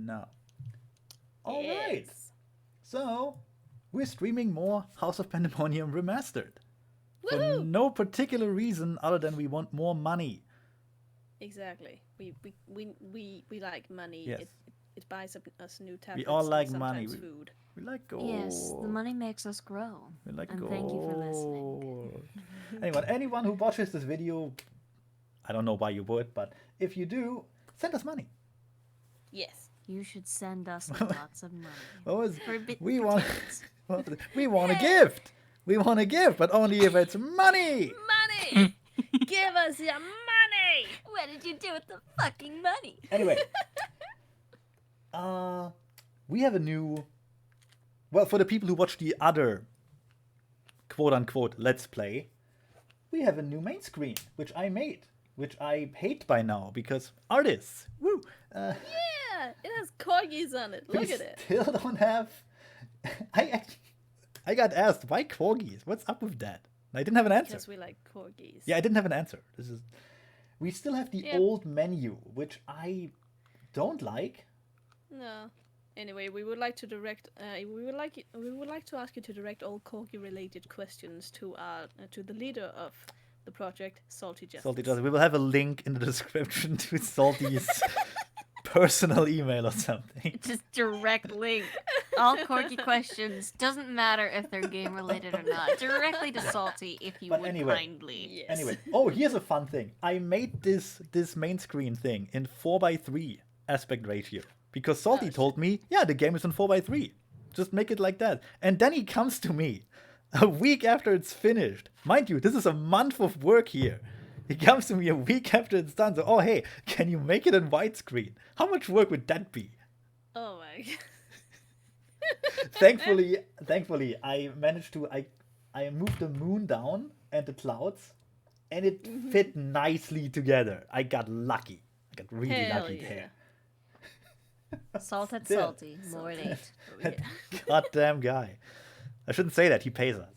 No. All right. Yes. So, we're streaming more House of Pandemonium Remastered. For Woohoo! no particular reason other than we want more money. Exactly. We like money. Yes. It buys us new tablets. We all like and money. sometimes food. We like gold. Yes, the money makes us grow. We like and gold. thank you for listening. Anyone who watches this video, I don't know why you would, but if you do, send us money. Yes. You should send us lots of money. What was For a bit we for want? kids. We want a gift. We want a gift, but only if it's money. Money! Give us your money! What did you do with the fucking money? Anyway, we have a new. Well, for the people who watch the other quote-unquote Let's Play, we have a new main screen, which I made, which I hate by now because artists. Woo! Yeah, it has corgis on it. Look we at it. still don't have. I got asked why corgis. What's up with that? I didn't have an answer. Because we like corgis. Yeah, I didn't have an answer. We still have the Yep. old menu, which I don't like. No. Anyway, we would like to direct. We would like to ask you to direct all corgi-related questions to the leader of the project, Salty Justice. Salty Justice. We will have a link in the description to Salty's personal email or something. Just direct link. All corky questions. Doesn't matter if they're game related or not. Directly to Salty if you But would anyway. kindly. Yes. Anyway, here's a fun thing. I made this main screen thing in 4:3 aspect ratio because Salty told me, yeah, the game is in 4:3. Just make it like that. And then he comes to me a week after it's finished. Mind you, this is a month of work here. He comes to me a week after it's done. So, hey, can you make it in widescreen? How much work would that be? Oh my god. Thankfully, I managed to I moved the moon down and the clouds, and it fit nicely together. I got lucky. I got really Hell lucky yeah. there. Salted Still. Salty. More than 8. That goddamn guy. I shouldn't say that. He pays us.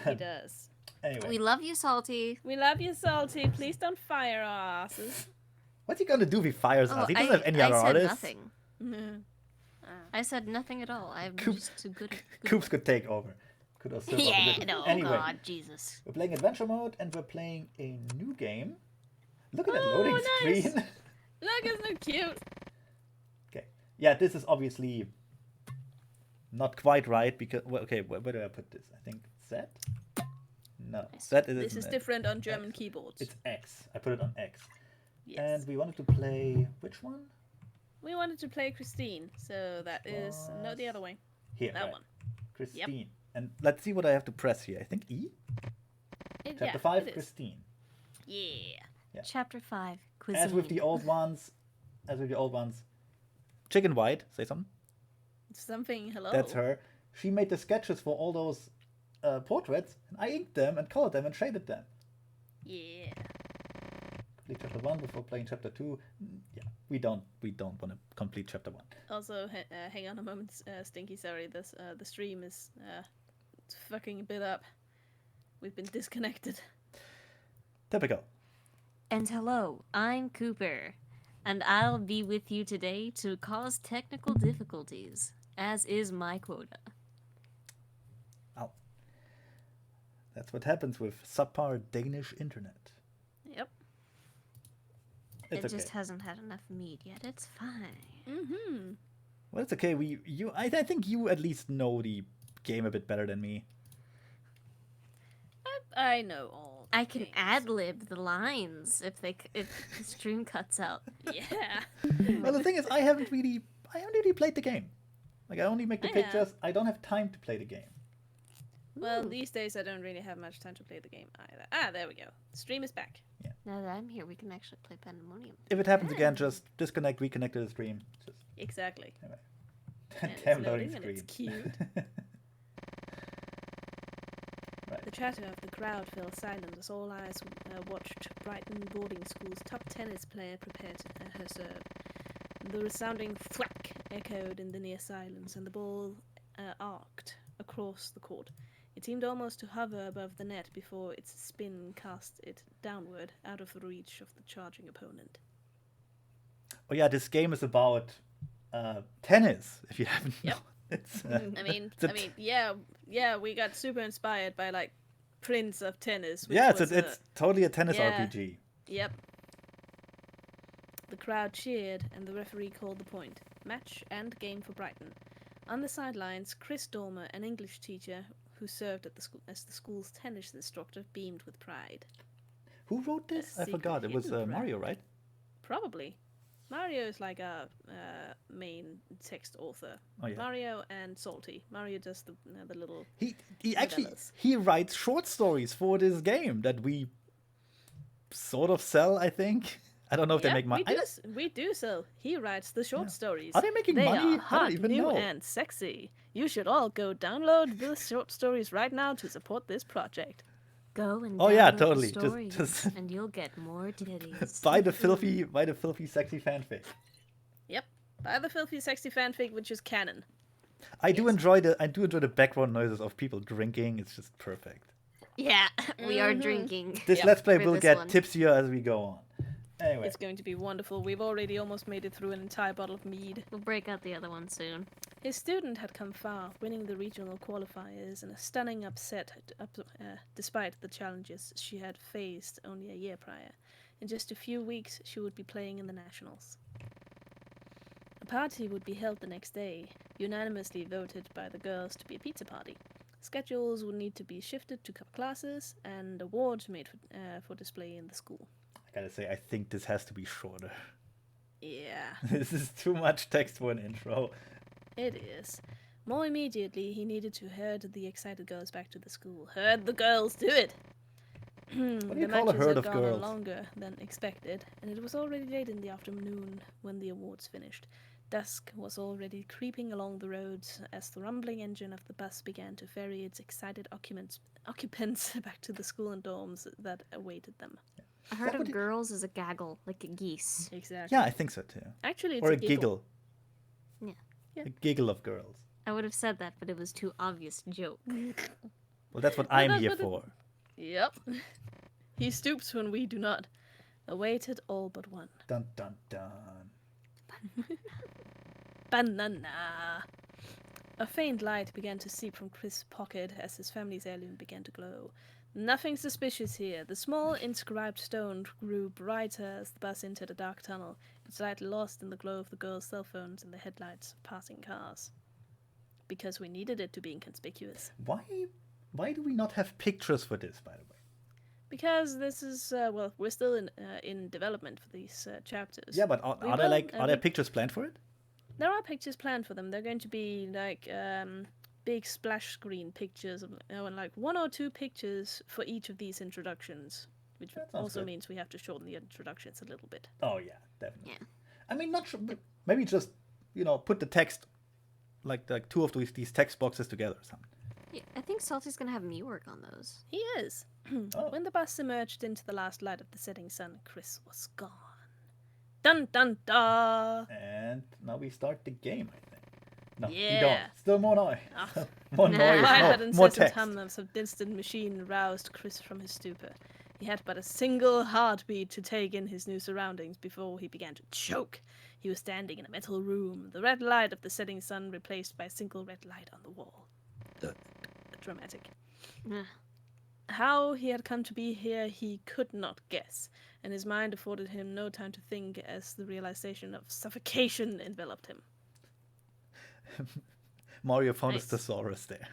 He does. Anyway, We love you, Salty. We love you, Salty. Please don't fire our asses. what's he gonna do if he fires us? He doesn't have any other I said artists. nothing. I said nothing at all. I'm Coop- just too good. Coops could take over. Could also take over a Yeah, bit. no, Anyway, God, Jesus. we're playing adventure mode and we're playing a new game. Look at that Oh, loading nice. screen. Look, isn't it cute? Okay. Yeah, this is obviously not quite right because okay, where do I put this? I think Z. No, that is. This is different on German keyboards. It's X. I put it on X. Yes. And we wanted to play which one? We wanted to play Christine, so that is no the other way. Here. That right. one. Christine. And let's see what I have to press here. I think E. Chapter 5, it is. Christine. Yeah. Yeah. Chapter 5. Cuisine. As with the old ones, Chicken White, say something. Something. Hello. That's her. She made the sketches for all those portraits, and I inked them and colored them and shaded them. Yeah. Complete chapter 1 before playing chapter 2. Yeah, we don't want to complete chapter 1. Also, hang on a moment, Stinky. Sorry, the stream is it's fucking a bit up. We've been disconnected. Typical. And hello, I'm Cooper, and I'll be with you today to cause technical difficulties, as is my quota. Oh. That's what happens with subpar Danish internet. Yep. It's It okay. just hasn't had enough meat yet. It's fine. Mm-hmm. Well, it's okay. I think you at least know the game a bit better than me. I know all. I can things. ad-lib the lines if the stream cuts out. Yeah. Well, the thing is, I haven't really played the game. Like, I only make the I pictures. I don't have time to play the game. Well, Ooh. these days I don't really have much time to play the game either. Ah, there we go. The stream is back. Now that I'm here, we can actually play Pandemonium. If it happens again, just disconnect, reconnect to the stream. Just Exactly. damn it's loading loading and screen. it's cute. The chatter of the crowd fell silent as all eyes watched Brighton boarding school's top tennis player prepare her serve. The resounding thwack echoed in the near silence, and the ball arced across the court. It seemed almost to hover above the net before its spin cast it downward, out of the reach of the charging opponent. Oh yeah, this game is about tennis. If you haven't Yep. known, it's. Yeah, we got super inspired by like Prince of Tennis. Which Yeah, was it's totally a tennis yeah. RPG. Yep. The crowd cheered, and the referee called the point. Match and game for Brighton. On the sidelines, Chris Dormer, an English teacher who served at the school as the school's tennis instructor, beamed with pride. Who wrote this? I secret forgot. It was hidden Mario, right? Probably. Mario is like a main text author. Oh yeah. Mario and Salty. Mario does the little. He actually novellas. he writes short stories for this game that we sort of sell. I think. I don't know if they make money. We do so. He writes the short stories. Are they making they money? Are hot, I don't even new, know. and sexy. You should all go download the short stories right now to support this project. Go and Oh yeah, download totally. the stories, Just and you'll get more titties. buy the filthy, sexy fanfic. Yep. Buy the filthy, sexy fanfic, which is canon. I do enjoy the background noises of people drinking. It's just perfect. Yeah, we are drinking. This Yep. Let's Play For will this get one. tipsier as we go on. Anyway, It's going to be wonderful. We've already almost made it through an entire bottle of mead. We'll break out the other one soon. His student had come far, winning the regional qualifiers in a stunning upset despite the challenges she had faced only a year prior. In just a few weeks, she would be playing in the nationals. A party would be held the next day, unanimously voted by the girls to be a pizza party. Schedules would need to be shifted to cut classes, and awards made for display in the school. I gotta say, I think this has to be shorter. Yeah. This is too much text for an intro. It is. More immediately, he needed to herd the excited girls back to the school. Herd the girls to it! What do you The call a matches herd had of gone on girls? longer than expected, and it was already late in the afternoon when the awards finished. Dusk was already creeping along the roads as the rumbling engine of the bus began to ferry its excited occupants back to the school and dorms that awaited them. A herd What of would you- girls is a gaggle, like a geese. Exactly. Yeah, I think so too. Actually, it's Or a a giggle. Yeah. Yeah. A giggle of girls. I would have said that, but it was too obvious joke. Well, that's what Well, I'm that's here what it- for. Yep. He stoops when we do not. Awaited all but one. Dun dun dun. Banana. A faint light began to seep from Chris' pocket as his family's heirloom began to glow. Nothing suspicious here. The small inscribed stone grew brighter as the bus entered a dark tunnel, its light lost in the glow of the girls' cell phones and the headlights of passing cars. Because we needed it to be inconspicuous. Why do we not have pictures for this, by the way? Because this is, we're still in development for these chapters. Yeah, but We are there will, are there pictures planned for it? There are pictures planned for them. They're going to be like big splash screen pictures, and like 1 or 2 pictures for each of these introductions, which That sounds also good. means we have to shorten the introductions a little bit. Oh yeah, definitely. Yeah. I mean, not sure, but maybe just put the text like 2 of these text boxes together or something. Yeah, I think Salty's gonna have me work on those. He is. Oh. When the bus emerged into the last light of the setting sun, Chris was gone. Dun dun dun! And now we start the game, I think. No, we Yeah. don't. Still more noise. Ah. More noise. Why that more incessant text. hum of some distant machine roused Chris from his stupor. He had but a single heartbeat to take in his new surroundings before he began to choke. He was standing in a metal room, the red light of the setting sun replaced by a single red light on the wall. Dramatic. Ugh. How he had come to be here he could not guess, and his mind afforded him no time to think as the realization of suffocation enveloped him. Mario found Nice. his thesaurus there.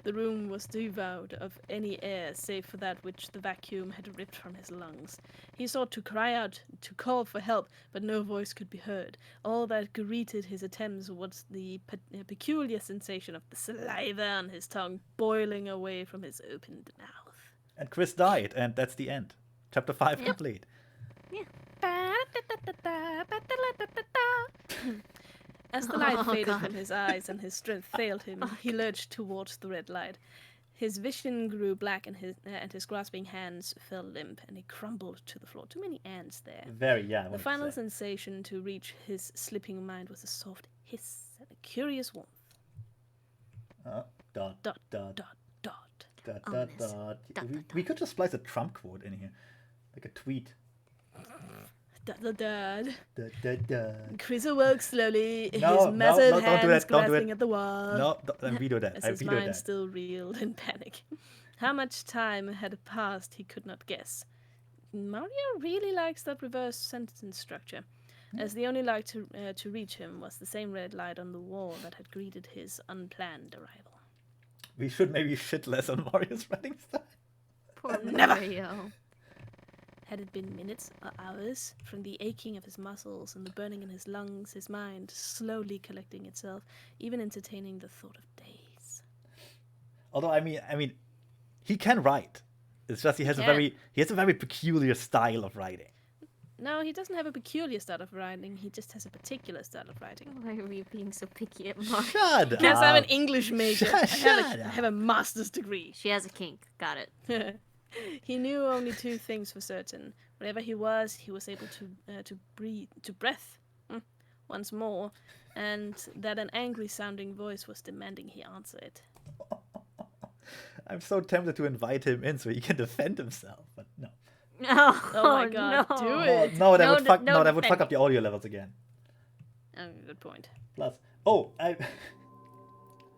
The room was devoid of any air save for that which the vacuum had ripped from his lungs. He sought to cry out, to call for help, but no voice could be heard. All that greeted his attempts was the peculiar sensation of the saliva on his tongue boiling away from his opened mouth. And Chris died, and that's the end. Chapter 5 Yep. complete. As the light Oh, faded God. from his eyes and his strength failed him, he lurched towards the red light. His vision grew black and his grasping hands fell limp, and he crumbled to the floor. Too many ants there. Very, yeah. I The wanted to final say. sensation to reach his slipping mind was a soft hiss and a curious warmth. Dot, Dot, dot, dot, dot. dot, Ominous. dot. Dot, We, dot, we could just splice a Trump quote in here. Like a tweet. Chris awoke slowly, No, his no, massive no, don't do hands that, don't do grasping it. at the wall. No, I veto that. As I his veto mind that. still reeled in panic. How much time had passed he could not guess. Mario really likes that reverse sentence structure, as the only light to reach him was the same red light on the wall that had greeted his unplanned arrival. We should maybe shit less on Mario's writing style. Poor Never. Mario. Had it been minutes or hours, from the aching of his muscles and the burning in his lungs, his mind slowly collecting itself, even entertaining the thought of days. Although I mean, he can write. It's just he has a very peculiar style of writing. No, he doesn't have a peculiar style of writing. He just has a particular style of writing. Why are we being so picky at Mario? Shut up. Because I'm an English major. Shut I have a master's degree. She has a kink. Got it. He knew only two things for certain. Wherever he was able to breath once more, and that an angry-sounding voice was demanding he answer it. I'm so tempted to invite him in so he can defend himself, but no. Oh, my God, no. do it. No, that No, would fuck. no No, that would fuck defending. up the audio levels again. Oh, good point. Plus,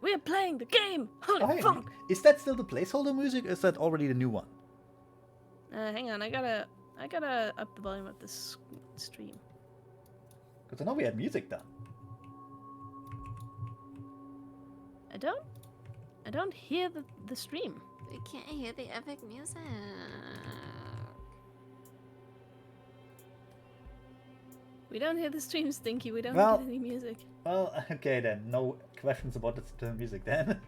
We are playing the game. Holy fuck! Is that still the placeholder music? Or is that already the new one? Hang on, I gotta up the volume of this stream. Because I know we had music done. I don't hear the stream. We can't hear the epic music. We don't hear the stream, Stinky. We don't Well- get any music. Well, okay then. No questions about the music then.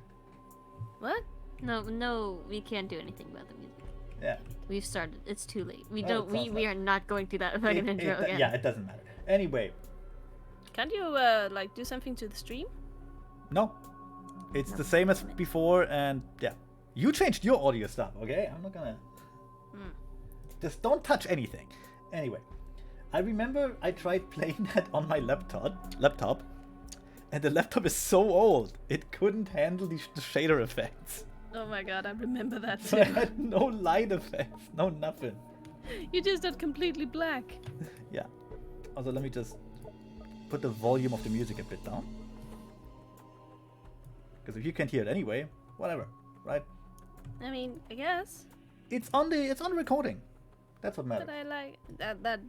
What? No, we can't do anything about the music. Yeah. We've started. It's too late. We Well, don't. it sounds We are not going through that fucking intro again. Yeah, it doesn't matter. Anyway, Can't you do something to the stream? no. It's No. the same as before, and yeah. You changed your audio stuff, okay? I'm not gonna... Just don't touch anything. Anyway, I remember I tried playing that on my laptop, and the laptop is so old, it couldn't handle the shader effects. Oh my god, I remember that So I too. had no light effects, no nothing. You just got completely black. Yeah. Also, let me just put the volume of the music a bit down. Because if you can't hear it anyway, whatever, right? I mean, I guess. It's on the recording. That's what matters. But I like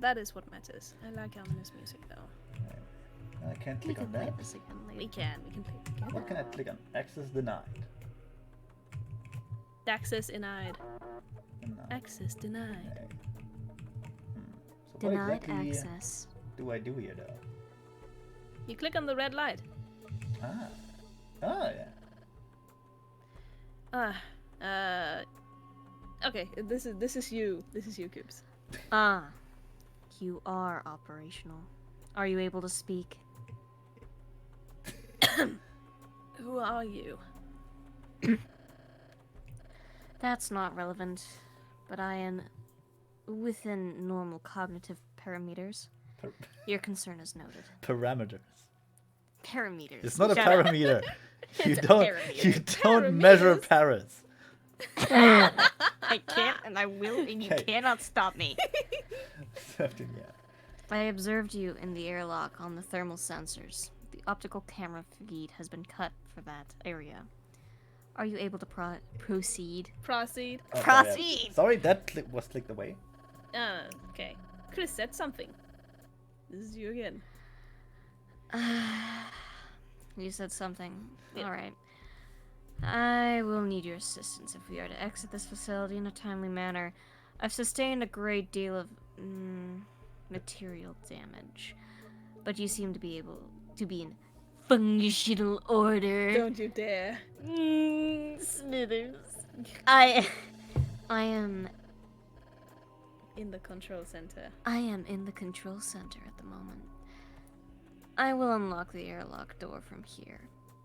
that is what matters. I like ominous music though. I can't We click can on play that. this again We later. can play it together. What can I click on? Access denied. Access denied. Denied. Access denied. Okay. So what Denied exactly access. do I do here though? You click on the red light. Ah, yeah. Okay, this is you. This is you, Coops. Ah, you are operational. Are you able to speak? Who are you? That's not relevant, but I am within normal cognitive parameters. Your concern is noted. Parameters. Parameters. It's not a Shut up. parameter. You It's a don't. parameter. You don't measure Parameters. paras. I can't, and I will, and you Okay. cannot stop me. Something, yeah. I observed you in the airlock on the thermal sensors. The optical camera feed has been cut for that area. Are you able to proceed? Proceed. Oh, sorry, yeah. Proceed! Sorry, that was clicked away. Okay. Chris said something. This is you again. You said something. Yeah. Alright. I will need your assistance if we are to exit this facility in a timely manner. I've sustained a great deal of material damage, but you seem to be able to be in functional order. Don't you dare. Smithers. I am In the control center. in the control center at the moment. I will unlock the airlock door from here,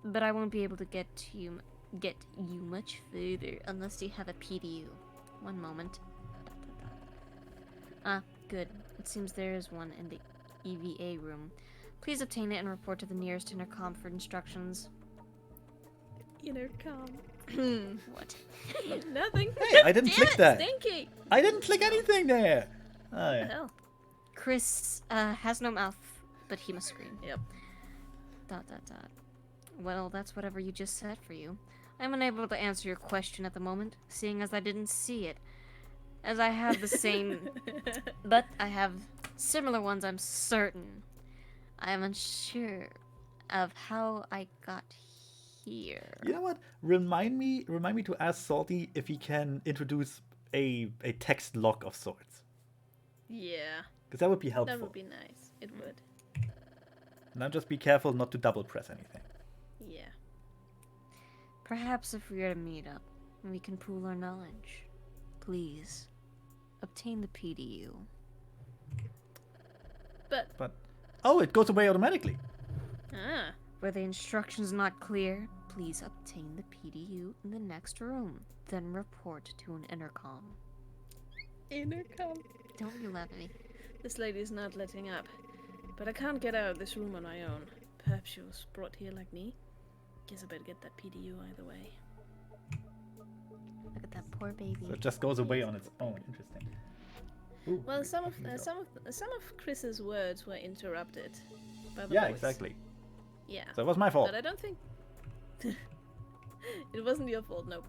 but I won't be able to get you much further unless you have a PDU. One moment. Ah, good. It seems there is one in the EVA room. Please obtain it and report to the nearest intercom for instructions. Intercom. What? Nothing. Hey, I didn't click that. Stinky. I didn't click anything there. Oh, What the yeah. hell? Chris has no mouth, but he must scream. Yep. ... Well, that's whatever you just said for you. I'm unable to answer your question at the moment, seeing as I didn't see it. As I have the same... but I have similar ones, I'm certain. I am unsure of how I got here. You know what? Remind me to ask Salty if he can introduce a text log of sorts. Yeah. Because that would be helpful. That would be nice. It would. Now just be careful not to double press anything. Yeah. Perhaps if we are to meet up, we can pool our knowledge. Please, obtain the PDU. But... Oh, it goes away automatically. Ah. Were the instructions not clear, please obtain the PDU in the next room, then report to an intercom. Intercom. Don't you laugh at me. This lady's not letting up. But I can't get out of this room on my own. Perhaps she was brought here like me. Guess I better get that PDU either way. Look at that poor baby. So it just goes away on its own. Interesting. Ooh, Well, some of Chris's words were interrupted by the yeah, voice. exactly. Yeah. So it was my fault. But I don't think it wasn't your fault. No.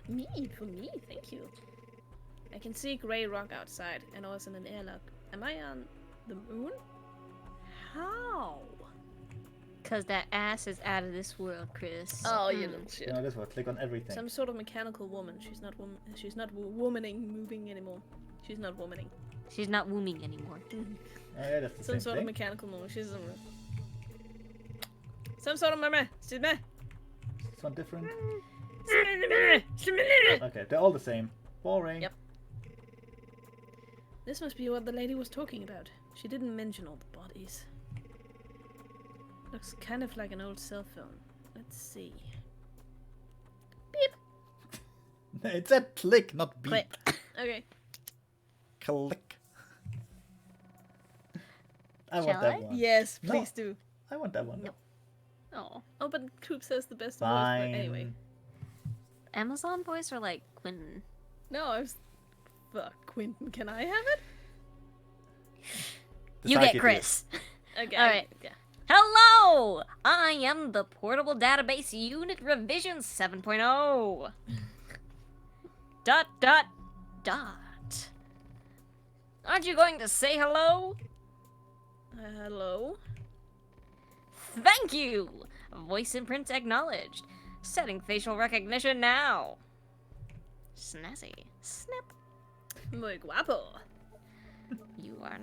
Me, thank you. I can see grey rock outside, and I was in an airlock. Am I on the moon? How? Cause that ass is out of this world, Chris. Oh, you little shit. You know, this will click on everything. Some sort of mechanical woman. She's not womaning, moving anymore. She's not womaning. She's not wooming anymore. Oh, yeah, that's the Some same sort thing. of mechanical woman. She's some sort of mama. She's me. This one different. Okay, they're all the same. Boring. Yep. This must be what the lady was talking about. She didn't mention all the bodies. Looks kind of like an old cell phone. Let's see. Beep. It said click, not beep. Click. Okay. Click. I Shall want that I? one. Yes, No. please do. I want that one. No. Oh. Oh, but Coop says the best words. Fine. But anyway. Amazon voice or like Quentin? No, I was... Fuck, Quentin, can I have it? You Decide get do. Chris. Okay. Alright. Yeah. Hello! I am the Portable Database Unit Revision 7.0. ... Aren't you going to say hello? Hello? Thank you! Voice imprint acknowledged. Setting facial recognition now. Snazzy. Snip. Muy guapo. You are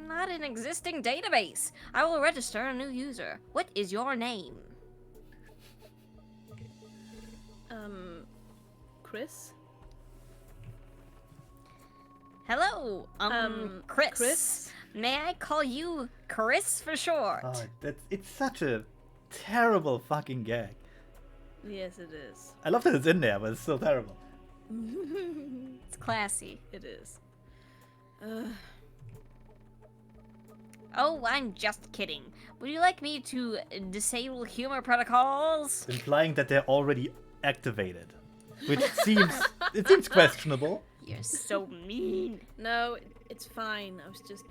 not an existing database. I will register a new user. What is your name? Chris? Hello, Chris. Chris? May I call you Chris for short? Oh, it's such a terrible fucking gag. Yes, it is. I love that it's in there, but it's still terrible. It's classy. It is. Oh, I'm just kidding. Would you like me to disable humor protocols? Implying that they're already activated. Which seems questionable. You're so mean. No, it's fine. I was just...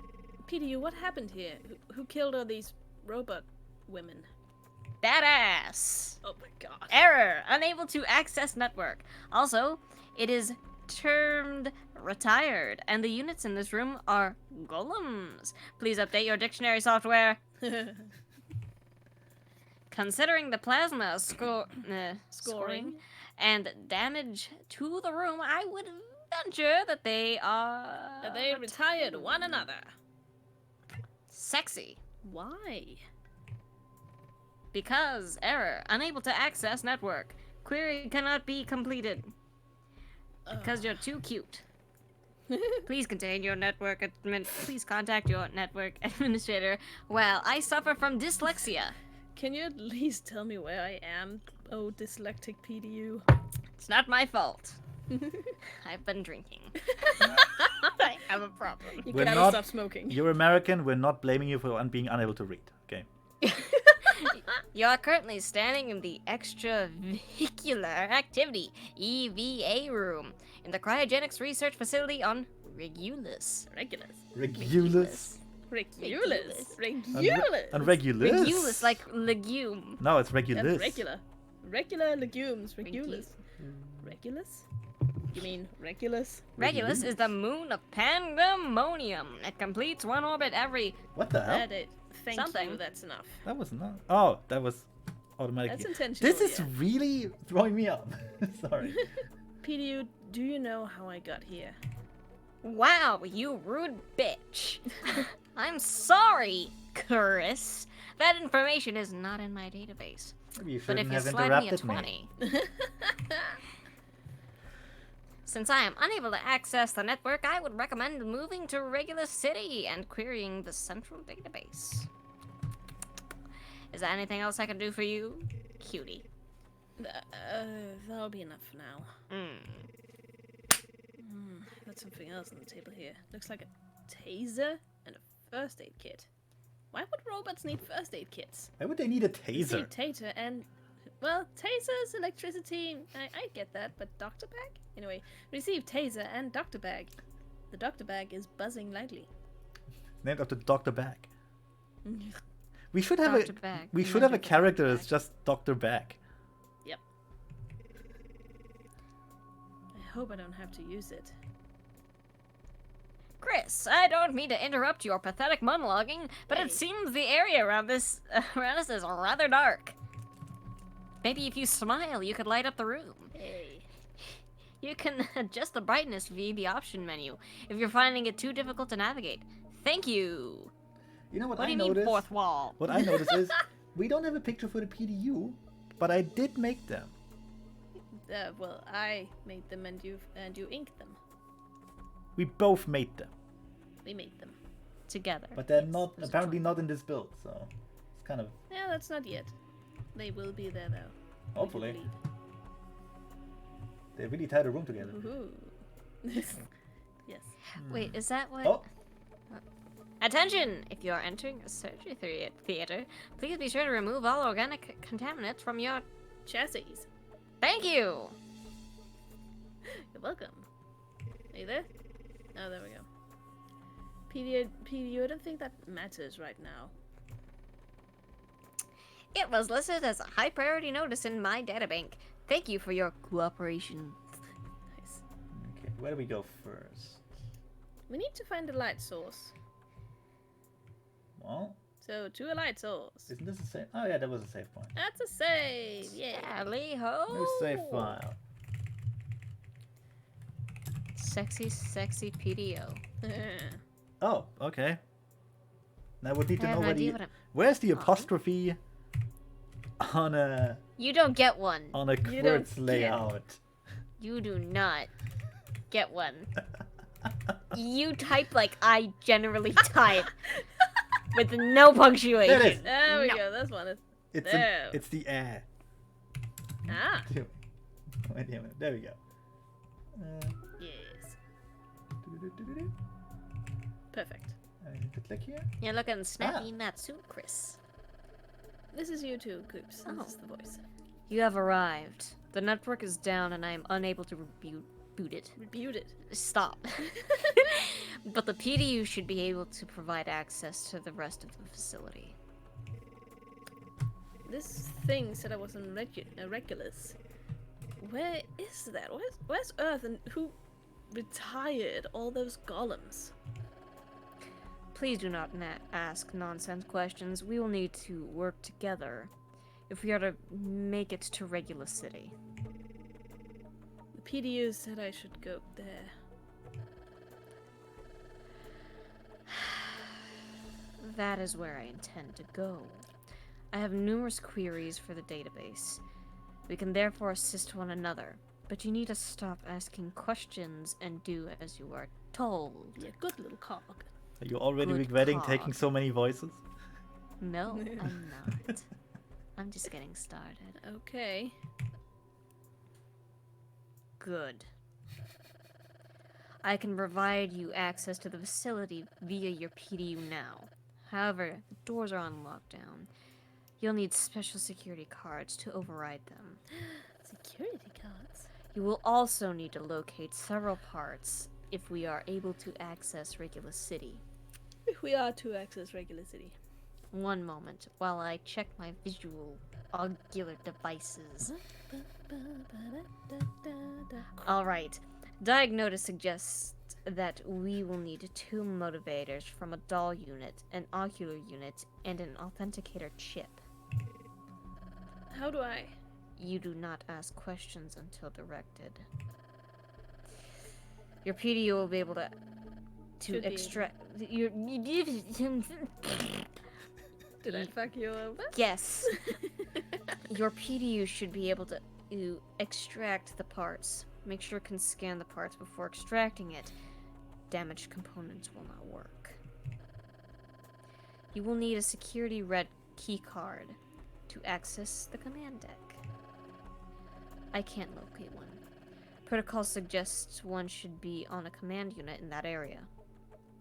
PDU, what happened here? Who killed all these robot women? Badass. Oh my god. Error. Unable to access network. Also, it is termed retired, and the units in this room are golems. Please update your dictionary software. Considering the plasma scoring and damage to the room, I would venture that they are... They retired one another. Sexy. Why? Because error. Unable to access network. Query cannot be completed. Because you're too cute. Please contain your network Please contact your network administrator. Well, I suffer from dyslexia. Can you at least tell me where I am? Oh, dyslexic PDU. It's not my fault. I've been drinking. I have a problem. You We're gotta not- stop smoking. You're American, we're not blaming you for being unable to read. Okay. You are currently standing in the extravehicular activity EVA room in the cryogenics research facility on Regulus. Regulus. Regulus. Regulus. And regulus. Regulus, like legume. No, it's That's regulus. regular. Regular legumes. Regulus. Regulus? You mean Regulus? Regulus is the moon of Pandemonium. It completes one orbit every... What the hell? That it. Thank Something. you, that's enough. That was not. Oh, that was automatically. That's intentional. This is really throwing me up. Sorry. PDU, do you know how I got here? Wow, you rude bitch. I'm sorry, Chris. That information is not in my database. Maybe you But if shouldn't you have slide me a interrupted me. 20... Since I am unable to access the network, I would recommend moving to Regulus City and querying the central database. Is there anything else I can do for you, cutie? That'll be enough for now. Mm. Got something else on the table here. Looks like a taser and a first aid kit. Why would robots need first aid kits? Why would they need a See, taser? taser and... Well, tasers, electricity, I get that, but doctor bag? Anyway, receive taser and doctor bag. The doctor bag is buzzing lightly. Named after Dr. Bag. We should have Dr. a Bag, we should have a Commander character Dr. that's just Dr. Bag. Yep. I hope I don't have to use it. Chris, I don't mean to interrupt your pathetic monologuing, but Hey. it seems the area around us is rather dark. Maybe if you smile, you could light up the room. Hey. You can adjust the brightness via the option menu if you're finding it too difficult to navigate. Thank you. You know what, What do I you noticed? mean, fourth wall? What I noticed is we don't have a picture for the PDU, but I did make them. Well, I made them and you inked them. We both made them, We made them. Together. but they're Yes, not it's apparently not in this build, so it's kind of Yeah, that's not yet. They will be there though. hopefully Would you they really tied a room together. believe? Woohoo. Yes. Wait, is that what... Oh, Attention! If you are entering a surgery theater, please be sure to remove all organic contaminants from your... Chassis. Thank you! You're welcome. Are you there? Oh, there we go. PDU, I don't think that matters right now. It was listed as a high priority notice in my databank. Thank you for your cooperation. Nice. okay. Where do we go first? We need to find a light source. Well, So, to a light source. isn't this a save? Oh yeah, that was a save point. That's a save! Yeah. Sally ho! New save file. Sexy, sexy PDO. Oh, okay. Now we need to I know have an where idea the what I'm... where's the Oh. apostrophe on a You don't get one. You don't QWERTY get- layout. You do not get one. You type like I generally type. With no punctuation. There it is. There we No. go, that's one. It's There. it's the air. Ah, Wait a minute. There we go. yes. Do-do-do-do-do. Perfect. I need to click here. You're looking snappy Ah. in that suit, Chris. This is you too, Coops. Oh. This is the voice. You have arrived. The network is down and I am unable to boot it. Rebuke it. Stop. But the PDU should be able to provide access to the rest of the facility. This thing said I was on Regulus. Where is that? Where's Earth and who retired all those golems? Please do not ask nonsense questions. We will need to work together if we are to make it to Regulus City. The PDU said I should go there. That is where I intend to go. I have numerous queries for the database. We can therefore assist one another, but you need to stop asking questions and do as you are told. Yeah, good little cog. Are you already Good regretting call. taking so many voices? No, I'm not. I'm just getting started. Okay. Good. I can provide you access to the facility via your PDU now. However, the doors are on lockdown. You'll need special security cards to override them. Security cards. You will also need to locate several parts if we are able to access Regular City. If we are to access regular city. One moment while I check my visual augular devices. Alright. Diagnosis suggests that we will need 2 motivators from a doll unit, an ocular unit, and an authenticator chip. How do I? You do not ask questions until directed. Your PDU will be able to Should be. extract your. Did I fuck you over? Yes. Your PDU should be able to extract the parts. Make sure it can scan the parts before extracting it. Damaged components will not work. You will need a security red key card to access the command deck. I can't locate one. Protocol suggests one should be on a command unit in that area.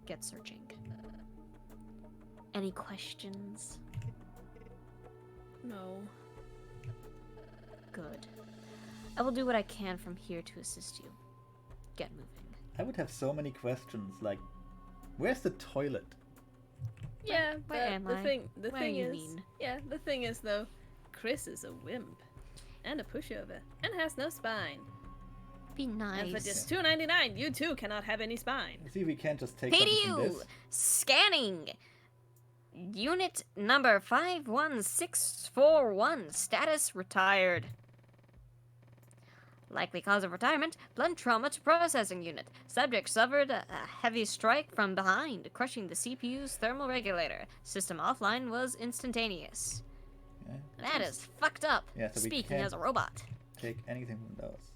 Get searching. Any questions? No. Good. I will do what I can from here to assist you. Get moving. I would have so many questions, like, where's the toilet? Yeah, Where but am the I? thing Where you is, mean? yeah, the thing is though, Chris is a wimp and a pushover and has no spine. Be And for nice. just $2.99, you too cannot have any spine. See if we can't just take something from PDU! this. Scanning! Unit number 51641. Status retired. Likely cause of retirement, blunt trauma to processing unit. Subject suffered a heavy strike from behind, crushing the CPU's thermal regulator. System offline was instantaneous. Yeah. That is fucked up. Yeah, so we Speaking can't as a robot. take anything from those.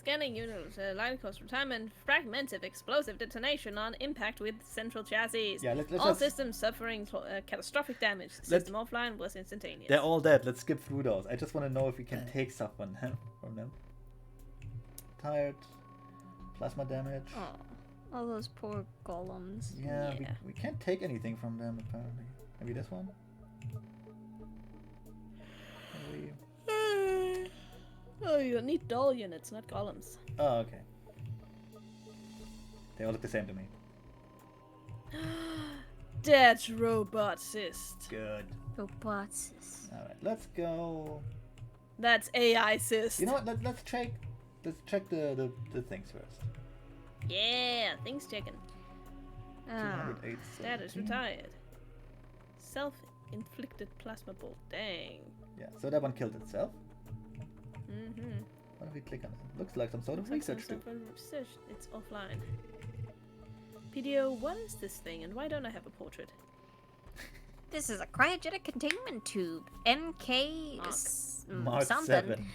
Scanning unit, line cause retirement, fragmented explosive detonation on impact with central chassis. Yeah, let's All just- systems suffering catastrophic damage. System offline was instantaneous. They're all dead. Let's skip through those. I just want to know if we can take stuff from them. Tired. Plasma damage. Oh, all those poor golems. Yeah, Yeah. We can't take anything from them apparently. Maybe this one? Maybe... Oh, you need doll units, not columns. Oh, okay. They all look the same to me. That's robotist. Good. Robots. Alright, let's go. That's AI cyst. You know what? Let's check the things first. Yeah, things checking. Ah, 208, Status 17. retired. Self-inflicted plasma bolt. Dang. Yeah, so that one killed itself. Mm-hmm. Why don't we click on it? Looks like some sort of research too. Research. It's offline. PDO, what is this thing and why don't I have a portrait? this is a cryogenic containment tube. NK Mark something. 7.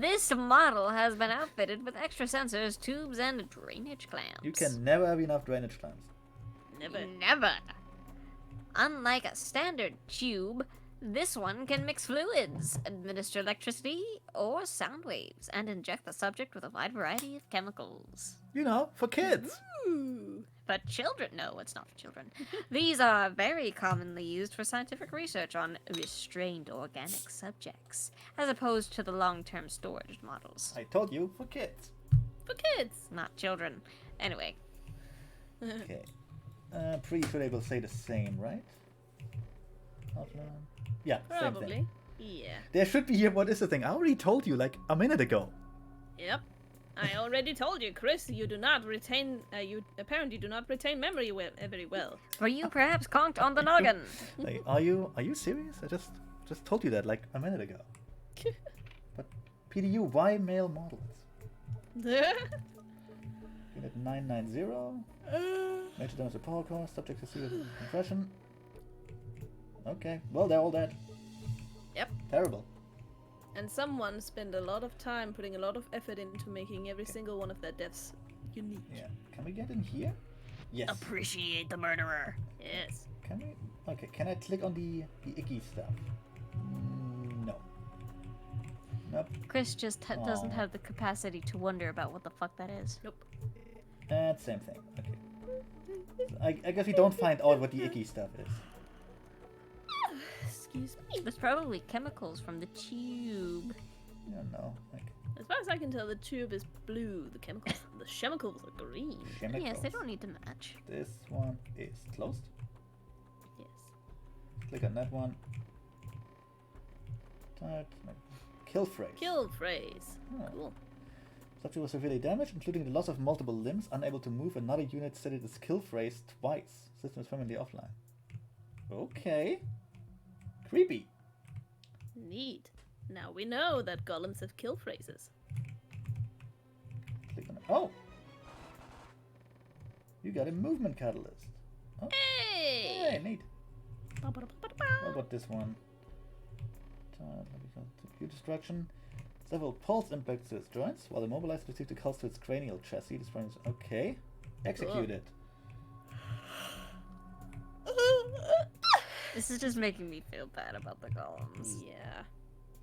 This model has been outfitted with extra sensors, tubes, and drainage clamps. You can never have enough drainage clamps. Never. Never. Unlike a standard tube, this one can mix fluids, administer electricity or sound waves, and inject the subject with a wide variety of chemicals. You know, for kids. Ooh. But children, no, it's not for children. These are very commonly used for scientific research on restrained organic subjects, as opposed to the long-term storage models. I told you, for kids. For kids. Not children. Anyway, Okay. Pretty sure they will say the same, right? Offline. Yeah, same thing. Probably. Yeah. There should be here. What is the thing? I already told you like a minute ago. Yep. I already told you, Chris, you do not retain, you apparently do not retain memory very well. were you perhaps conked on the noggin? Like, are you serious? I just told you that like a minute ago. But PDU, why male models? Unit 990. Major damage to power core. Subject to serious compression. Okay. Well, they're all dead. Yep. Terrible. And someone spent a lot of time putting a lot of effort into making every single one of their deaths unique. Yeah. Can we get in here? Yes. Appreciate the murderer. Yes. Can we? Okay. Can I click on the icky stuff? No. Nope. Chris just doesn't Aw. have the capacity to wonder about what the fuck that is. Nope. Same thing. Okay. So I guess we don't find out what the icky stuff is. Excuse me. There's probably chemicals from the tube. I don't know. Like, As far as I can tell, the tube is blue. The chemicals are green. Chemicals. Yes, they don't need to match. This one is closed. Yes. Click on that one. Kill phrase. Kill phrase. Oh. Cool. Subject was severely damaged, including the loss of multiple limbs, unable to move. Another unit set it as kill phrase twice. System is permanently offline. Okay. Creepy. Neat. Now we know that golems have kill phrases. Click on it. Oh! You got a movement catalyst. Oh. Hey! Hey, neat. What about this one? View destruction. Several pulse impacts to its joints, while the mobilized received a pulse to its cranial chassis. Okay. Execute it. This is just making me feel bad about the golems.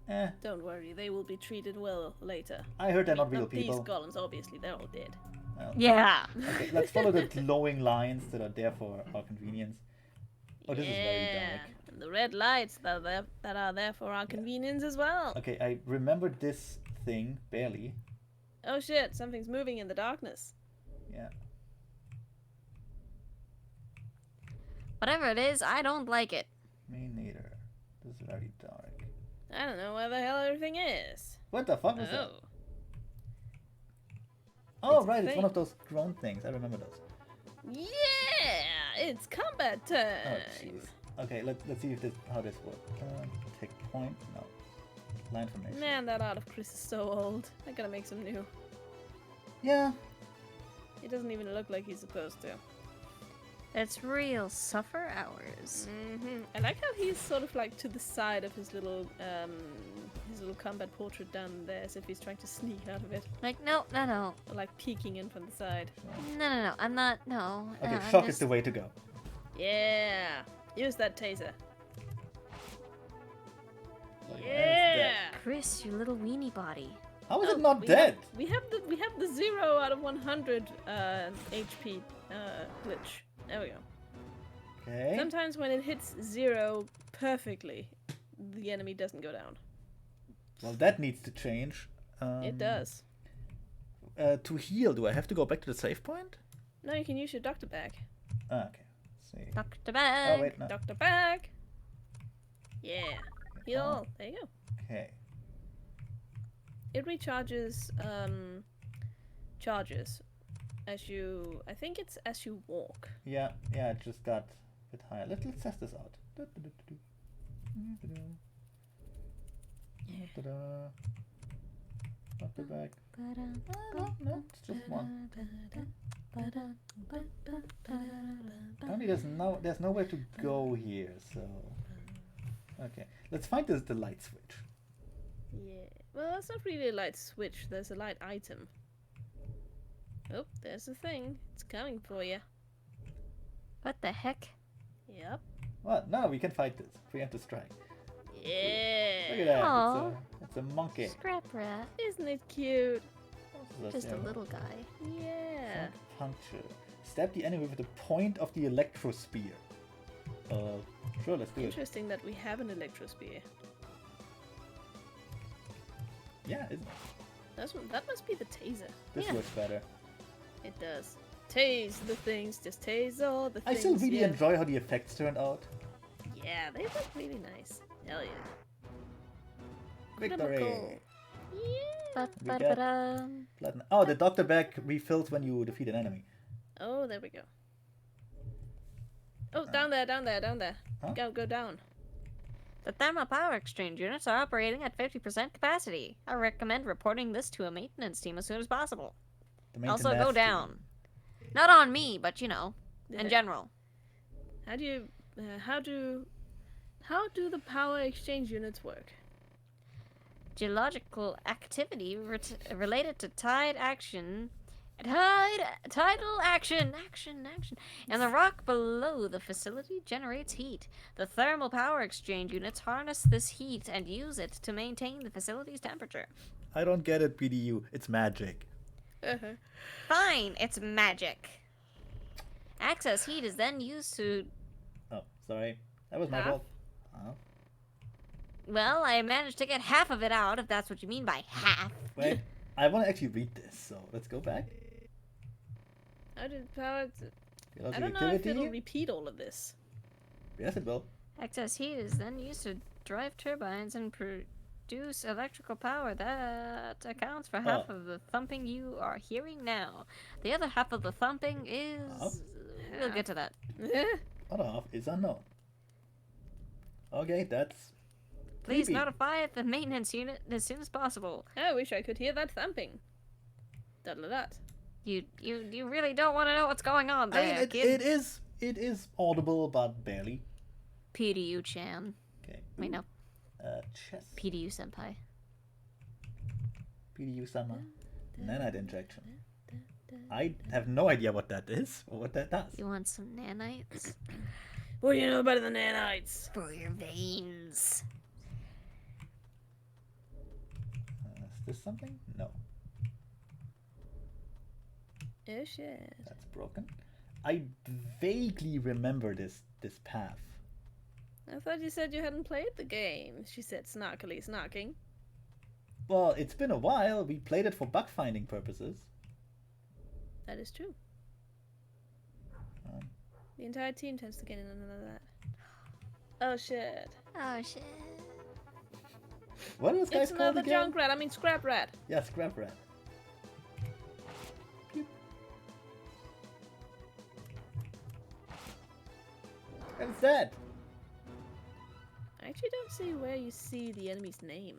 Yeah. Don't worry, they will be treated well later. I heard they're not real people. These golems, obviously, they're all dead. Well, Yeah. okay, let's follow the glowing lines that are there for our convenience. Oh, this is very dark. And the red lights that are there for our convenience as well. Okay, I remember this thing, barely. Oh shit, something's moving in the darkness. Yeah. Whatever it is, I don't like it. Me neither. This is very dark. I don't know where the hell everything is. What the fuck was that? Oh. Oh, It's a right, it's one thing. of those ground things. I remember those. Yeah! It's combat time! Oh, jeez. Okay, let's see if how this works. Take point? No. Line formation. Man, that art of Chris is so old. I gotta make some new. Yeah. It doesn't even look like he's supposed to. It's real suffer hours. I like how he's sort of like to the side of his little combat portrait down there, as if he's trying to sneak out of it, Like, no. or like peeking in from the side. No. I'm not, no. Okay, I'm shock just- is the way to go. Yeah, use that taser. Like, Yeah. Chris, your little weenie body. How is Oh, it not we dead? we have the 0 out of 100 HP glitch. There we go. Okay. Sometimes when it hits 0 perfectly, the enemy doesn't go down. Well, that needs to change. It does. To heal, do I have to go back to the save point? No, you can use your doctor bag. Ah, okay. Let's see. Dr. Bag. Oh, wait, no. Doctor bag. Yeah. Heal. There you go. Okay. It recharges charges as you. I think it's as you walk. Yeah, it just got a bit higher. Let's test this out. Not the back. No, it's just one. Apparently there's nowhere to go here, so okay. Let's find the light switch. Yeah. Well, that's not really a light switch. There's a light item. Oh, there's the thing. It's coming for you. What the heck? Yep. What? No, we can fight this. Preemptive strike. Look at Yeah. that. Aw. It's a monkey. Scrap rat. Isn't it cute? Just a little guy. Yeah. Puncture. Stab the enemy with the point of the electro spear. Sure, let's do it. Interesting that we have an electro spear. Yeah, isn't it? That must be the taser. This Yeah. works better. It does. Tase the things, just tase all the I things. still really yeah. enjoy how the effects turned out. Yeah, they look really nice. Hell yeah. Victory! Critical. Yeah. We got- Ba-ba-da-ba-dum. Platinum. Oh, the doctor bag refills when you defeat an enemy. Oh, there we go. Oh, down there. Huh? Go down. The thermal power exchange units are operating at 50% capacity. I recommend reporting this to a maintenance team as soon as possible. The Also, maintenance go team. down. Not on me, but you know, Yeah. in general. How do you? How do the power exchange units work? Geological activity related to tidal action, and the rock below the facility generates heat. The thermal power exchange units harness this heat and use it to maintain the facility's temperature. I don't get it, BDU. It's magic. Fine, it's magic. Excess heat is then used to... Oh, sorry. That was my Half? fault. Oh. Well, I managed to get half of it out, if that's what you mean by half. Wait, I want to actually read this, so let's go back. How did power... I Geological don't know if activity. it'll repeat all of this. Yes, it will. Excess heat is then used to drive turbines and produce electrical power. That accounts for half of the thumping you are hearing now. The other half of the thumping is... We'll get to that. Other half is unknown. Okay, that's... Please creepy. notify the maintenance unit as soon as possible. I wish I could hear that thumping. Dot. You really don't want to know what's going on there, I mean, kid. it is audible, but barely. PDU-chan. Okay. Wait, no. Chess. PDU-senpai. PDU-sama. Nanite injection. I have no idea what that is or what that does. You want some nanites? What do you know about the nanites? For your veins. Is this something? No, Oh shit. that's broken. I vaguely remember this path. I thought you said you hadn't played the game, she said snarkily snarking. Well, it's been a while. We played it for bug finding purposes. That is true. Um, The entire team tends to get in on that. Oh shit. Oh shit. what are those guys It's called another again? junk rat, I mean scrap rat. Yeah, scrap rat. Pew. And it's dead. I actually don't see where you see the enemy's name.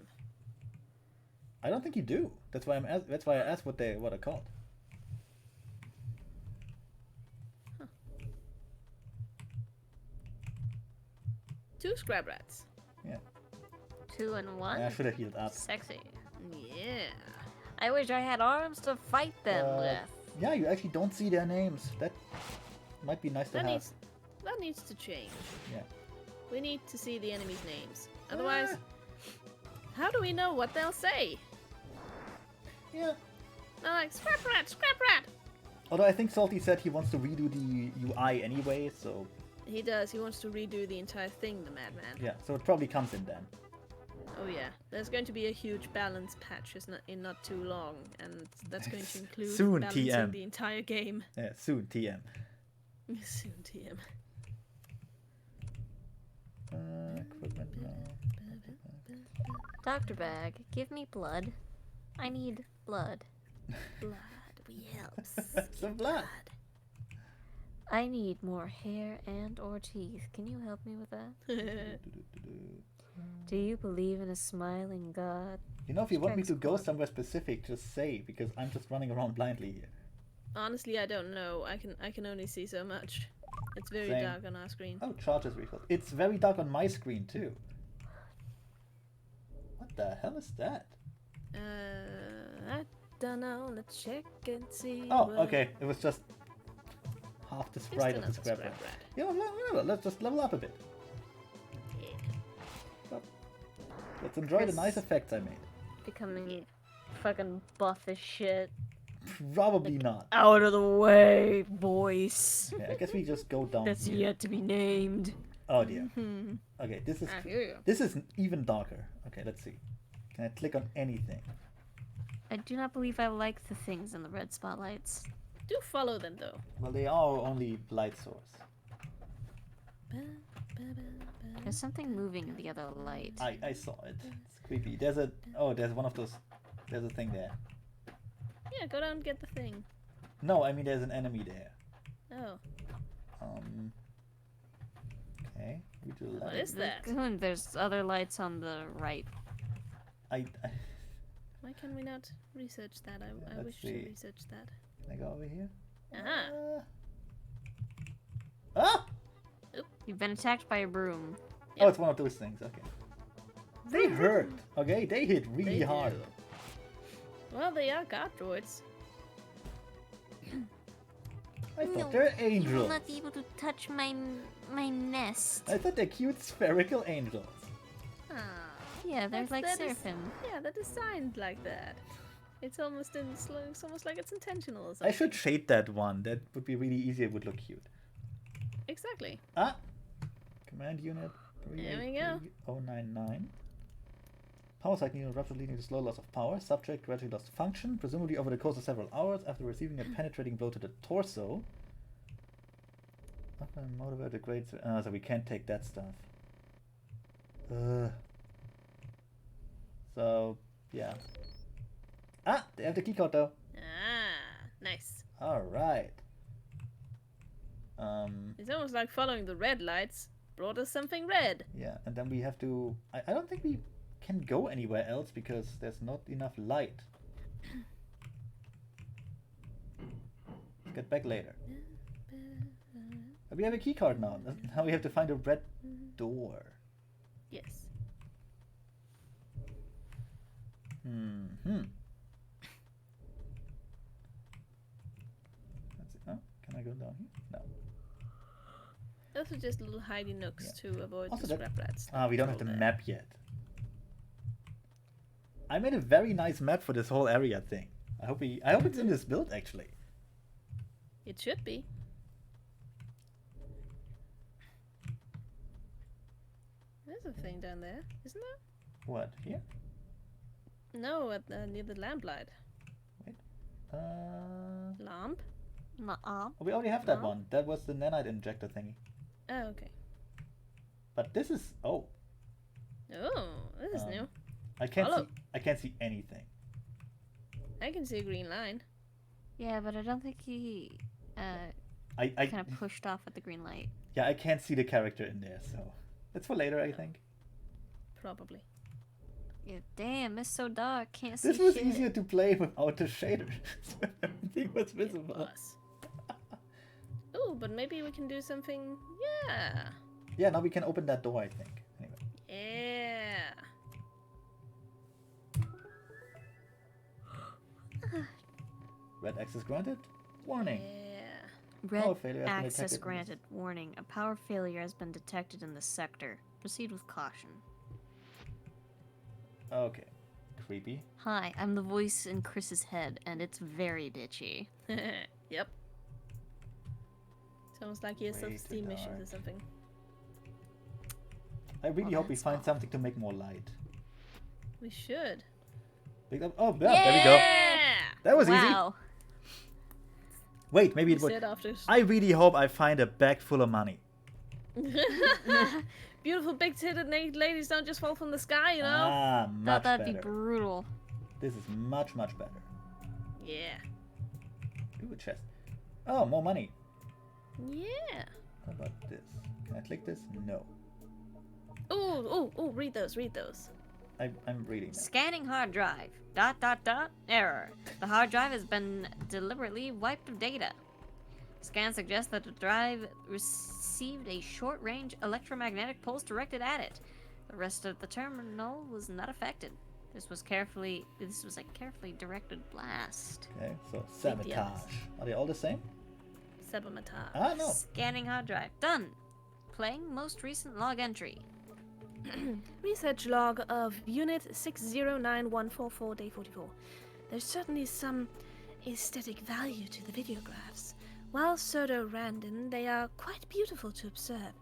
I don't think you do. That's why that's why I asked what they're called. Two scrap rats. Yeah. 2 and 1. I should have healed up. Sexy. Yeah. I wish I had arms to fight them with. Yeah, you actually don't see their names. That might be nice to That have. needs to change. Yeah. We need to see the enemy's names. Otherwise, how do we know what they'll say? Yeah. They're like, scrap rat, scrap rat! Although I think Salty said he wants to redo the UI anyway, so He does, he wants to redo the entire thing, the madman. yeah. So it probably comes in then. Oh yeah, there's going to be a huge balance patch in not too long, and that's going to include Soon, balancing TM. the entire game. Yeah, soon TM. Soon, TM. Equipment no. Dr. Bag, give me blood. I need blood. Blood, we helps. Some blood. I need more hair and or teeth. Can you help me with that? Do you believe in a smiling God? You know, if you want me to go Strength somewhere specific, just say, because I'm just running around blindly here. Honestly, I don't know. I can only see so much. It's very Same. dark on our screen. Oh, charges refilled. It's very dark on my screen too. What the hell is that? I don't know. Let's check and see. Oh, what- okay. It was just half the Just sprite of the another scrap scrap rat. rat. Yeah, whatever. Let's just level up a bit. Yeah. Let's enjoy the Chris. nice effects I made. Becoming fucking buff as shit. Probably not. Out of the way, boys. Yeah, I guess we just go down That's here. yet to be named. Oh dear. Hmm. Okay, this is I hear you. this is even darker. Okay, let's see. Can I click on anything? I do not believe I like the things in the red spotlights. Do follow them though. Well, they are only light source. There's something moving in the other light. I saw it. It's creepy. There's one of those. There's a thing there. Yeah, go down and get the thing. No, I mean there's an enemy there. Oh, Okay. We do what light. is that? Lagoon, there's other lights on the right. I Why can we not research that? I let's wish see. to research that. Can I go over here? Uh-huh. Ah! You've been attacked by a broom. Oh, it's one of those things. Okay. They hurt. Okay, they hit really They hard. do. Well, they are guard droids. I thought they're You will angels. not be able to touch my nest. I thought they're cute spherical angels. Ah. Yeah, they're That's- like that is- seraphim. Yeah, they're designed like that. It's almost it's almost like it's intentional or I something. should shade that one. That would be really easy. It would look cute. Exactly. Ah! Command unit There we go. 383099. Power cycle interruption leading to slow loss of power. Subject gradually lost function, presumably over the course of several hours after receiving a penetrating blow to the torso. Motivated great. So we can't take that stuff. So yeah. Ah, they have the keycard though. Ah, nice. All right. It's almost like following the red lights brought us something red. Yeah, and then we have to. I don't think we can go anywhere else because there's not enough light. Get back later. But we have a key card now. Now we have to find a red door. Yes. Let's see. Oh, can I go down here? No. Those are just little hidey nooks to avoid Also the that- scrap rats. We don't have the There. map yet. I made a very nice map for this whole area thing. I hope it's in this build actually. It should be. There's a thing down there, isn't there? What here? No, at near the lamplight. Wait. Lamp? Nuh-uh. We already have that No. one. That was the nanite injector thingy. Oh, okay. But this is Oh, this is new. I can't Follow. see. I can't see anything. I can see a green line. Yeah, but I don't think he I kind of pushed off at the green light. yeah, I can't see the character in there. So that's for later, I think. Probably. Yeah, damn, it's so dark. Can't see This was shit. easier to play without the shaders. So everything was It visible. was. Oh, but maybe we can do something. Yeah. Yeah, now we can open that door, I think. Anyway. Yeah. Red access granted. Warning. Yeah. Red Power failure has been access detected. granted. Warning. A power failure has been detected in this sector. Proceed with caution. Okay. Creepy. Hi, I'm the voice in Chris's head, and it's very bitchy. Yep. Sounds like he has Way self-esteem too issues or dark. something. I really Well, hope we that's find off. something to make more light. We should. Oh, yeah, there we go. That was easy. Wow. Wait, maybe We it would. said after. I really hope I find a bag full of money. Beautiful big-titted naked ladies don't just fall from the sky, you know? Ah, Thought much that'd better. be brutal. This is much, much better. Yeah. Ooh, a chest. Oh, more money. Yeah. How about this? Can I click this? No. Ooh, read those, read those. I'm reading now. Scanning hard drive. ... Error. The hard drive has been deliberately wiped of data. Scan suggests that the drive received a short-range electromagnetic pulse directed at it. The rest of the terminal was not affected. This was a carefully directed blast. Okay, so deal. sabotage. Are they all the same? Sabotage. Ah, no. Scanning hard drive. Done. Playing most recent log entry. Research log of Unit 609144 Day 44. There's certainly some aesthetic value to the videographs. While pseudo-random, they are quite beautiful to observe.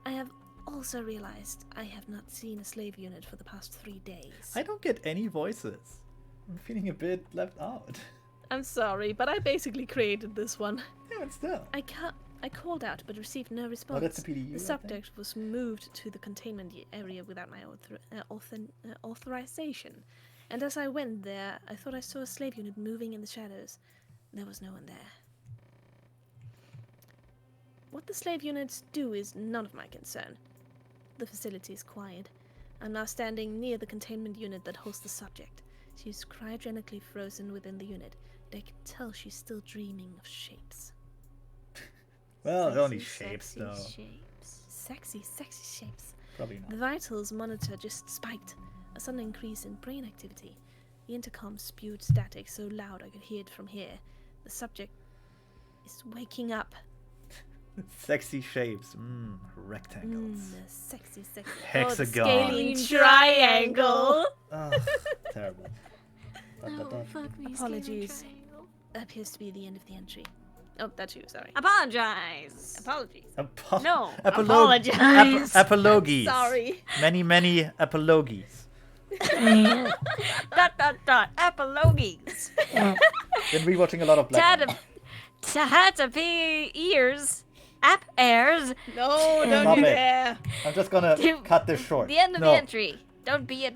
I have also realized I have not seen a slave unit for the past 3 days. I don't get any voices. I'm feeling a bit left out. I'm sorry, but I basically created this one. Yeah, but still. I called out but received no response. Oh, that's the PDU, I The think. subject was moved to the containment area without my authorization. And as I went there, I thought I saw a slave unit moving in the shadows. There was no one there. What the slave units do is none of my concern. The facility is quiet. I'm now standing near the containment unit that hosts the subject. She's cryogenically frozen within the unit, but I can tell she's still dreaming of shapes. Well, they're only Sexy, shapes, sexy though. shapes. Sexy shapes. Probably not. The vitals monitor just spiked. A sudden increase in brain activity. The intercom spewed static so loud I could hear it from here. The subject is waking up. Sexy shapes. Rectangles. Sexy. Hexagon. Oh, the scaly triangle. Oh, terrible. No, fuck me. Apologies. scaling triangle. Appears to be the end of the entry. Oh, that's you, sorry. Apologize. Apologies. No, apologize. Apologies. Sorry. Many apologies. Apologies. Been rewatching a lot of Black Mirror. Tatapi ears. App airs. No, don't Stop you it. dare. I'm just gonna cut this short. The end of No. the entry. Don't be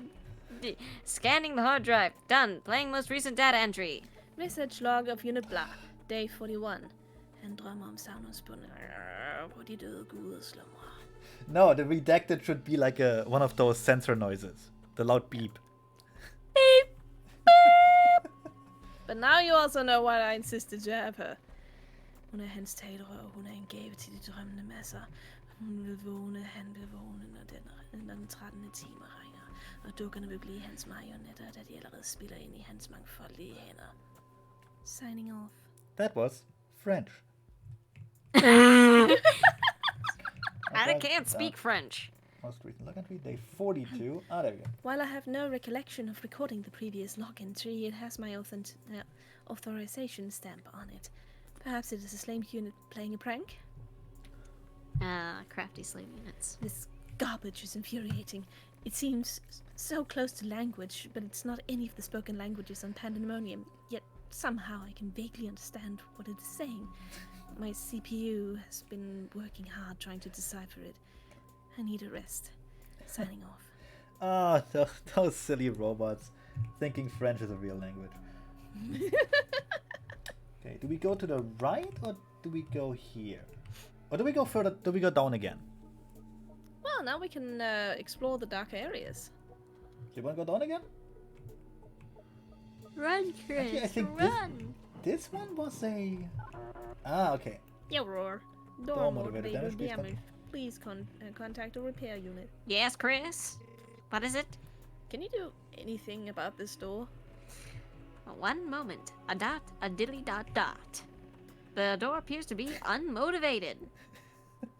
scanning the hard drive. Done. Playing most recent data entry. Message log of unit blah. Day 41. Han drømmer om savnomsbundet. Hvor de døde guder slumrer. No, the redacted should be like one of those sensor noises. The loud beep. Beep. But now you also know why I insisted to have her. Hun er hans talerør, hun er en gave til de drømmende masser. Hun vil vågne, han vil vågne, når den 13. time ringer. Og dukkerne vil blive hans marionetter, da de allerede spiller ind i hans mangfoldige hænder. Signing off. That was French. I can't speak French. Most recent log entry, day 42. Ah, there we go. While I have no recollection of recording the previous log entry, it has my authorization stamp on it. Perhaps it is a slave unit playing a prank? Crafty slave units. This garbage is infuriating. It seems so close to language, but it's not any of the spoken languages on Pandemonium. Yet somehow I can vaguely understand what it is saying. My CPU has been working hard trying to decipher it. I need a rest. Signing off. Ah, those silly robots thinking French is a real language. Okay, do we go to the right or do we go here? Or do we go further? Do we go down again? Well, now we can explore the dark areas. Do you want to go down again? Run, Chris. Actually, I think run. This one was a... Ah, okay. Yeah, roar. Door Door motivated motivated damage, please damage. Please contact a repair unit. Yes, Chris. What is it? Can you do anything about this door? One moment. A dot, a dilly dot dot. The door appears to be unmotivated.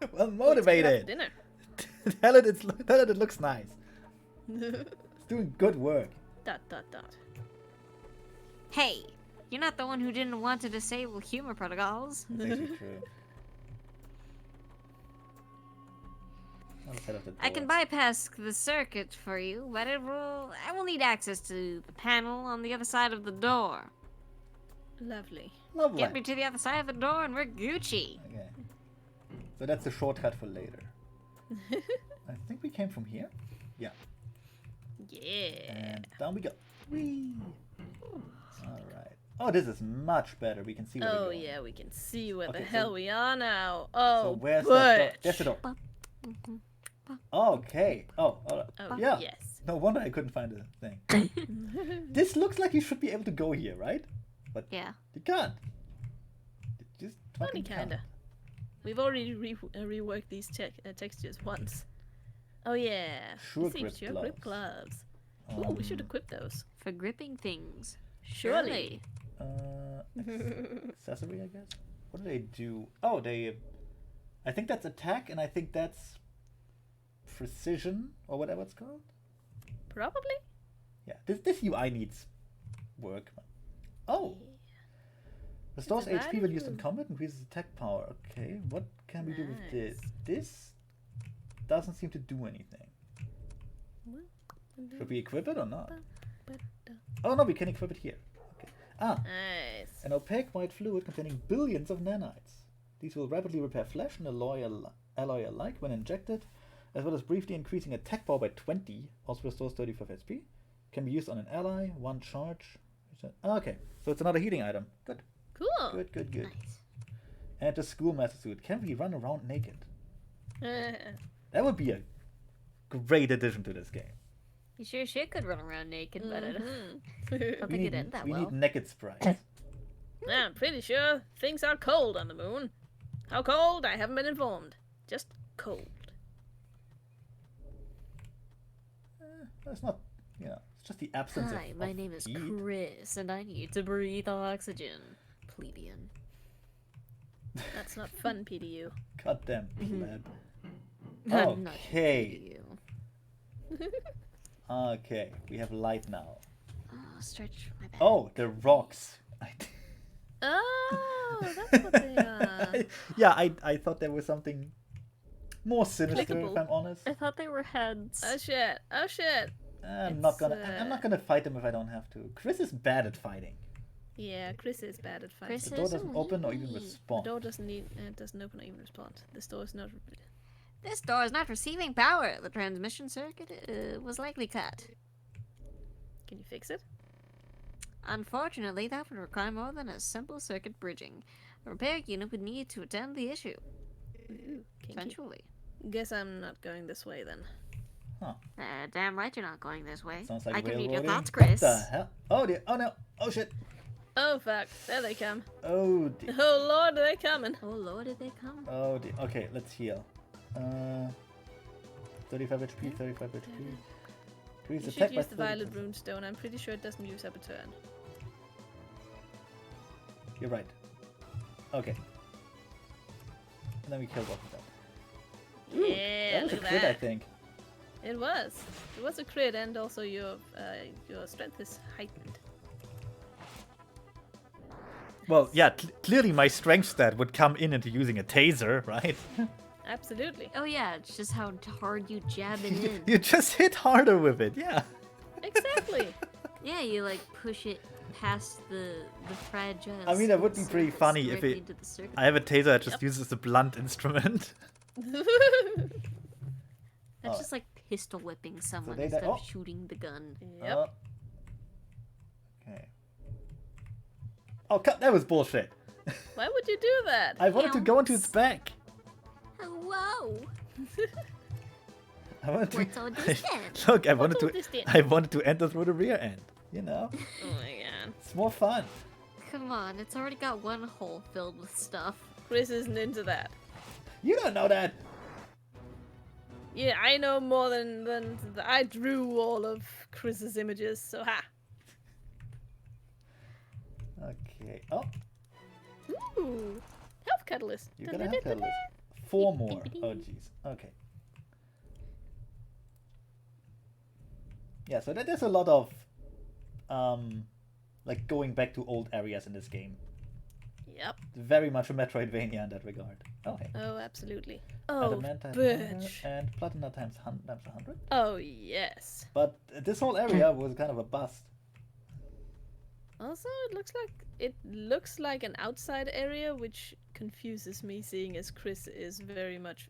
Well, Let's get out motivated. for dinner. Tell it it looks nice. It's doing good work. Dot dot dot. Hey, you're not the one who didn't want to disable humor protocols. That's actually true. Outside of the I can door. bypass the circuit for you, but I will need access to the panel on the other side of the door. Lovely. Lovely. Get me to the other side of the door and we're Gucci. Okay. So that's a shortcut for later. I think we came from here. Yeah. Yeah. And down we go. Whee! Alright. Oh, this is much better. We can see where Oh we're going. yeah, we can see where Okay, the so- hell we are now. Oh, So where's that door? butch. There's the door. Okay. Oh, Oh yeah. yes. No wonder I couldn't find the thing. This looks like you should be able to go here, right? But Yeah. you can't. You just Funny fucking can't. kinda. We've already reworked these textures once. Oh yeah. Sure Seems grip your grip gloves. Ooh, we should equip those. For gripping things. Surely. Accessory, I guess. What do they do? Oh, they. I think that's attack, and I think that's precision or whatever it's called. Probably. Yeah, this UI needs work. Oh, restores It's a HP when used in value. combat, increases attack power. Okay, what can we do with this? Nice. This doesn't seem to do anything. Should we equip it or not? Oh no, we can equip it here. Okay. Ah, Nice. an opaque white fluid containing billions of nanites. These will rapidly repair flesh and alloy alike when injected, as well as briefly increasing attack power by 20. Also restores 35 HP. Can be used on an ally, one charge. Okay, so it's another healing item. Good, Cool. good, good, good. Nice. And the schoolmaster suit. Can we run around naked? Uh, That would be a great addition to this game. You sure could run around naked, but I don't mhm. think it ended that we well. need naked sprites. I'm pretty sure things are cold on the moon. How cold? I haven't been informed. Just cold. That's not, it's just the absence Hi, of my of name is heat. Chris, and I need to breathe oxygen. Plebeian. That's not fun, PDU. Goddamn pleb. I'm not Okay. you. Okay, we have light now. Oh, stretch my back. Oh, the rocks. Oh, that's what they are. Yeah, I thought there was something more sinister, if Clickable. I'm honest. I thought they were heads. Oh shit. Oh shit. I'm not gonna fight him if I don't have to. Chris is bad at fighting. Yeah, Chris is bad at fighting. Chris The door doesn't open or even The respond. door doesn't open or even respond. This door is not. This door is not receiving power. The transmission circuit was likely cut. Can you fix it? Unfortunately, that would require more than a simple circuit bridging. A repair unit would need to attend the issue. Ooh, kinky. Eventually. Guess I'm not going this way then. Huh. Damn right you're not going this way. Sounds like I can read your railroading. thoughts, Chris. What the hell? Oh dear. Oh no. Oh shit. Oh fuck! There they come. Oh dear. Oh lord, are they coming? Oh lord, did they come? Oh dear. Okay, let's heal. 35 HP, 35 HP. Increase You attack should by use the violet 30%. runestone. I'm pretty sure it doesn't use up a turn. You're right. Okay. And then we kill both of them. Yeah, That was a look at crit, I that. think. It was. It was a crit, and also your strength is heightened. Well, yeah, clearly my strength stat would come in into using a taser, right? Absolutely. Oh yeah, it's just how hard you jab it in. You just hit harder with it, yeah. Exactly. Yeah, you like push it past the fragile. I mean, that would be pretty surface funny if directly it- into the circuit. I have a taser that just uses a blunt instrument. That's Oh. just like pistol whipping someone they- instead oh. of shooting the gun. Yep. Okay. Oh, cut! That was bullshit. Why would you do that? I wanted to go into its back. Hello. I wanted to. What's all this then? Look, I What's wanted all to. this then? I wanted to enter through the rear end. You know, Oh my god. it's more fun. Come on, it's already got one hole filled with stuff. Chris isn't into that. You don't know that. Yeah, I know more than I drew all of Chris's images, so ha. Okay. Oh, Ooh. Health catalyst. you're gonna have catalyst. 4 more. Oh, jeez. Okay. Yeah, so there's a lot of, like going back to old areas in this game. Yep. Very much a Metroidvania in that regard. Oh, hey. Oh, absolutely. Oh, Adamantine bitch. and Platinum times 100. Oh, yes. But this whole area was kind of a bust. Also, it looks like an outside area, which confuses me, seeing as Chris is very much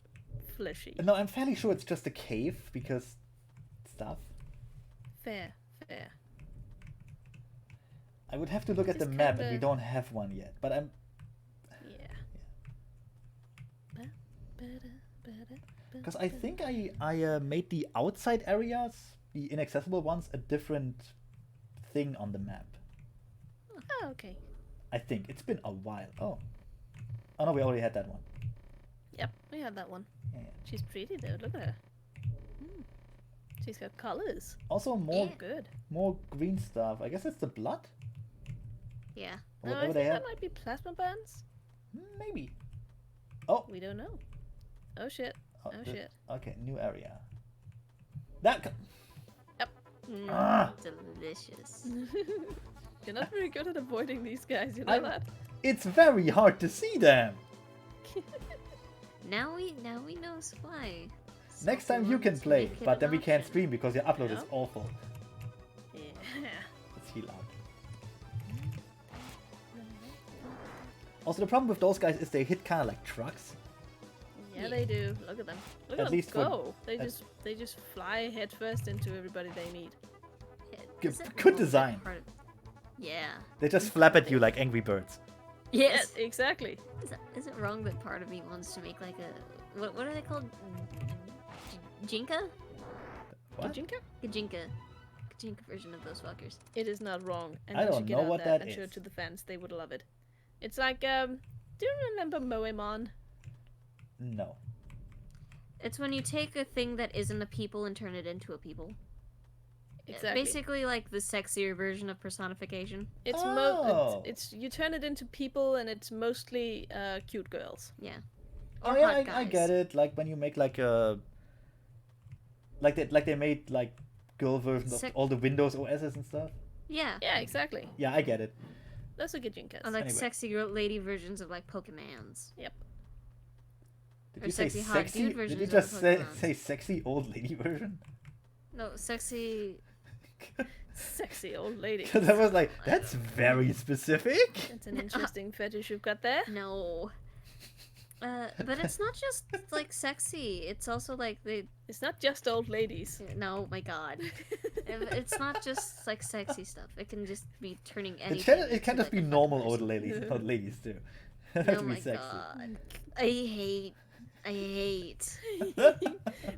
fleshy. No, I'm fairly sure it's just a cave because stuff. Fair. I would have to look at the Just map, and kinda- we don't have one yet. But I'm because I think I made the outside areas, the inaccessible ones, a different thing on the map. Oh, okay. I think it's been a while. Oh no, we already had that one. Yep, we have that one. Yeah. She's pretty though. Look at her. She's got colors. Also more Good. more green stuff. I guess it's the blood. Yeah. Or No, I whatever think they have. that might be plasma burns. Maybe. Oh. We don't know. Oh shit. Oh shit. Okay, new area. That. Mm, Ah. delicious. You're not very good at avoiding these guys, you know that? It's very hard to see them. Now we know why. Next time you can play, but then we can't stream because your upload is Yeah. awful. Yeah. Let's heal out. Also, the problem with those guys is they hit kind of like trucks. Yeah, they do. Look at them. Look At at them least for- go. They at- just fly headfirst into everybody they meet. Good design. Yeah. They just flap at you like angry birds. Yes. Yeah, exactly. Is it wrong that part of me wants to make like a what are they called? Jinka? What? Kajinka? Kajinka version of those fuckers. It is not wrong. And I you don't should get know out what there that and show is. it to the fans. They would love it. It's like, do you remember Moemon? No. It's when you take a thing that isn't a people and turn it into a people. Exactly. Basically like the sexier version of personification. It's Oh. it's you turn it into people, and it's mostly cute girls. Yeah. Oh Or yeah, hot I guys. get it. Like when you make like a like they made like girl versions of Sec- all the Windows OSs and stuff. Yeah. Yeah, exactly. Yeah, I get it. Those are Gajinkas. Or like Anyway. sexy lady versions of like Pokemons. Yep. Did Or you say sexy hot sexy? dude Did versions you of just say Pokemon. say sexy old lady version? No, sexy. Sexy old lady. Because I was like, that's very specific. That's an interesting fetish you've got there. No. But it's not just like sexy. It's also like they. It's not just old ladies. No, my God. It's not just like sexy stuff. It can just be turning It anything. can, it into, can just like, be a normal fucking old person. ladies, old ladies too. Oh to my be sexy. God. I hate.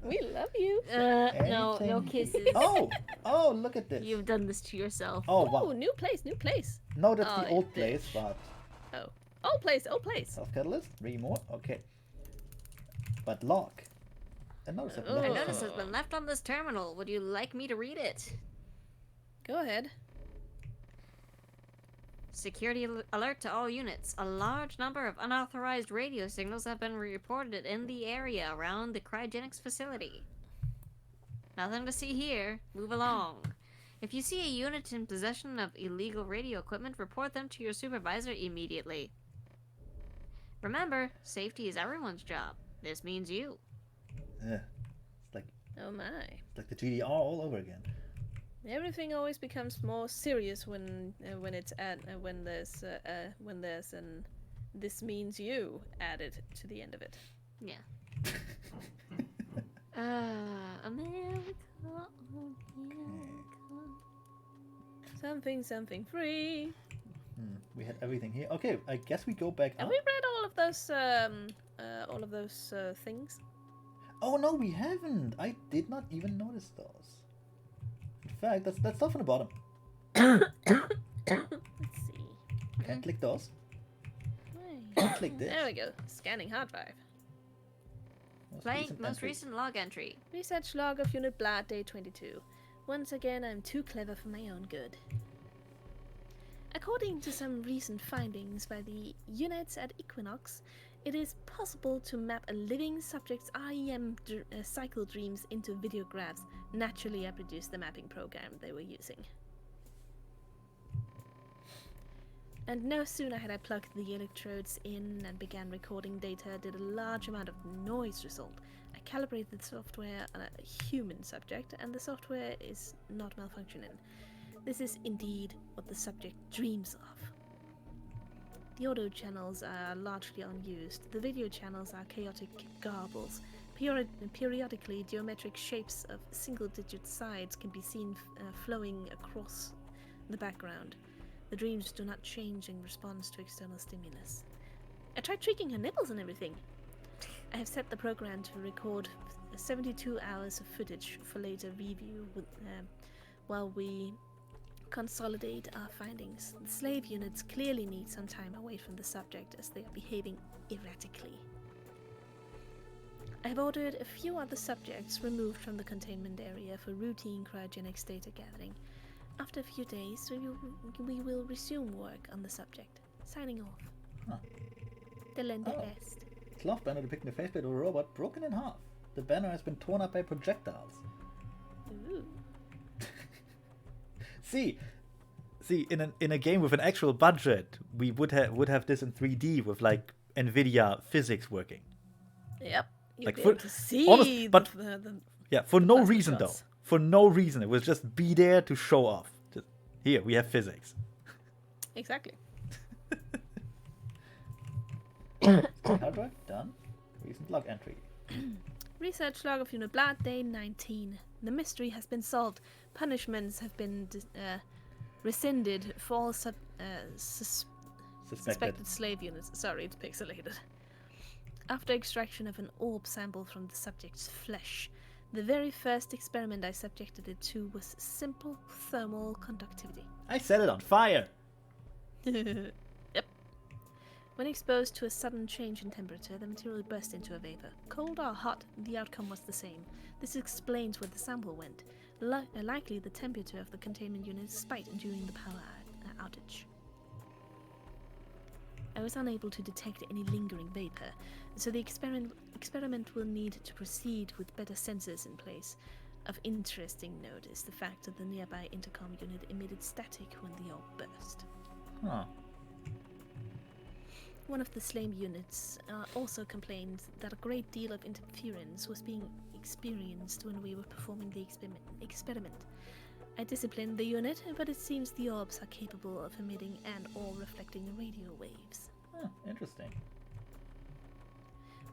We love you. No Anything. kisses. Oh, look at this. You've done this to yourself. Oh, Ooh, wow. new place, new place. No, that's Oh, the old bitch. place, but Oh, old place, old place. self-catalyst, 3 more, okay. But lock. And notice I've Oh. left I this noticed one. it's been left on this terminal. Would you like me to read it? Go ahead. Security alert to all units. A large number of unauthorized radio signals have been reported in the area around the cryogenics facility. Nothing to see here. Move along. If you see a unit in possession of illegal radio equipment, report them to your supervisor immediately. Remember, safety is everyone's job. This means you. Yeah. It's like Oh my. the GDR all over again. Everything always becomes more serious when it's when there's an "this means you" added to the end of it. Yeah. America, America. Something free. We had everything here. Okay, I guess we go back Have up. we read all of those things? Oh no, we haven't. I did not even notice those. In fact, that's stuff on the bottom. Let's see. Can't click those. Wait. Can't click this. There we go. Scanning hard drive. Most recent log entry. Research log of Unit Blood, day 22. Once again, I'm too clever for my own good. According to some recent findings by the units at Equinox, it is possible to map a living subject's REM cycle dreams into videographs. Naturally, I produced the mapping program they were using. And no sooner had I plugged the electrodes in and began recording data did a large amount of noise result. I calibrated the software on a human subject, and the software is not malfunctioning. This is indeed what the subject dreams of. The audio channels are largely unused. The video channels are chaotic garbles. Periodically, geometric shapes of single-digit sides can be seen flowing across the background. The dreams do not change in response to external stimulus. I tried tweaking her nipples and everything. I have set the program to record 72 hours of footage for later review while we consolidate our findings. The slave units clearly need some time away from the subject as they are behaving erratically. I have ordered a few other subjects removed from the containment area for routine cryogenics data gathering. After a few days, we will resume work on the subject. Signing off. Huh. Delende Oh. Est. Cloth banner depicting the faceplate of a robot broken in half. The banner has been torn up by projectiles. Ooh. See, in a game with an actual budget, we would have this in 3D with like NVIDIA physics working. Yep. You'll Like be for- able to see almost- but- the Yeah, for no plastic reason shots. though. For no reason. It was just be there to show off. Just, here, we have physics. Exactly. Hard drive, done. Recent log entry. Research log of Unit Blood, day 19. The mystery has been solved. Punishments have been rescinded for all suspected slave units. Sorry, it's pixelated. After extraction of an orb sample from the subject's flesh, the very first experiment I subjected it to was simple thermal conductivity. I set it on fire. Yep. When exposed to a sudden change in temperature, the material burst into a vapor. Cold or hot, the outcome was the same. This explains where the sample went. Likely the temperature of the containment unit spiked during the power outage. I was unable to detect any lingering vapor, so the experiment will need to proceed with better sensors in place. Of interesting note is the fact that the nearby intercom unit emitted static when the orb burst. Huh. One of the slave units also complained that a great deal of interference was being experienced when we were performing the experiment. I disciplined the unit, but it seems the orbs are capable of emitting and or reflecting radio waves. Interesting.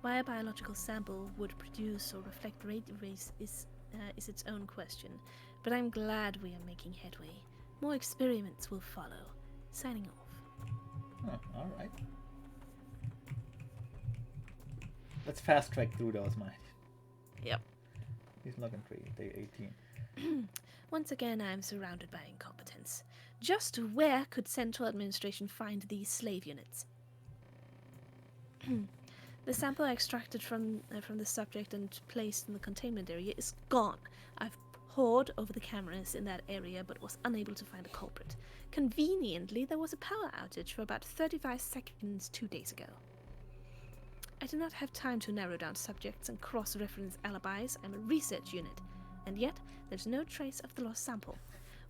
Why a biological sample would produce or reflect radio waves is its own question, but I'm glad we are making headway. More experiments will follow. Signing off. Alright. Let's fast track through those, mate. Yep. He's login tree, day 18. Once again, I am surrounded by incompetence. Just where could Central Administration find these slave units? The sample I extracted from the subject and placed in the containment area is gone. I've pored over the cameras in that area but was unable to find a culprit. Conveniently, there was a power outage for about 35 seconds 2 days ago. I do not have time to narrow down subjects and cross-reference alibis. I'm a research unit, and yet there's no trace of the lost sample.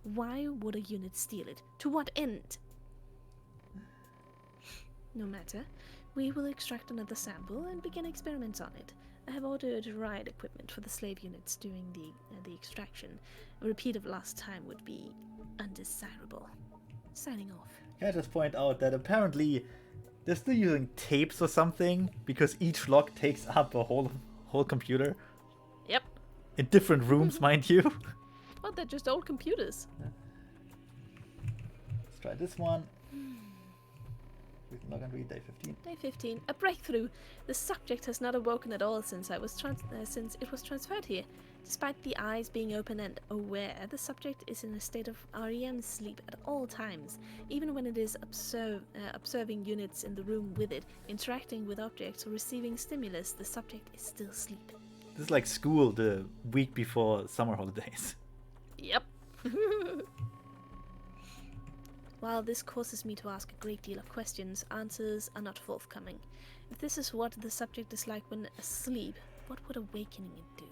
Why would a unit steal it? To what end? No matter. We will extract another sample and begin experiments on it. I have ordered ride equipment for the slave units during the extraction. A repeat of last time would be undesirable. Signing off. Can I just point out that apparently they're still using tapes or something because each log takes up a whole computer. Yep. In different rooms, mind you. Well, they're just old computers. Let's try this one. We can log and read day 15. Day 15. A breakthrough. The subject has not awoken at all since it was transferred here. Despite the eyes being open and aware, the subject is in a state of REM sleep at all times. Even when it is observing units in the room with it, interacting with objects or receiving stimulus, the subject is still sleeping. This is like school the week before summer holidays. Yep. While this causes me to ask a great deal of questions, answers are not forthcoming. If this is what the subject is like when asleep, what would awakening it do?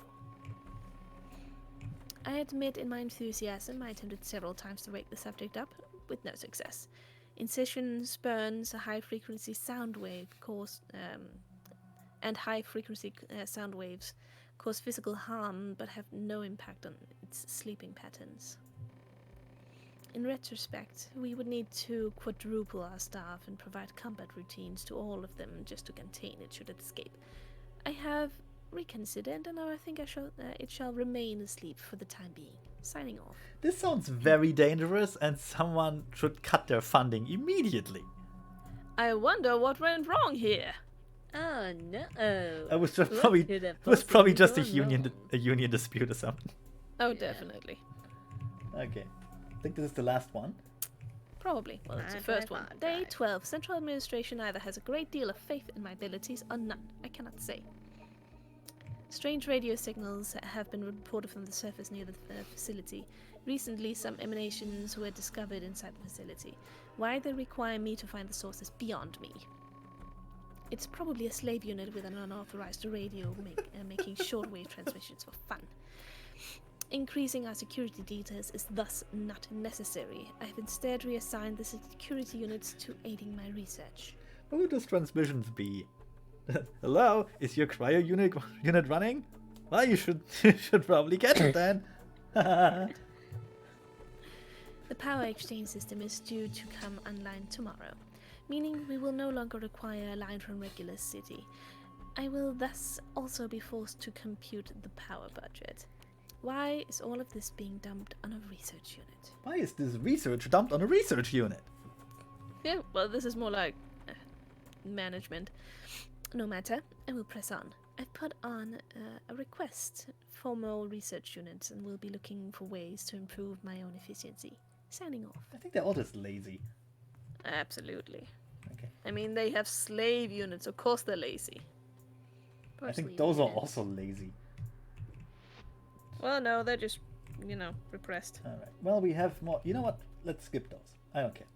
I admit in my enthusiasm I attempted several times to wake the subject up, with no success. Incisions, burns, a high-frequency sound wave sound waves cause physical harm but have no impact on its sleeping patterns. In retrospect, we would need to quadruple our staff and provide combat routines to all of them just to contain it should it escape. I have reconsidered, and now I think it shall remain asleep for the time being. Signing off. This sounds very dangerous, and someone should cut their funding immediately. I wonder what went wrong here. Oh no! It was just probably just a union dispute or something. Oh, definitely. Okay. I think this is the last one. Probably. Well, it's the first one. Day 12. Central Administration either has a great deal of faith in my abilities or none. I cannot say. Strange radio signals have been reported from the surface near the facility. Recently, some emanations were discovered inside the facility. Why they require me to find the source is beyond me. It's probably a slave unit with an unauthorized radio making shortwave transmissions for fun. Increasing our security details is thus not necessary. I have instead reassigned the security units to aiding my research. What would those transmissions be? Hello, is your cryo unit running? Well, you should probably get it then. The power exchange system is due to come online tomorrow, meaning we will no longer require a line from Regulus City. I will thus also be forced to compute the power budget. Why is all of this being dumped on a research unit? Why is this research dumped on a research unit? Yeah, well, this is more like management. No matter, I will press on. I've put on a request for more research units and will be looking for ways to improve my own efficiency. Signing off. I think they're all just lazy. Absolutely. Okay. I mean, they have slave units. Of course they're lazy. I think those are also lazy. Well, no, they're just, repressed. Alright. Well, we have more. You know what? Let's skip those. I don't care.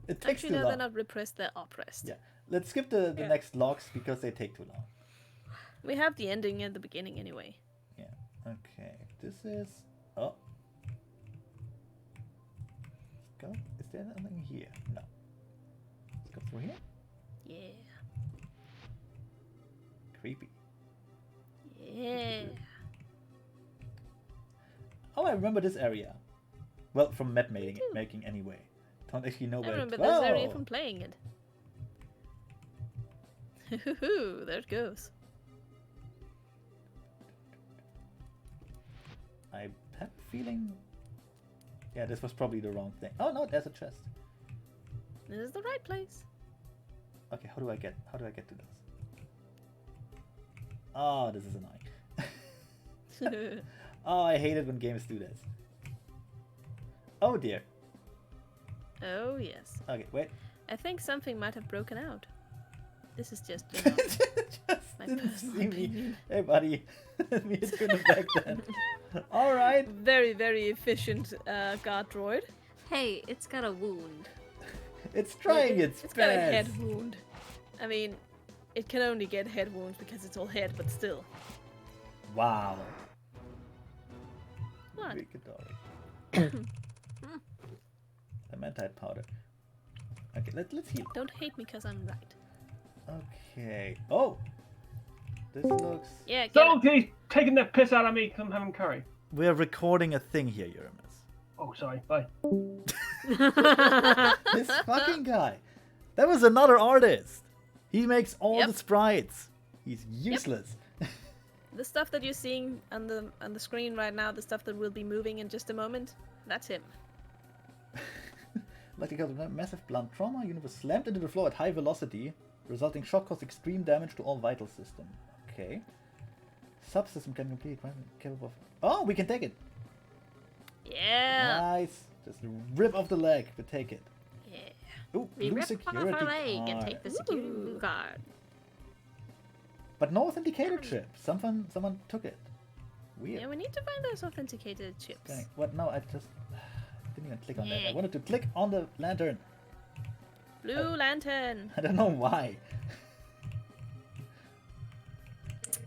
It takes Actually, too no, long. they're not repressed, they're oppressed. Yeah. Let's skip the next logs because they take too long. We have the ending and the beginning anyway. Yeah. Okay. This is... Oh. Let's go. Is there anything here? No. Let's go through here. Yeah. Creepy. Yeah. I remember this area. Well, from map making anyway. Don't actually know I where remember it... this area Whoa! from playing it. There it goes. I have a feeling... Yeah, this was probably the wrong thing. Oh no, there's a chest. This is the right place. Okay, how do I get to this? Oh, this is annoying. Oh, I hate it when games do this. Oh dear. Oh yes. Okay, wait. I think something might have broken out. This is just, you know, Just my didn't personal see me. opinion. Hey buddy, let me hit you in the back then. Alright. Very, very efficient guard droid. Hey, it's got a wound. It's trying its It's best. got a head wound. I mean, it can only get head wounds because it's all head, but still. Wow. What? Vicatory. Amantite powder. Okay, let's heal. Don't hate me because I'm right. Okay. Oh! This looks... Yeah, get it. Sophie taking the piss out of me because I'm having curry. We're recording a thing here, Uramus. Oh, sorry. Bye. This fucking guy. That was another artist. He makes all Yep. the sprites. He's useless. The stuff that you're seeing on the screen right now, the stuff that will be moving in just a moment, that's him. Like because of massive blunt trauma, unit was slammed into the floor at high velocity, resulting shock caused extreme damage to all vital system. Okay. Subsystem can complete capable of... Oh, we can take it. Yeah. Nice. Just rip off the leg, but take it. Yeah. Ooh, We blue rip off security our leg and card. take the security Ooh. blue card. But no authenticator chip. Someone took it. Weird. Yeah, we need to find those authenticated chips. Okay. What? No, I just didn't even click on that. I Yeah. wanted to click on the lantern. Blue lantern. I don't know why.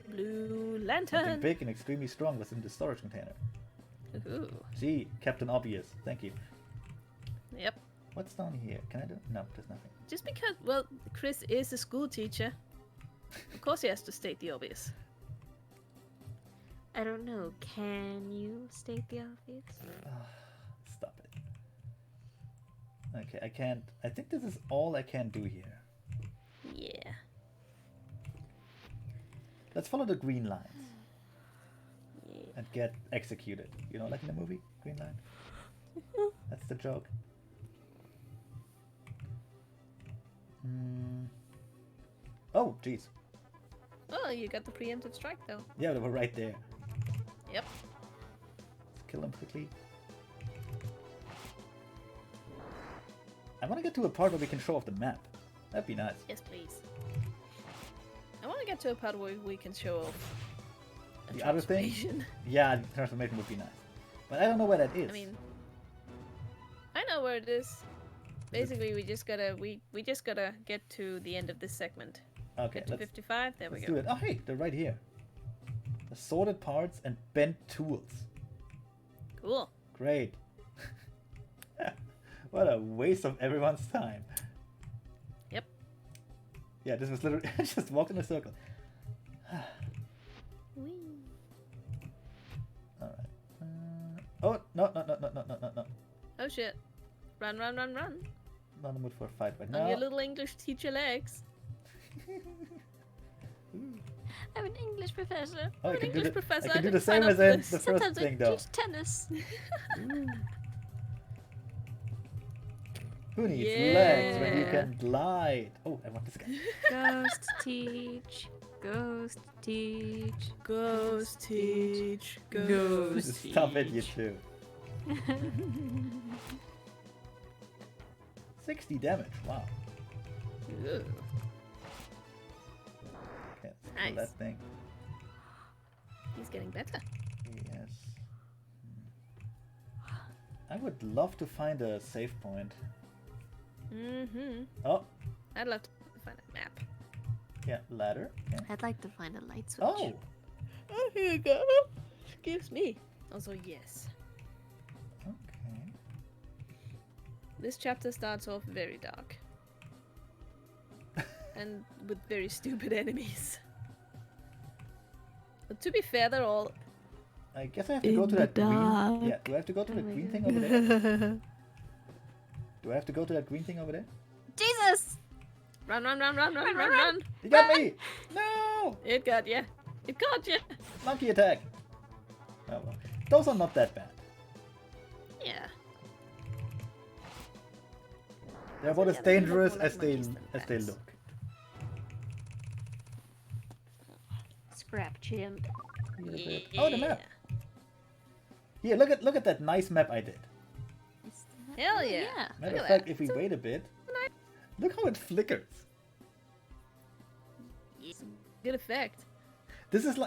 Blue Something lantern. big and extremely strong was in the storage container. Ooh. Gee, Captain Obvious. Thank you. Yep. What's down here? Can I do? No, there's nothing. Just because, well, Chris is a school teacher. Of course he has to state the obvious. I don't know. Can you state the obvious? Stop it. Okay, I can't. I think this is all I can do here. Yeah. Let's follow the green lines Yeah. and get executed. You know, like in the movie, Green Line. That's the joke. Oh, jeez. Oh, you got the preemptive strike though. Yeah, they were right there. Yep. Let's kill them quickly. I want to get to a part where we can show off the map. That'd be nice. Yes, please. I want to get to a part where we can show off a The other thing? transformation. Yeah, the transformation would be nice. But I don't know where that is. I mean, I know where it is. Basically, we just gotta get to the end of this segment. okay, Get to let's 55. There we do go. it. Oh, hey, they're right here. Assorted parts and bent tools. Cool. Great. What a waste of everyone's time. Yep. Yeah, this was literally I just walked in a circle. Whee. Alright. Oh, no. Oh shit! Run, run, run, run! Not in the mood for a fight right On your now. little English teacher legs. I'm an English professor. Oh, I an can do English the, professor, I can do I the didn't sign same up as for in this. the first Sometimes thing I though. teach tennis. Who needs legs when you Yeah. can glide? Oh, I want this guy. Ghost teach. Ghost teach. Ghost teach. Ghost Stop it, you two. 60 damage. Wow. Ooh. Okay, let's kill Nice. that thing. He's getting better. Yes. I would love to find a save point. Mm-hmm. Oh, I'd love to find a map. yeah, ladder. Okay. I'd like to find a light switch. Oh, Oh, here you go. Excuse me. Also, yes. okay. This chapter starts off very dark. And with very stupid enemies. But to be fair, they're all I guess I have to In go to the that green. dark. Yeah, do I have to go to the Oh my green God. thing over there? Do I have to go to that green thing over there? Jesus! Run, run, run, run, run, run, run. He got me! No! It got ya. It got ya. Monkey attack! Oh well. Those are not that bad. Yeah. They're about as Yeah, they look dangerous more like as they monkeys than bats. look. Scrap chimp. Here a bit. Oh, the map! Here, look at that nice map I did. Hell yeah. Matter Look of at fact, that. if we wait a bit, look how it flickers. Good effect. This is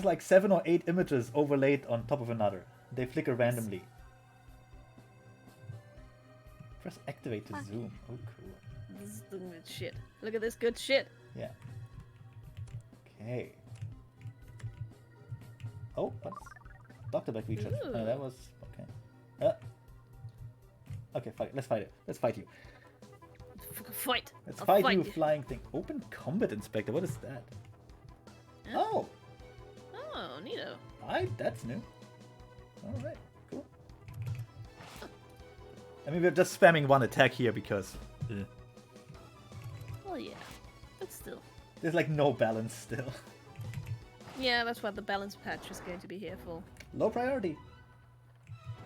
like 7 or 8 images overlaid on top of another. They flicker randomly. Press activate to zoom. Oh, cool. This is doing good shit. Look at this good shit. Yeah. Okay. Oh, what's Doctor Back feature? Ooh. That was okay. Okay, fight. Let's fight it. Let's fight you. Fight. Let's I'll fight fight you, flying thing. Open Combat Inspector. What is that? Huh? Oh, Oh, neato. that's new. All right, cool. I mean, we're just spamming one attack here because Well, yeah. But still. there's like no balance still. Yeah, that's what the balance patch is going to be here for. Low priority.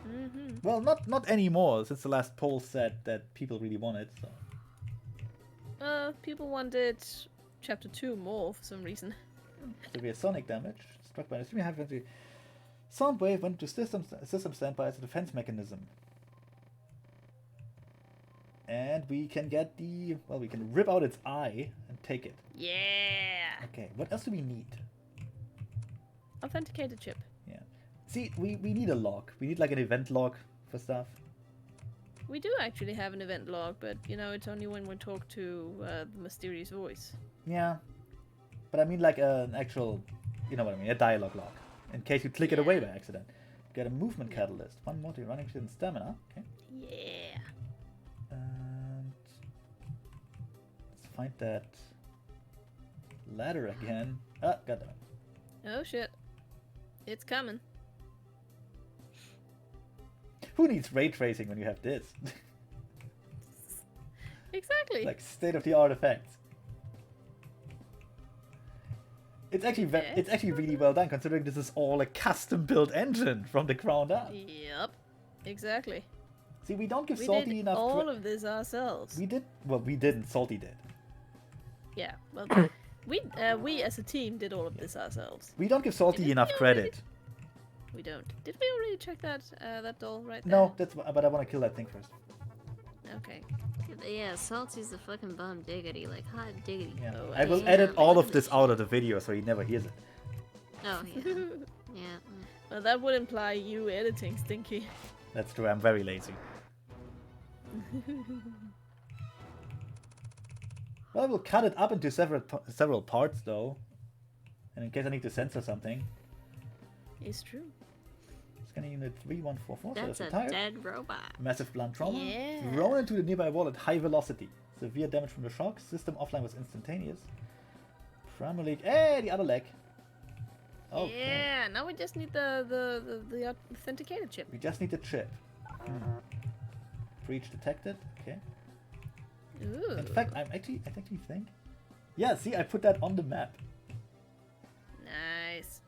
Mm-hmm. Well, not anymore since the last poll said that people really want it. So. People wanted Chapter 2 more for some reason. Severe sonic damage struck by an extremely high frequency sound wave went to system standby as a defense mechanism. And we can get we can rip out its eye and take it. Yeah! Okay, what else do we need? Authenticated chip. Yeah. See, we need a log. We need like an event log for stuff. We do actually have an event log, but you know, it's only when we talk to the mysterious voice. Yeah. But I mean like an actual, you know what I mean, a dialogue log. In case you click it away by accident. Get a movement catalyst. One more to your running and stamina. Okay. Yeah. And let's find that ladder again. Ah, goddammit. Oh shit. It's coming. Who needs ray tracing when you have this? Exactly. Like state-of-the-art effects. It's actually Yeah. it's actually really well done considering this is all a custom-built engine from the ground up. Yep. Exactly. See, we don't give We Salty did enough. all of this ourselves. We did. Well, we didn't. Salty did. Yeah. Well, we as a team did all of this ourselves. We don't give Salty Didn't enough we credit. We don't. Did we already check that that doll right there? No, but I want to kill that thing first. Okay. Yeah, Salty's the fucking bum diggity, like hot diggity. Yeah. Oh, I will yeah. edit all Look of at this this out of the video so he never hears it. Oh yeah, yeah. Well, that would imply you editing, Stinky. That's true. I'm very lazy. Well, I will cut it up into several parts though, and in case I need to censor something. It's true. Scanning unit 3144. That's so a that's dead robot. Massive blunt trauma. Yeah. Thrown into the nearby wall at high velocity. Severe damage from the shock. System offline was instantaneous. Primal leg. Hey, the other leg. Okay. Yeah. Now we just need the authenticated chip. We just need the chip. Breach detected. Okay. Ooh. In fact, I actually think. Yeah. See, I put that on the map. Nice.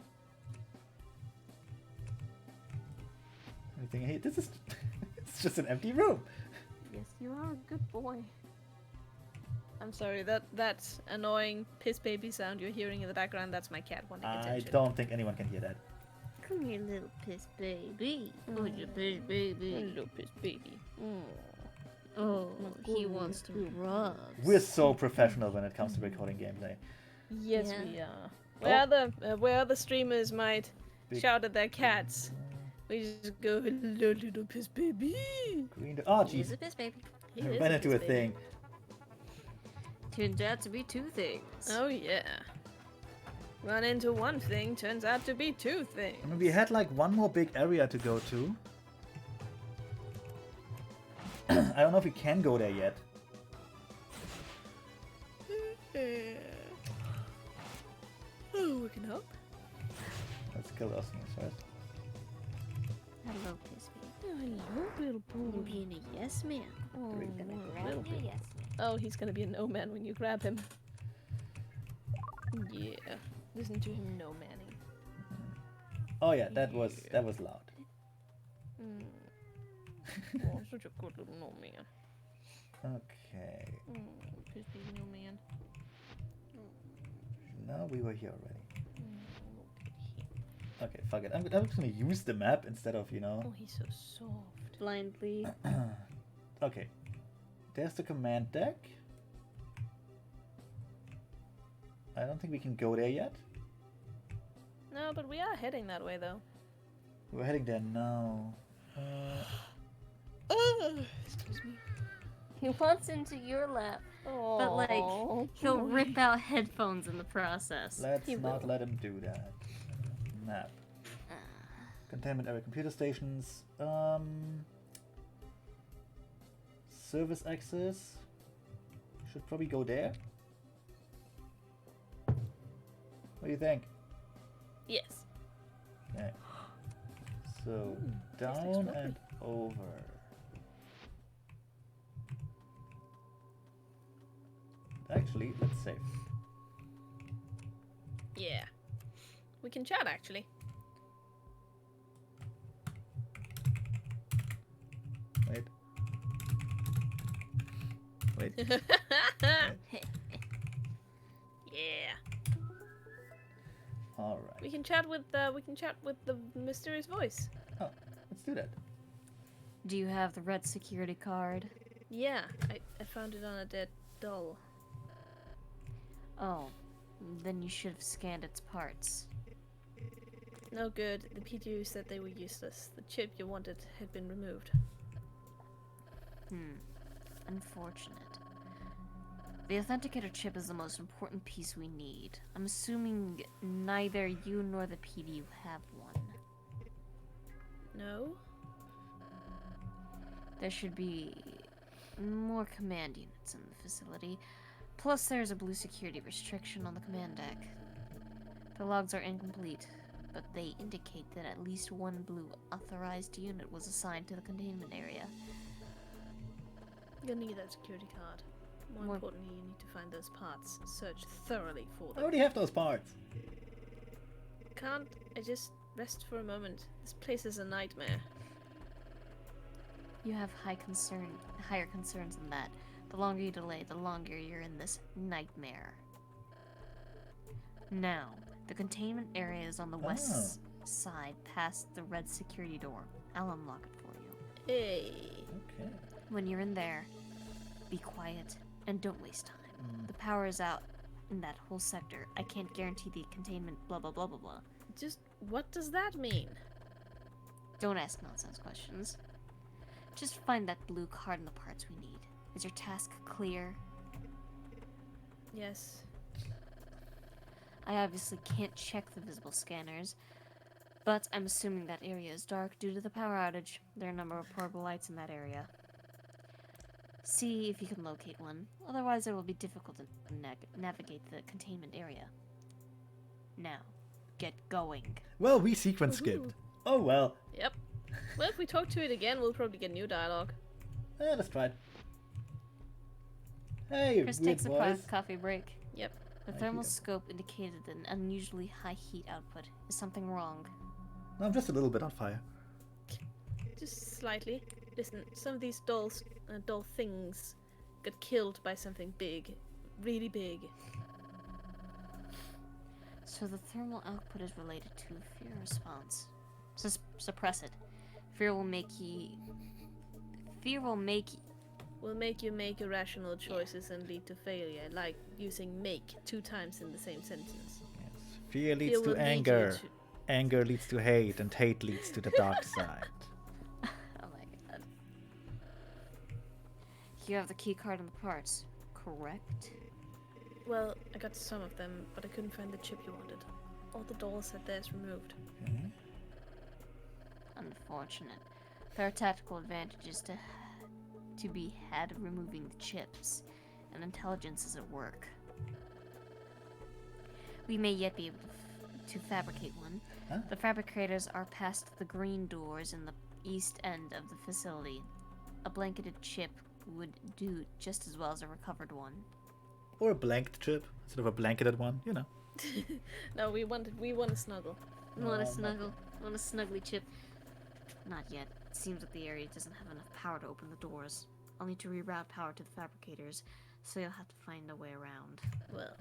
Anything here? This is. It's just an empty room. Yes, you are a good boy. I'm sorry, that annoying piss baby sound you're hearing in the background, that's my cat wanting I attention. don't think anyone can hear that. Come here, little piss baby. Oh, you piss baby. Hello, piss baby. Oh, he wants to rub. We're so professional when it comes to recording gameplay. Yes, Yeah. we are. Oh. Where other streamers might Big- shout at their cats, we just go, hello, little piss baby. Green. Oh, He's jeez. a piss baby. He I is ran a into a piss baby. thing. Turned out to be two things. Oh yeah. Run into one thing, turns out to be two things. I mean, we had like one more big area to go to. I don't know if we can go there yet. Oh, we can hope. Let's kill those things first. Hello, Crispy. Oh, hello, little I'm boy. being a yes man. Oh, Great. I'm gonna little grab you, bit. yes man. Oh, he's gonna be a no man when you grab him. Yeah. Listen to him no manning. Oh yeah, that was loud. Mm. Oh, such a good little no man. Okay. Crispy no man. No, we were here already. Look at him. Okay, fuck it. I'm just gonna use the map instead of, you know. Oh, he's so soft. Blindly. Okay. There's the command deck. I don't think we can go there yet. No, but we are heading that way though. We're heading there now. Excuse me. He wants into your lap, Oh, but like he'll rip out headphones in the process. Let's He not will. let him do that. Map. Containment area computer stations. Service access. Should probably go there. What do you think? Yes. Okay. So tastes like down strawberry. and over. Actually, let's save. Yeah. We can chat actually. Wait. Wait. Yeah. All right. We can chat with the mysterious voice. Oh, let's do that. Do you have the red security card? Yeah, I found it on a dead doll. Oh, then you should have scanned its parts. No good. The PDU said they were useless. The chip you wanted had been removed. Unfortunate. The authenticator chip is the most important piece we need. I'm assuming neither you nor the PDU have one. No? There should be more command units in the facility. Plus, there's a blue security restriction on the command deck. The logs are incomplete, but they indicate that at least one blue authorized unit was assigned to the containment area. You'll need that security card. More More- importantly, you need to find those parts. Search thoroughly for I them. already have those parts. Can't I just rest for a moment? This place is a nightmare. You have higher concerns than that. The longer you delay, the longer you're in this nightmare. Now, the containment area is on the west side, past the red security door. I'll unlock it for you. Hey. Okay. When you're in there, be quiet and don't waste time. The power is out in that whole sector. I can't guarantee the containment blah blah blah blah blah. Just what does that mean? Don't ask nonsense questions. Just find that blue card and the parts we need. Is your task clear? Yes. I obviously can't check the visible scanners, but I'm assuming that area is dark due to the power outage. There are a number of portable lights in that area. See if you can locate one, otherwise it will be difficult to navigate the containment area. Now, get going. Well, we sequence skipped. Oh well. Yep. Well, if we talk to it again, we'll probably get new dialogue. Let's try it. Hey, Chris weird takes a voice. coffee break. Yep. The I thermal hear. scope indicated an unusually high heat output. Is something wrong? No, I'm just a little bit on fire. Just slightly. Listen, some of these doll things got killed by something big. Really big. So the thermal output is related to fear response. Suppress it. Fear will make you. Will make you make irrational choices and lead to failure, like using make 2 times in the same sentence. Yes. Fear leads Fear to will lead you anger. to- Anger leads to hate, and hate leads to the dark side. Oh my god. You have the key card and the parts, correct? Well, I got some of them, but I couldn't find the chip you wanted. All the dolls had theirs removed. Okay. Unfortunate. There are tactical advantages to be had removing the chips, and intelligence is at work. We may yet be able to fabricate one. Huh? The fabricators are past the green doors in the east end of the facility. A blanketed chip would do just as well as a recovered one. Or a blanked chip instead of a blanketed one, you know. No, we want a snuggle. Want a not snuggle? Want a snuggly chip? Not yet. It seems that the area doesn't have enough power to open the doors. I'll need to reroute power to the fabricators, so you'll have to find a way around. Well,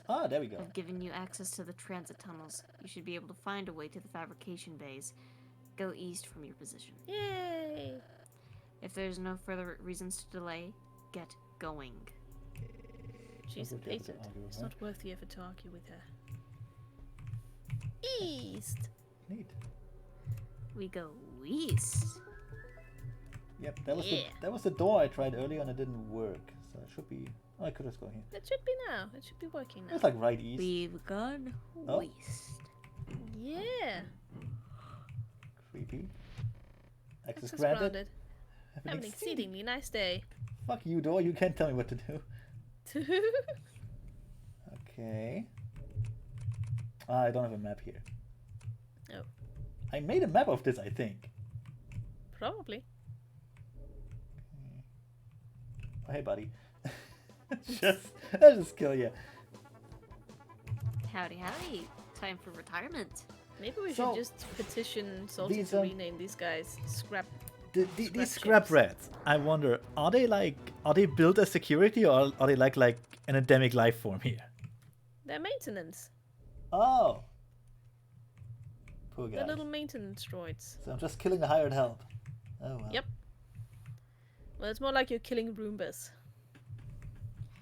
Ah, there we go. I've given you access to the transit tunnels. You should be able to find a way to the fabrication bays. Go east from your position. yay! If there's no further reasons to delay, get going. She's Not worth the effort to impatient. argue with It's her. not worth the effort to argue with her. East. Neat. We go east. Yep, that was Yeah. that was the door I tried earlier and it didn't work. So it should be. Oh, I could just go here. It should be now. It should be working now. It's like right east. We've gone Oh. west. Yeah. Creepy. Access Access granted. granted. Have an exceedingly nice day. Fuck you, door. You can't tell me what to do. Okay. I don't have a map here. Oh. I made a map of this, I think. Probably. Oh, hey, buddy. I'll just kill you. Howdy, howdy. Time for retirement. Maybe we So, should just petition Salty these, to rename these guys Scrap. These Scrap scrap chips. rats, I wonder, are they built as security or are they like an endemic life form here? They're maintenance. Oh. Poor They're guy. little maintenance droids. So I'm just killing the hired help. Oh well. Yep. Well, it's more like you're killing Roombas.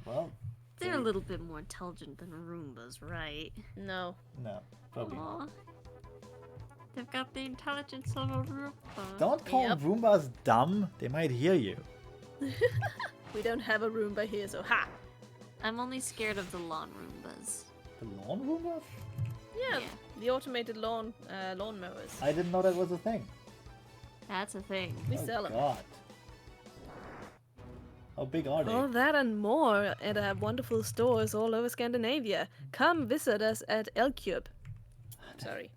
Well, They're a little bit more intelligent than Roombas, right? No. no, probably not. Aw. They've got the intelligence of a Roomba. Don't call Yep. Roombas dumb. They might hear you. We don't have a Roomba here, so ha! I'm only scared of the lawn Roombas. The lawn Roombas? Yeah, Yeah. the automated lawn mowers. I didn't know that was a thing. That's a thing. We Oh, sell them. God. How big are they? All that and more at our wonderful stores all over Scandinavia. Come visit us at Elcube. Sorry.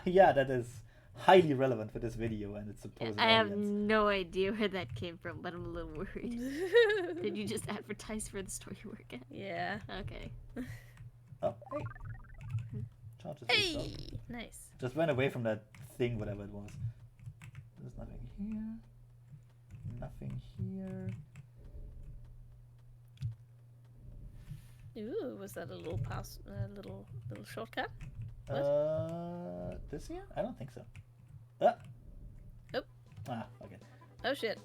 Yeah, that is highly relevant for this video and its supposed I have audience. no idea where that came from, but I'm a little worried. Did you just advertise for the store you work at? Yeah. Okay. Oh, hey. Charges Hey! yourself. Nice. Just ran away from that thing, whatever it was. There's nothing here. Nothing here. Ooh, was that a little little shortcut? What? This here? I don't think so. Ah. Oop. Ah, okay. Oh shit.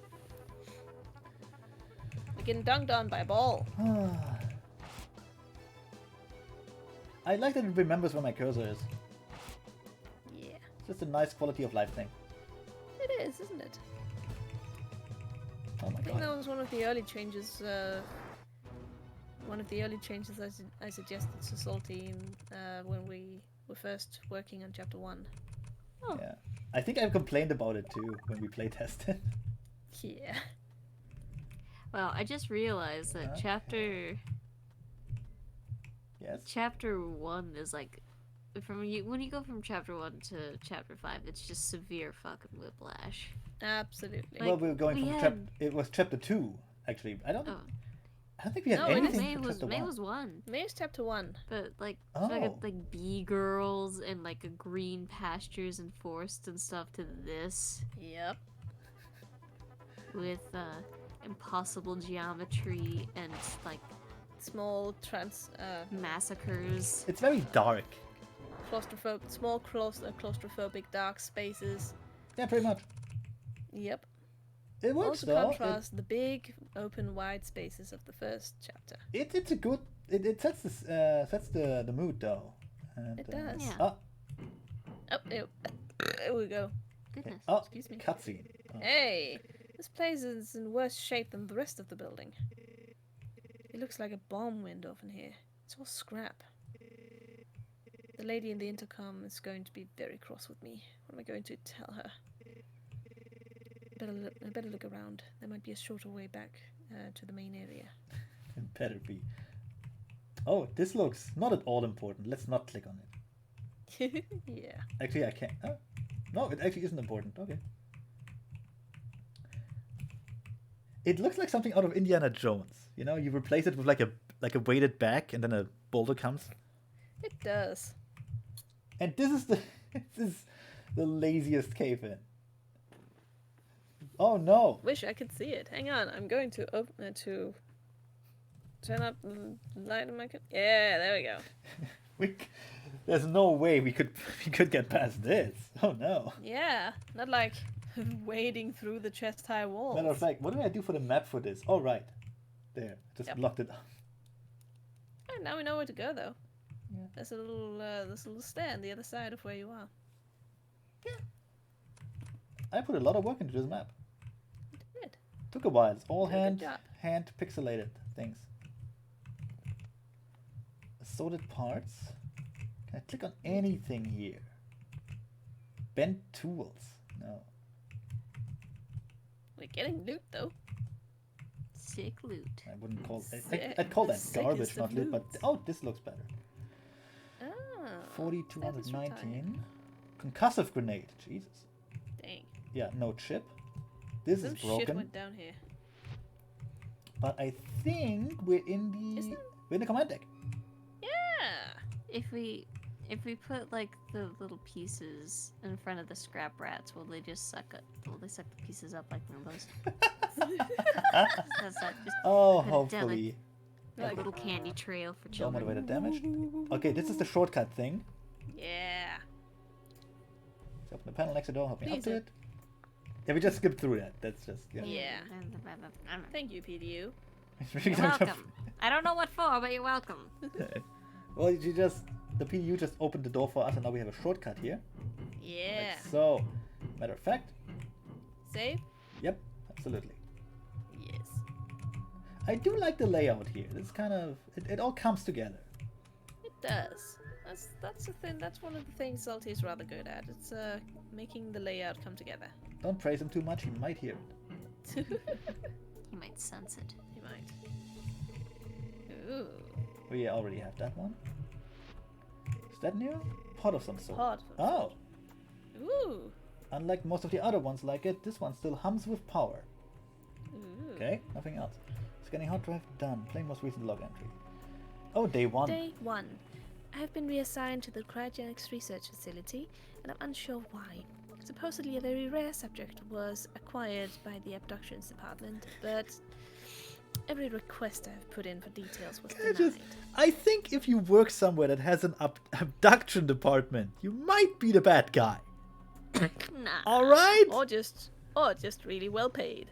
We're getting dunked on by a ball. I like that it remembers where my cursor is. Yeah. It's just a nice quality of life thing. It is, isn't it? Oh my I think that god. was one of the early changes. One of the early changes I suggested to Salty when we were first working on Chapter 1. Oh. Yeah. I think I've complained about it too when we play tested. Yeah. Well, I just realized that Okay. Yes. chapter 1 is like when you go from chapter 1 to chapter 5, it's just severe fucking whiplash. Absolutely. Like, well, we were going we from it was chapter 2 actually. I don't Oh. think we had No, it anything May for was chapter May 1. was 1, May's Chapter 1. but like Oh. like bee girls and like a green pastures and forests and stuff to this Yep. with impossible geometry and like Small massacres. It's very dark. claustrophobic dark spaces. Yeah, pretty much. Yep. It works Also though. contrast the big, open, wide spaces of the first chapter. It's a good. It sets the mood though. And, It does. Yeah. Oh, Oh, there we go. Goodness. oh, Excuse me. cutscene. Oh. Hey! This place is in worse shape than the rest of the building. It looks like a bomb went off in here. It's all scrap. The lady in the intercom is going to be very cross with me. What am I going to tell her? I better look around. There might be a shorter way back to the main area. It better be. Oh, this looks not at all important. Let's not click on it. Yeah. Actually, I can't. Oh. No, it actually isn't important. Okay. It looks like something out of Indiana Jones. You know, you replace it with like a weighted bag, and then a boulder comes. It does. And this is the this is the laziest cave in. Oh no! Wish I could see it. Hang on, I'm going to open to turn up the light in my. Yeah, there we go. There's no way we could get past this. Oh no! Yeah, not like wading through the chest-high walls. Matter of fact, what do I do for the map for this? Oh right, there, just Yep. blocked it. Oh, now we know where to go, though. Yeah. There's a little stair on the other side of where you are. I put a lot of work into this map. You did. Took a while. It's all You did a good job. hand pixelated things. Assorted parts. Can I click on anything here? Bent tools. No. We're getting loot, though. Sick loot. I wouldn't call Sick- I'd call that sickest garbage, of not loot, but loots. oh, this looks better. Oh. 4219. Concussive grenade. Jesus. Dang. Yeah, no chip. This Some is shit broken. went down here. But I think we're in the command deck. Yeah. If we put like the little pieces in front of the scrap rats, will they suck the pieces up like Moombas? Does that just Oh, put it down, hopefully. like, a little candy trail for No children? motivated damage. Okay, this is the shortcut thing. Yeah. So open the panel next to the door, help me up Please to do. it. Yeah, we just skipped through that. That's just, yeah. Yeah. Thank you, PDU. You're welcome. I don't know what for, but you're welcome. Well, the PDU just opened the door for us, and now we have a shortcut here. Yeah. Like so. Matter of fact, Save? yep, absolutely. Yes. I do like the layout here. It's kind of, it all comes together. It does. That's the thing. That's one of the things Salty is rather good at. It's making the layout come together. Don't praise him too much, he might hear it. You might sense it. You might. Ooh. We already have that one. Is that new? Pot of some sort. Pot. Oh, Ooh. unlike most of the other ones like it, this one still hums with power. Ooh. Okay, nothing else. Scanning hard drive done. Playing most recent log entry. Oh, day one. Day 1. I have been reassigned to the cryogenics research facility, and I'm unsure why. Supposedly a very rare subject was acquired by the abductions department, but every request I've put in for details was denied. I think if you work somewhere that has an abduction department, you might be the bad guy. Nah. Alright? Or just really well paid.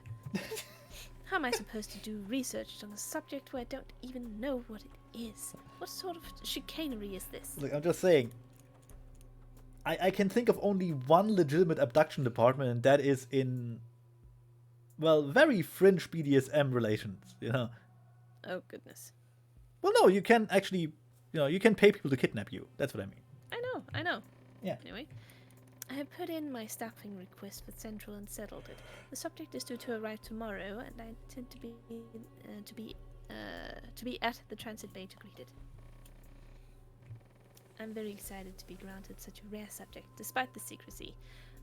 How am I supposed to do research on a subject where I don't even know what it is? What sort of chicanery is this? Look, I'm just saying. I can think of only one legitimate abduction department, and that is in, well, very fringe BDSM relations, you know? Oh, goodness. Well, no, you can actually, you can pay people to kidnap you. That's what I mean. I know. Yeah. Anyway, I have put in my staffing request with Central and settled it. The subject is due to arrive tomorrow, and I intend to be at the transit bay to greet it. I'm very excited to be granted such a rare subject, despite the secrecy.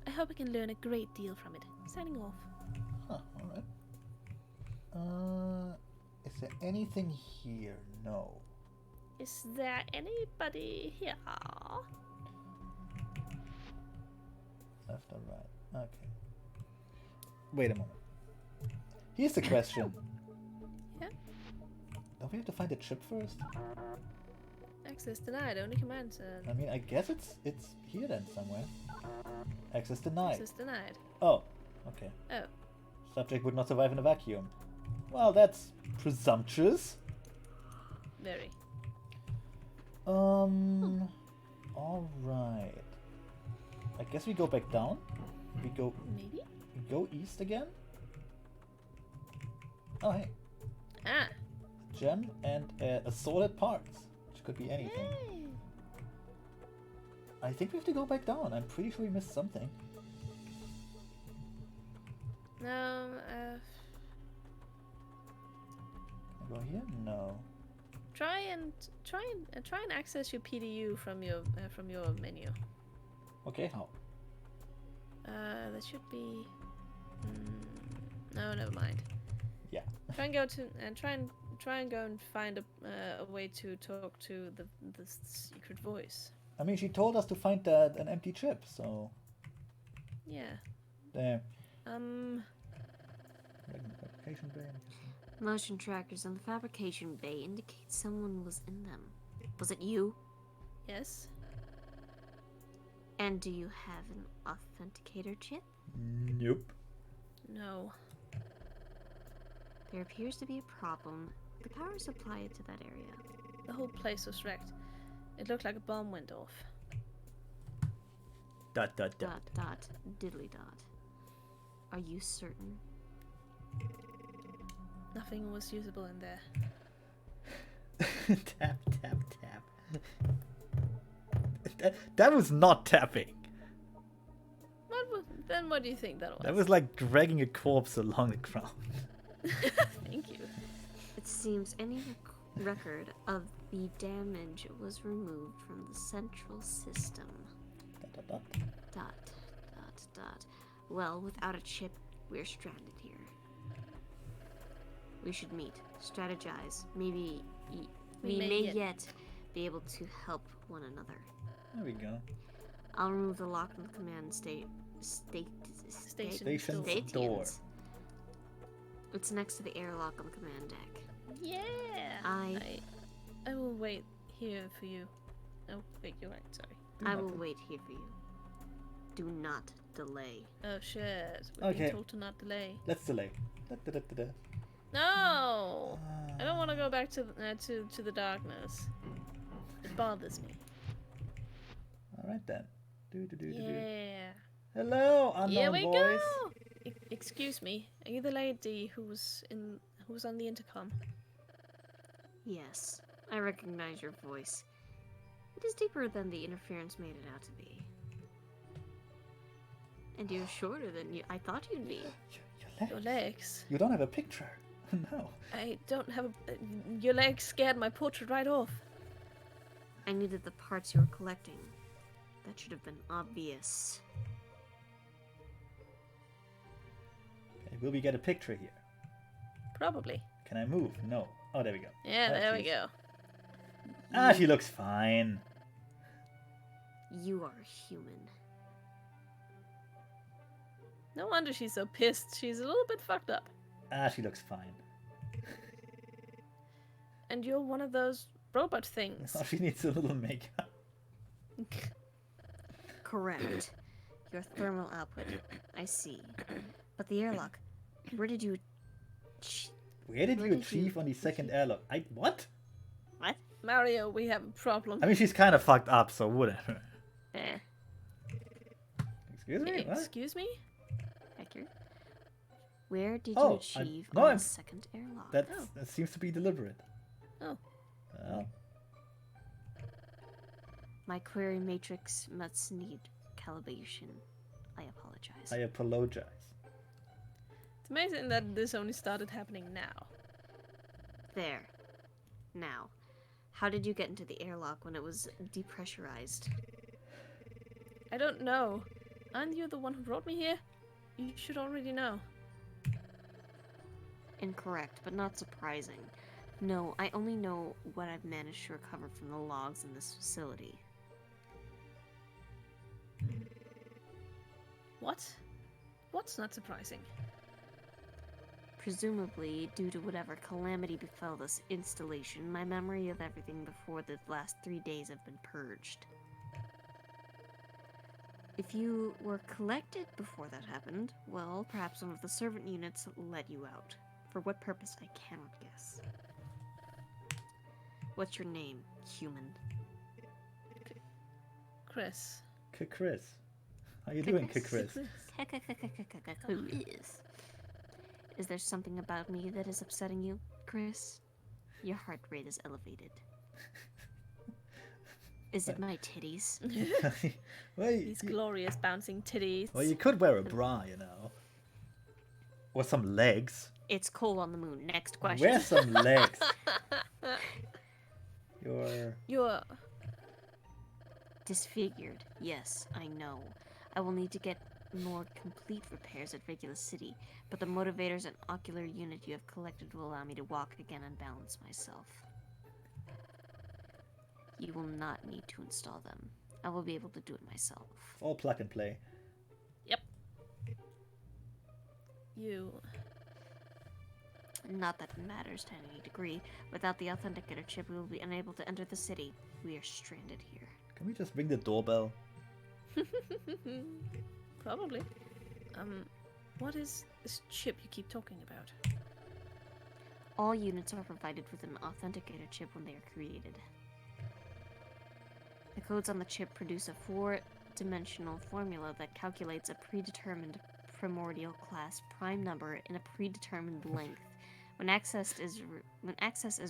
I hope I can learn a great deal from it. Signing off. Huh, alright. Is there anything here? No. Is there anybody here? Left or right? Okay. Wait a moment. Here's the question. Yeah? Don't we have to find the chip first? Access denied. Only commands. I mean, I guess it's here then somewhere. Access denied. Access denied. Oh, okay. Oh. Subject would not survive in a vacuum. Well, that's presumptuous. Very. All right. I guess we go back down. We go east again. Oh hey, Ah. gem and assorted parts, which could be anything. Yay. I think we have to go back down. I'm pretty sure we missed something. No. Can I go here? No. try and access your PDU from your menu. Okay, how? That should be. No, never mind. Yeah. Try and go to try and go and find a way to talk to the secret voice. I mean, she told us to find an empty chip, so. Yeah. There. Fabrication bay. Motion trackers on the fabrication bay indicate someone was in them. Was it you? Yes. And do you have an authenticator chip? Nope. No. There appears to be a problem. The power supply to that area. The whole place was wrecked. It looked like a bomb went off. Dot. Diddly dot. Are you certain? Nothing was usable in there. Tap. That was not tapping. Then what do you think that was? That was like dragging a corpse along the ground. Thank you. It seems any record of the damage was removed from the central system. Dot. Well, without a chip, we're stranded here. We should meet, strategize. Maybe we may yet be able to help one another. There we go. I'll remove the lock on the command station door. It's next to the airlock on the command deck. Yeah. I will wait here for you. Oh, wait, you're right. Sorry. I will wait here for you. Do not delay. Oh shit. We're being told to not delay. Let's delay. No. I don't want to go back to the darkness. It bothers me. All right then. Yeah. Hello, unknown Here we voice. go. Excuse me. Are you the lady who was on the intercom? Yes, I recognize your voice. It is deeper than the interference made it out to be. And you're shorter than I thought you'd be. Your legs. You don't have a picture. No. I don't have your legs scared my portrait right off. I needed the parts you were collecting. That should have been obvious. Okay, will we get a picture here? Probably. Can I move? No. Oh, there we go. Yeah, there we go. Ah, she looks fine. You are human. No wonder she's so pissed. She's a little bit fucked up. Ah, she looks fine. And you're one of those robot things. Oh, she needs a little makeup. Correct. Your thermal output. I see. But the airlock. Where did you achieve on the second airlock? What? What? Mario, we have a problem. I mean, she's kind of fucked up, so whatever. Excuse me? What? Excuse me? Accurate. Where did you achieve on the second airlock? That seems to be deliberate. Oh. Well. My query matrix must need calibration. I apologize. I apologize. It's amazing that this only started happening now. There. Now, how did you get into the airlock when it was depressurized? I don't know. Aren't you the one who brought me here? You should already know. Incorrect, but not surprising. No, I only know what I've managed to recover from the logs in this facility. What? What's not surprising? Presumably, due to whatever calamity befell this installation, my memory of everything before the last 3 days have been purged. If you were collected before that happened, well, perhaps one of the servant units let you out. For what purpose, I cannot guess. What's your name, human? Chris. Chris. How you doing, Chris? Is there something about me that is upsetting you, Chris? Your heart rate is elevated. Is it my titties? These glorious bouncing titties. Well, you could wear a bra, you know. Or some legs. It's cold on the moon. Next question. Wear some legs. You're... Disfigured. Yes, I know. I will need to get more complete repairs at Regulus City, but the motivators and ocular unit you have collected will allow me to walk again and balance myself. You will not need to install them. I will be able to do it myself. All plug and play. You... Not that it matters to any degree. Without the authenticator chip, we will be unable to enter the city. We are stranded here. Can we just ring the doorbell? Probably. What is this chip you keep talking about? All units are provided with an authenticator chip when they are created. The codes on the chip produce a 4-dimensional formula that calculates a predetermined primordial class prime number in a predetermined length. When access is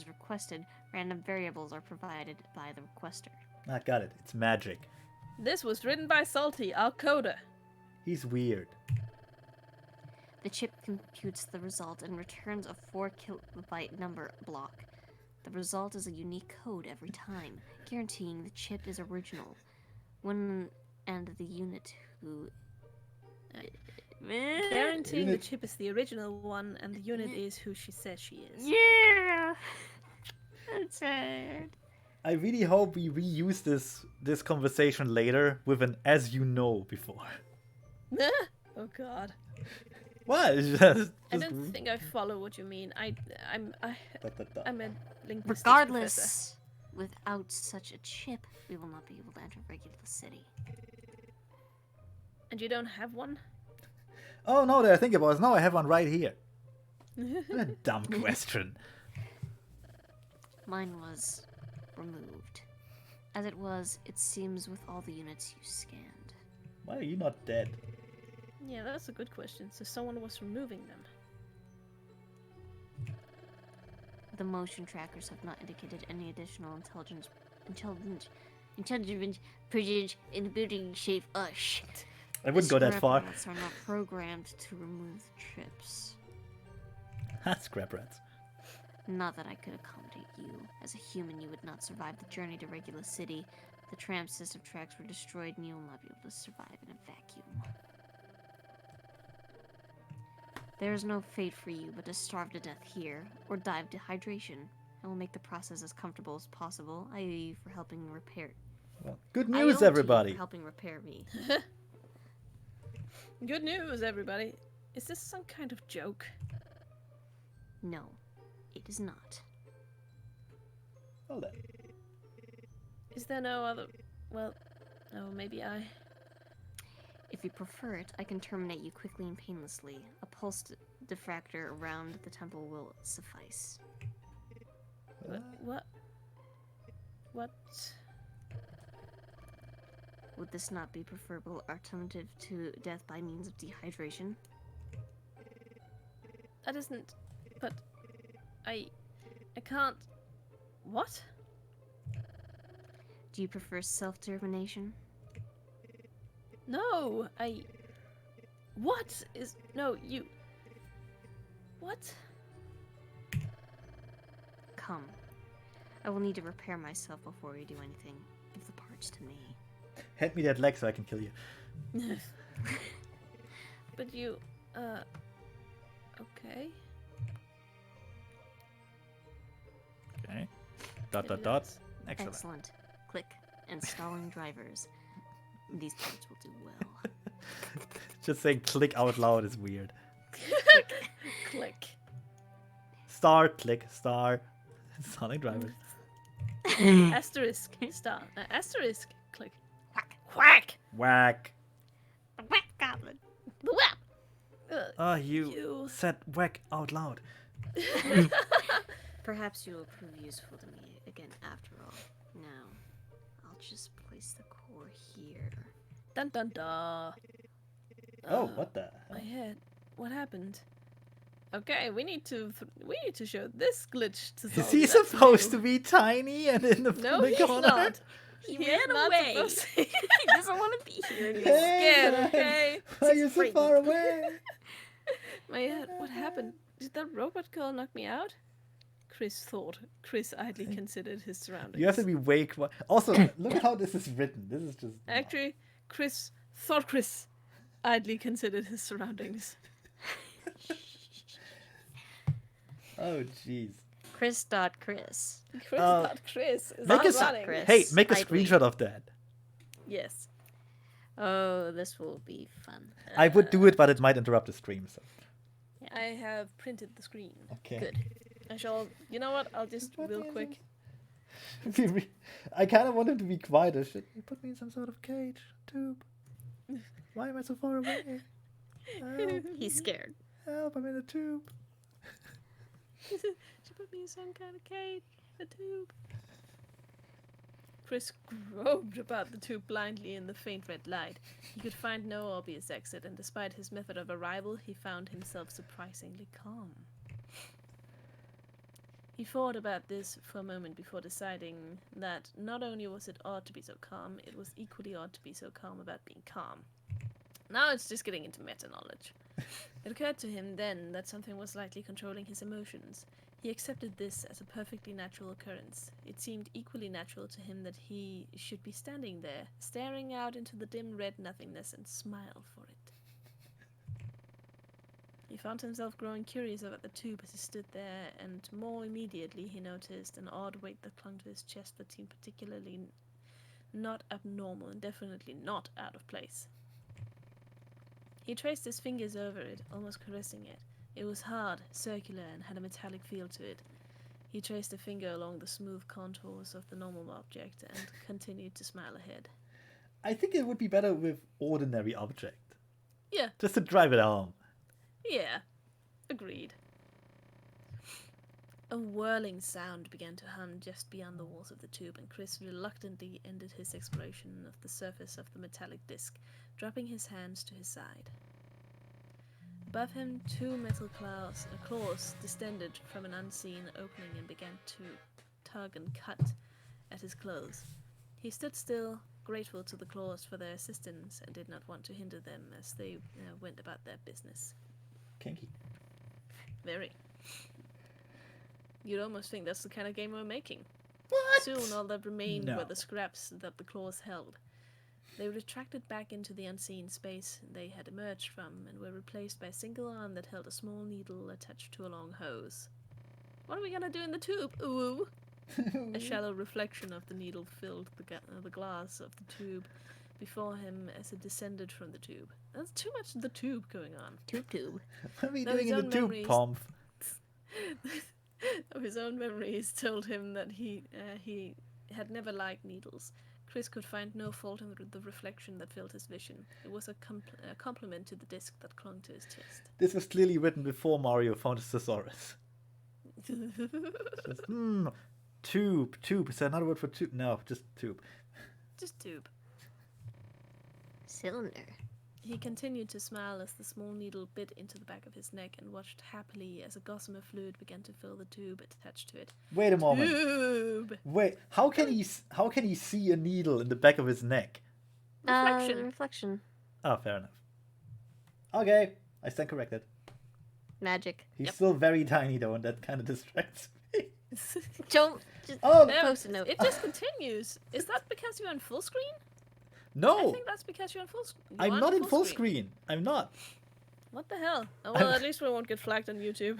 requested, random variables are provided by the requester. I got it. It's magic. This was written by Salty, our coder. He's weird. The chip computes the result and returns a 4-kilobyte number block. The result is a unique code every time, guaranteeing the chip is original. And the unit who... Guaranteeing the chip is the original one, and the unit is who she says she is. Yeah! That's sad. I really hope we reuse this conversation later with an "as you know" before. Oh God. What? I don't think I follow what you mean. I'm a linguistics Regardless, professor. without such a chip, we will not be able to enter Regulus City. And you don't have one? Oh no, that I think about it. No, I have one right here. What a dumb question. Mine was removed. As it was, it seems with all the units you scanned. Why are you not dead? Yeah, that's a good question. So someone was removing them. The motion trackers have not indicated any additional intelligence presence in the building shape. Oh shit. I wouldn't go that far. Scrap rats are not programmed to remove the trips. Scrap rats. Not that I could accommodate you. As a human, you would not survive the journey to Regulus City. The tram system tracks were destroyed and you will not be able to survive in a vacuum. There is no fate for you but to starve to death here, or die of dehydration. I will make the process as comfortable as possible. I owe you for helping repair. Well, good I owe news, to you everybody. for helping repair me. Good news, everybody. Is this some kind of joke? No, it is not. Well then. Is there no other... Well, oh, maybe I... If you prefer it, I can terminate you quickly and painlessly. A pulse diffractor around the temple will suffice. What? Would this not be preferable alternative to death by means of dehydration? That isn't... But... I can't... What? Do you prefer self-termination? No, What is... No, you... What? Come. I will need to repair myself before we do anything. Give the parts to me. Hand me that leg so I can kill you. But you... Okay. Okay. ... Excellent. Excellent. Click. Installing drivers. These parts will do well. Just saying click out loud is weird. Click. Star, click, star. Sonic drivers. Asterisk. Star. Asterisk. Click. Whack. Whack. Whack. The whack goblin. The whap. Oh, you said whack out loud. Perhaps you will prove useful to me again after all. Now, I'll just place the core here. Dun dun dun. Oh, what the? My head. What happened? Okay, we need to show this glitch to Is Salty. he supposed to be tiny and in the, No, in the he's corner? not. He He's ran not away. supposed to- He doesn't want to be here. He's Hey, scared, man. okay? Why are you He's so frightened. far away? My head. What happened? Did that robot girl knock me out? Chris thought, Chris idly considered his surroundings. You have to be way quiet. Also, look how this is written. This is just... Actually, Chris idly considered his surroundings. Oh, jeez. Chris. Chris. Is Make that a running? Chris. Hey, make a Idly. screenshot of that. Yes. Oh, this will be fun. I would do it, but it might interrupt the stream. So. I have printed the screen. Okay. Good. I shall. You know what? I'll just real quick. I kind of want him to be quieter. Should you put me in some sort of cage, tube? Why am I so far away? Help, He's scared. help, I'm in a tube. She put me in some kind of cage, a tube. Chris groped about the tube blindly in the faint red light. He could find no obvious exit, and despite his method of arrival, he found himself surprisingly calm. He thought about this for a moment before deciding that not only was it odd to be so calm, it was equally odd to be so calm about being calm. Now it's just getting into meta-knowledge. It occurred to him then that something was slightly controlling his emotions. He accepted this as a perfectly natural occurrence. It seemed equally natural to him that he should be standing there, staring out into the dim red nothingness, and smile for it. He found himself growing curious about the tube as he stood there, and more immediately he noticed an odd weight that clung to his chest that seemed particularly not abnormal and definitely not out of place. He traced his fingers over it, almost caressing it. It was hard, circular, and had a metallic feel to it. He traced a finger along the smooth contours of the normal object and continued to smile ahead. I think it would be better with ordinary object. Yeah, Just to drive it home. yeah, agreed. A whirling sound began to hum just beyond the walls of the tube, and Chris reluctantly ended his exploration of the surface of the metallic disc, dropping his hands to his side. Above him, two metal claws distended from an unseen opening and began to tug and cut at his clothes. He stood still, grateful to the claws for their assistance, and did not want to hinder them as they went about their business. Kinky. Very. You'd almost think that's the kind of game we're making. What? Soon all that remained No. were the scraps that the claws held. They retracted back into the unseen space they had emerged from and were replaced by a single arm that held a small needle attached to a long hose. What are we gonna do in the tube? Ooh! A shallow reflection of the needle filled the glass of the tube before him as it descended from the tube. There's too much of the tube going on. Tube. What are we No, doing his in the own tube, memories. Pomp? Of his own memories told him that he had never liked needles. Chris could find no fault in the reflection that filled his vision. It was a compliment to the disc that clung to his chest. This was clearly written before Mario found his thesaurus. Just, tube. Tube. Is there another word for tube? No, just tube. Just tube. Cylinder. He continued to smile as the small needle bit into the back of his neck and watched happily as a gossamer fluid began to fill the tube attached to it. Wait a moment. Tube! Wait, how can he see a needle in the back of his neck? Reflection. Reflection. Oh, fair enough. Okay, I stand corrected. Magic. He's Yep. still very tiny though, and that kind of distracts me. Don't just Oh post a note. It just continues. Is that because you're on full screen? I no, think that's because you're on full screen. I'm not in full screen. I'm not. What the hell? Oh, well, at least we won't get flagged on YouTube.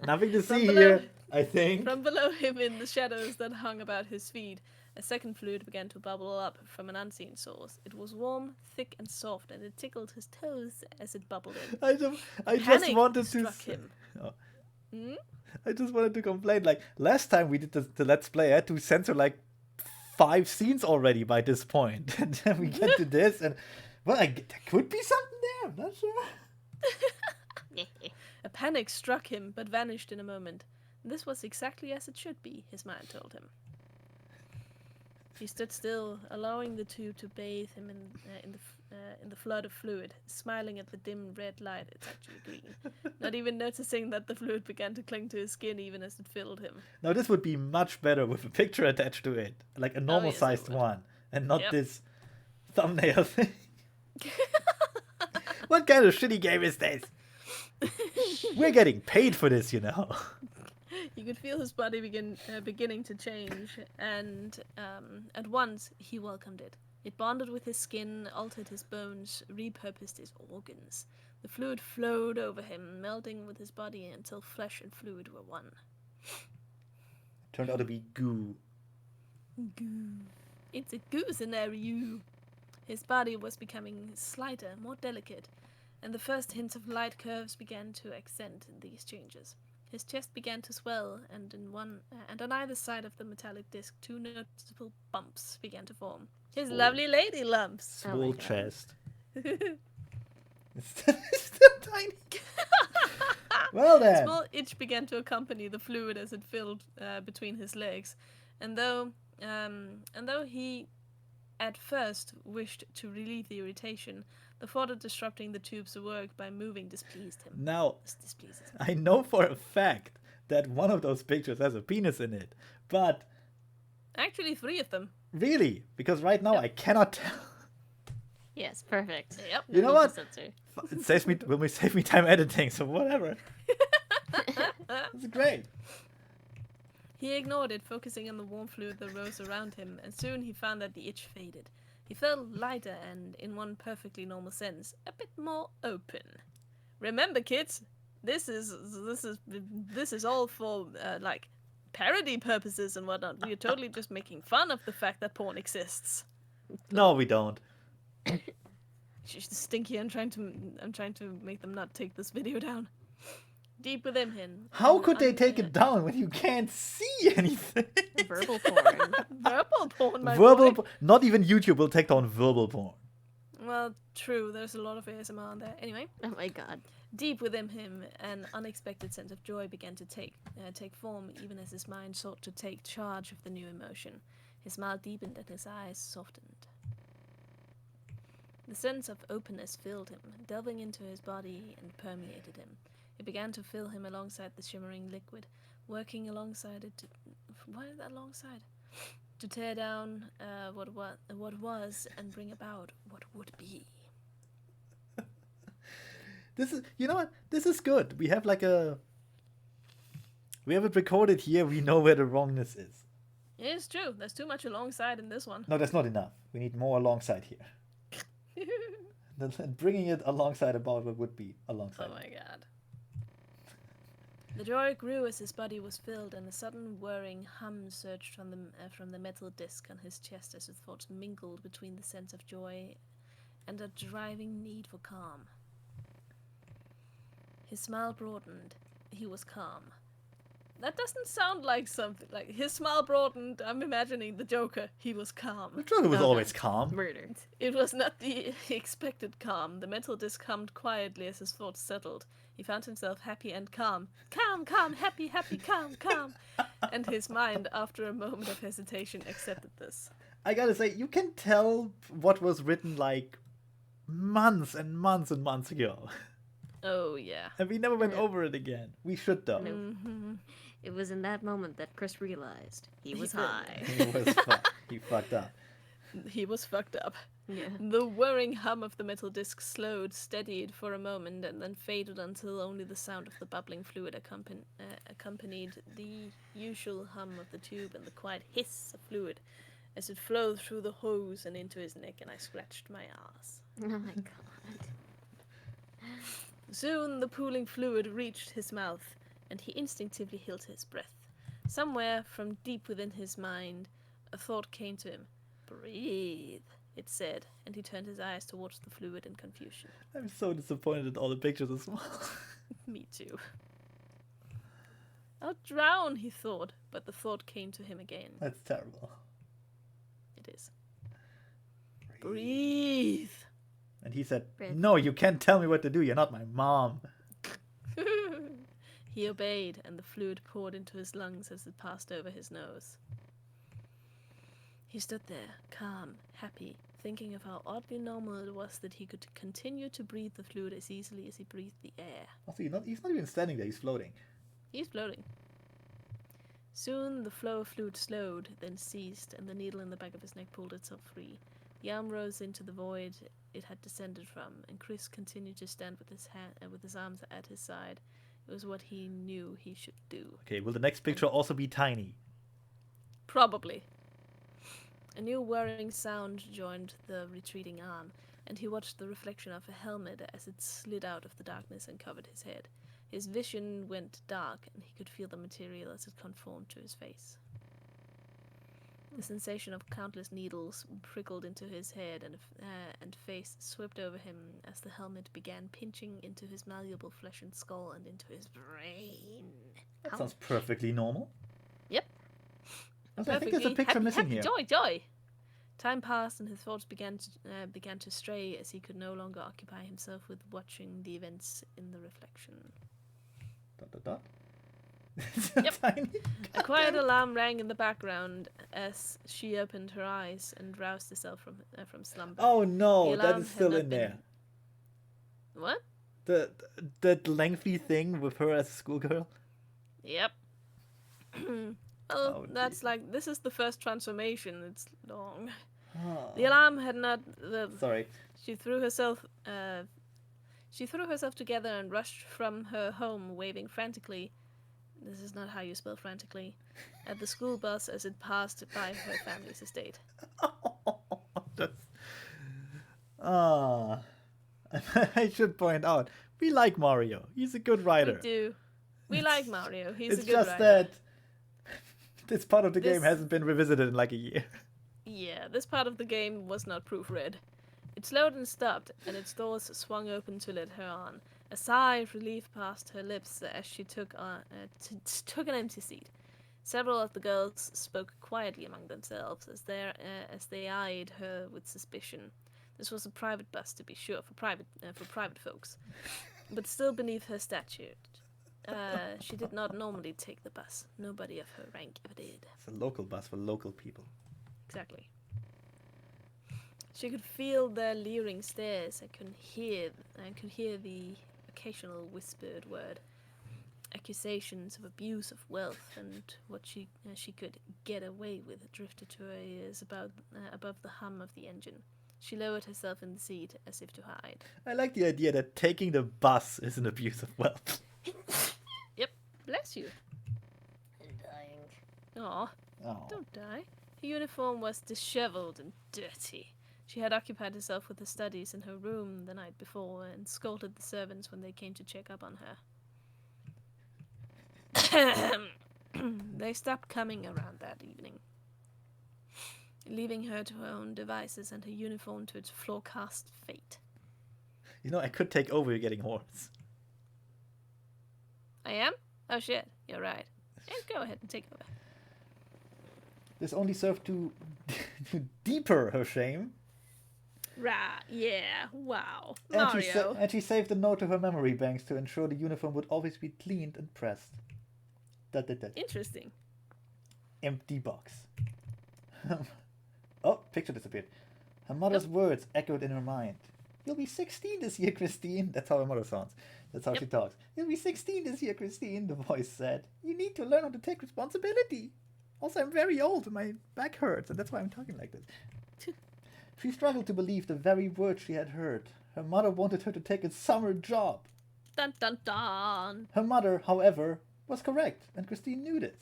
Nothing to From see below- here, I think. From below him in the shadows that hung about his feet, a second fluid began to bubble up from an unseen source. It was warm, thick, and soft, and it tickled his toes as it bubbled in. I just Panic wanted to. struck him. Oh. Hmm? I just wanted to complain. Like last time we did the Let's Play, I had to censor like 5 scenes already by this point, and then we get to this, and well, there could be something there. I'm not sure. A panic struck him, but vanished in a moment. This was exactly as it should be, his mind told him. He stood still, allowing the tube to bathe him in the flood of fluid, smiling at the dim red light. It's actually green. Not even noticing that the fluid began to cling to his skin even as it filled him. Now this would be much better with a picture attached to it, like a normal yes, it sized would. one, and not Yep. this thumbnail thing. What kind of shitty game is this? We're getting paid for this, you know. You could feel his body beginning to change, and at once he welcomed it. It bonded with his skin, altered his bones, repurposed his organs. The fluid flowed over him, melting with his body until flesh and fluid were one. Turned out to be goo. Goo. It's a goo scenario. His body was becoming slighter, more delicate, and the first hints of light curves began to accent these changes. His chest began to swell, and on either side of the metallic disc, 2 noticeable bumps began to form. His lovely lady lumps. Oh my Swole God. chest. It's still tiny. Well A then. small itch began to accompany the fluid as it filled between his legs, and though he at first wished to relieve the irritation, the thought of disrupting the tube's work by moving displeased him. Now, This displeases him. I know for a fact that one of those pictures has a penis in it. But Actually, 3 of them. really, because right now Yep. I cannot tell. Yes, perfect. Yep. You know Need what? to censor. It saves me, will save me time editing, so whatever. It's great. He ignored it, focusing on the warm fluid that rose around him, and soon he found that the itch faded. He felt lighter and, in one perfectly normal sense, a bit more open. Remember, kids, this is all for like parody purposes and whatnot. We're totally just making fun of the fact that porn exists. No, we don't. She's stinky. I'm trying to make them not take this video down. Deep within him. How an could they take unclear- it down when you can't see anything? Verbal porn. Verbal porn, my Verbal, boy. not even YouTube will take down verbal porn. Well, true. There's a lot of ASMR on there. Anyway, Oh my God. deep within him, an unexpected sense of joy began to take form, even as his mind sought to take charge of the new emotion. His smile deepened and his eyes softened. The sense of openness filled him, delving into his body and permeated him. It began to fill him alongside the shimmering liquid, working alongside it to... Why alongside? To tear down what was and bring about what would be. This is, you know what? This is good. We have like a... We have it recorded here. We know where the wrongness is. It's true. There's too much alongside in this one. No, that's not enough. We need more alongside here. Then bringing it alongside about what would be alongside. Oh my god. The joy grew as his body was filled, and a sudden whirring hum surged from the metal disc on his chest as his thoughts mingled between the sense of joy and a driving need for calm. His smile broadened. He was calm. That doesn't sound like something like his smile broadened. I'm imagining the Joker. He was calm. The Joker was Okay. always calm. Murder. It was not the expected calm. The metal disc hummed quietly as his thoughts settled. He found himself happy and calm. Calm, happy, calm. And his mind, after a moment of hesitation, accepted this. I gotta say, you can tell what was written like months and months and months ago. Oh, yeah. And we never went Yeah. over it again. We should though. No. Mm-hmm. It was in that moment that Chris realized he was did. high. He fucked up. He was fucked up. Yeah. The whirring hum of the metal disc slowed, steadied for a moment, and then faded until only the sound of the bubbling fluid accompanied the usual hum of the tube and the quiet hiss of fluid as it flowed through the hose and into his neck, and I scratched my ass. Oh my God. Soon the pooling fluid reached his mouth, and he instinctively held his breath. Somewhere from deep within his mind, a thought came to him. Breathe, it said, and he turned his eyes towards the fluid in confusion. I'm so disappointed in all the pictures as well. Me too. I'll drown, he thought, but the thought came to him again. That's terrible. It is. Breathe. And he said, Breath. "No, you can't tell me what to do. You're not my mom." He obeyed, and the fluid poured into his lungs as it passed over his nose. He stood there, calm, happy, thinking of how oddly normal it was that he could continue to breathe the fluid as easily as he breathed the air. Also, he's not even standing there. He's floating. He's floating. Soon the flow of fluid slowed, then ceased, and the needle in the back of his neck pulled itself free. The arm rose into the void it had descended from, and Chris continued to stand with his arms at his side, It was what he knew he should do. Okay, will the next picture also be tiny? Probably. A new whirring sound joined the retreating arm, and he watched the reflection of a helmet as it slid out of the darkness and covered his head. His vision went dark, and he could feel the material as it conformed to his face. The sensation of countless needles prickled into his head and face swept over him as the helmet began pinching into his malleable flesh and skull and into his brain. That sounds perfectly normal. Yep. I think there's a picture missing here. Joy! Time passed, and his thoughts began to stray as he could no longer occupy himself with watching the events in the reflection. ... Yep. Tiny. A quiet alarm rang in the background as she opened her eyes and roused herself from slumber. Oh no, The that alarm is had still not in been- there. What? That lengthy thing with her as a schoolgirl. Yep. Oh, That's like, this is the first transformation. It's long. Oh. The alarm had not. Sorry. She threw herself together and rushed from her home, waving frantically. This is not how you spell frantically. At the school bus as it passed by her family's estate. I should point out, we like Mario. He's a good writer. We do. We like Mario. He's a It's good just writer. that this part of the game This- hasn't been revisited in like a year. Yeah, this part of the game was not proofread. It slowed and stopped, and its doors swung open to let her on. A sigh of relief passed her lips as she took an empty seat. Several of the girls spoke quietly among themselves as they eyed her with suspicion. This was a private bus, to be sure, for private folks, but still beneath her statute. She did not normally take the bus. Nobody of her rank ever did. It's a local bus for local people. Exactly. She could feel their leering stares and could hear the occasional whispered word. Accusations of abuse of wealth and what she could get away with drifted to her ears above the hum of the engine. She lowered herself in the seat as if to hide. I like the idea that taking the bus is an abuse of wealth. Yep, bless you. I'm dying. Aw, Oh. don't die. Her uniform was disheveled and dirty. She had occupied herself with her studies in her room the night before and scolded the servants when they came to check up on her. They stopped coming around that evening, leaving her to her own devices and her uniform to its floor-cast fate. You know, I could take over you getting hoarse. I am? Oh shit, you're right. Yeah, go ahead and take over. This only served to deeper her shame. Right, yeah, wow. And she, Mario. and she saved a note to her memory banks to ensure the uniform would always be cleaned and pressed. Interesting. Empty box. Oh, picture disappeared. Her mother's words echoed in her mind. You'll be 16 this year, Christine. That's how her mother sounds. That's how she talks. You'll be 16 this year, Christine, the voice said. You need to learn how to take responsibility. Also, I'm very old and my back hurts, and that's why I'm talking like this. She struggled to believe the very words she had heard. Her mother wanted her to take a summer job. Dun dun dun. Her mother, however, was correct, and Christine knew this.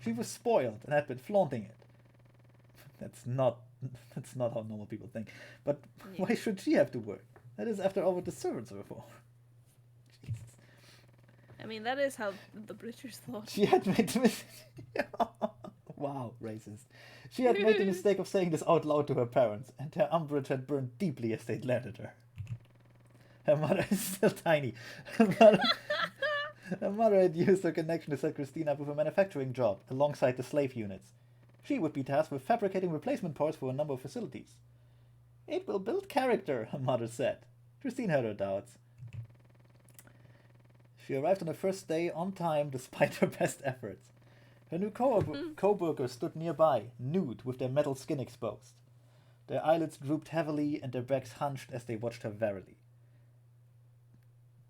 She was spoiled and had been flaunting it. That's not how normal people think. But why should she have to work? That is, after all, what the servants were for. Jesus. I mean, that is how the British thought. She had made the mistake. Wow, racist. She had made the mistake of saying this out loud to her parents, and her umbrage had burned deeply as they'd landed her. Her mother is still tiny. Her mother had used her connection to set Christine up with a manufacturing job alongside the slave units. She would be tasked with fabricating replacement parts for a number of facilities. It will build character, her mother said. Christine had her doubts. She arrived on her first day on time despite her best efforts. Her new co-workers stood nearby, nude with their metal skin exposed. Their eyelids drooped heavily and their backs hunched as they watched her warily.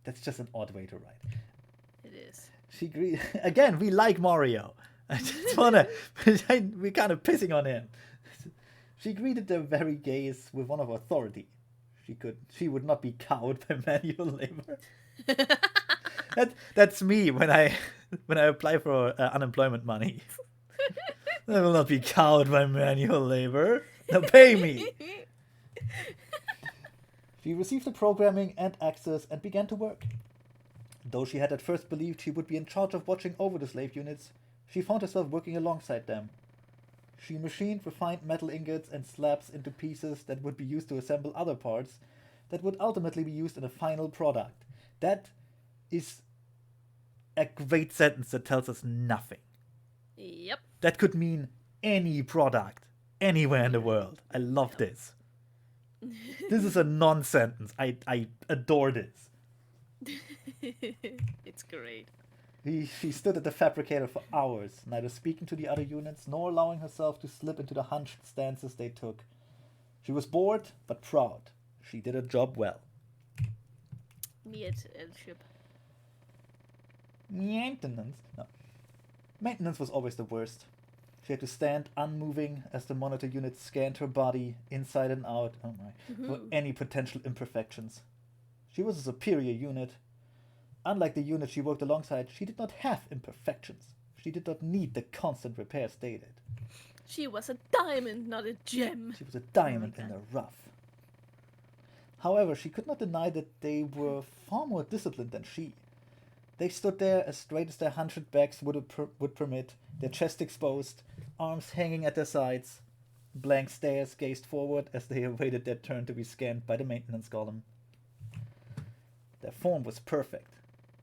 That's just an odd way to write. It is. Again, we like Mario. I just wanna... we're kind of pissing on him. She greeted their very gaze with one of authority. She would not be cowed by manual labor. That's me when I apply for unemployment money. I will not be cowed by manual labor. Now pay me. She received the programming and access and began to work. Though she had at first believed she would be in charge of watching over the slave units, she found herself working alongside them. She machined refined metal ingots and slabs into pieces that would be used to assemble other parts that would ultimately be used in a final product. That is a great sentence that tells us nothing. Yep. That could mean any product, anywhere in the world. I love this. This is a non-sentence. I adore this. It's great. She stood at the fabricator for hours, neither speaking to the other units nor allowing herself to slip into the hunched stances they took. She was bored, but proud. She did her job well. Ship. Maintenance? No. Maintenance was always the worst. She had to stand unmoving as the monitor unit scanned her body, inside and out, for any potential imperfections. She was a superior unit. Unlike the unit she worked alongside, she did not have imperfections. She did not need the constant repairs they did. She was a diamond, not a gem. She was a diamond in the rough. However, she could not deny that they were far more disciplined than she. They stood there as straight as their hunched backs would permit, their chest exposed, arms hanging at their sides. Blank stares gazed forward as they awaited their turn to be scanned by the maintenance golem. Their form was perfect.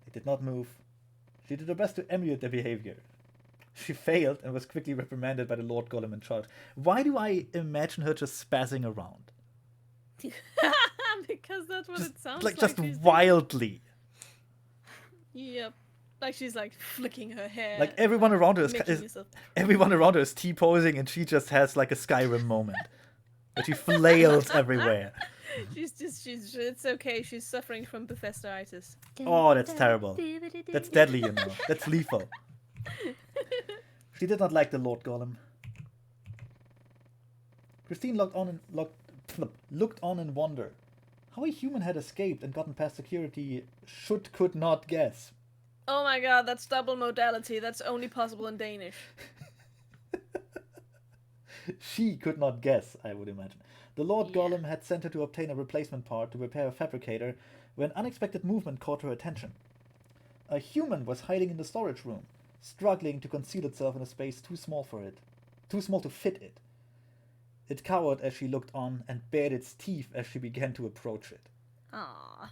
They did not move. She did her best to emulate their behavior. She failed and was quickly reprimanded by the Lord Golem in charge. Why do I imagine her just spazzing around? Because that's what it sounds Like like. just she's wildly. Yep. Like she's like flicking her hair. Like everyone around her making is T-posing and she just has like a Skyrim moment. But she flails everywhere. It's okay. She's suffering from Bethesda-itis. Oh, that's terrible. That's deadly, you know. That's lethal. She did not like the Lord Golem. Christine looked on in wonder. How a human had escaped and gotten past security could not guess. Oh my god, that's double modality. That's only possible in Danish. She could not guess, I would imagine. The Lord Golem had sent her to obtain a replacement part to repair a fabricator when unexpected movement caught her attention. A human was hiding in the storage room, struggling to conceal itself in a space too small to fit it. It cowered as she looked on and bared its teeth as she began to approach it. Ah,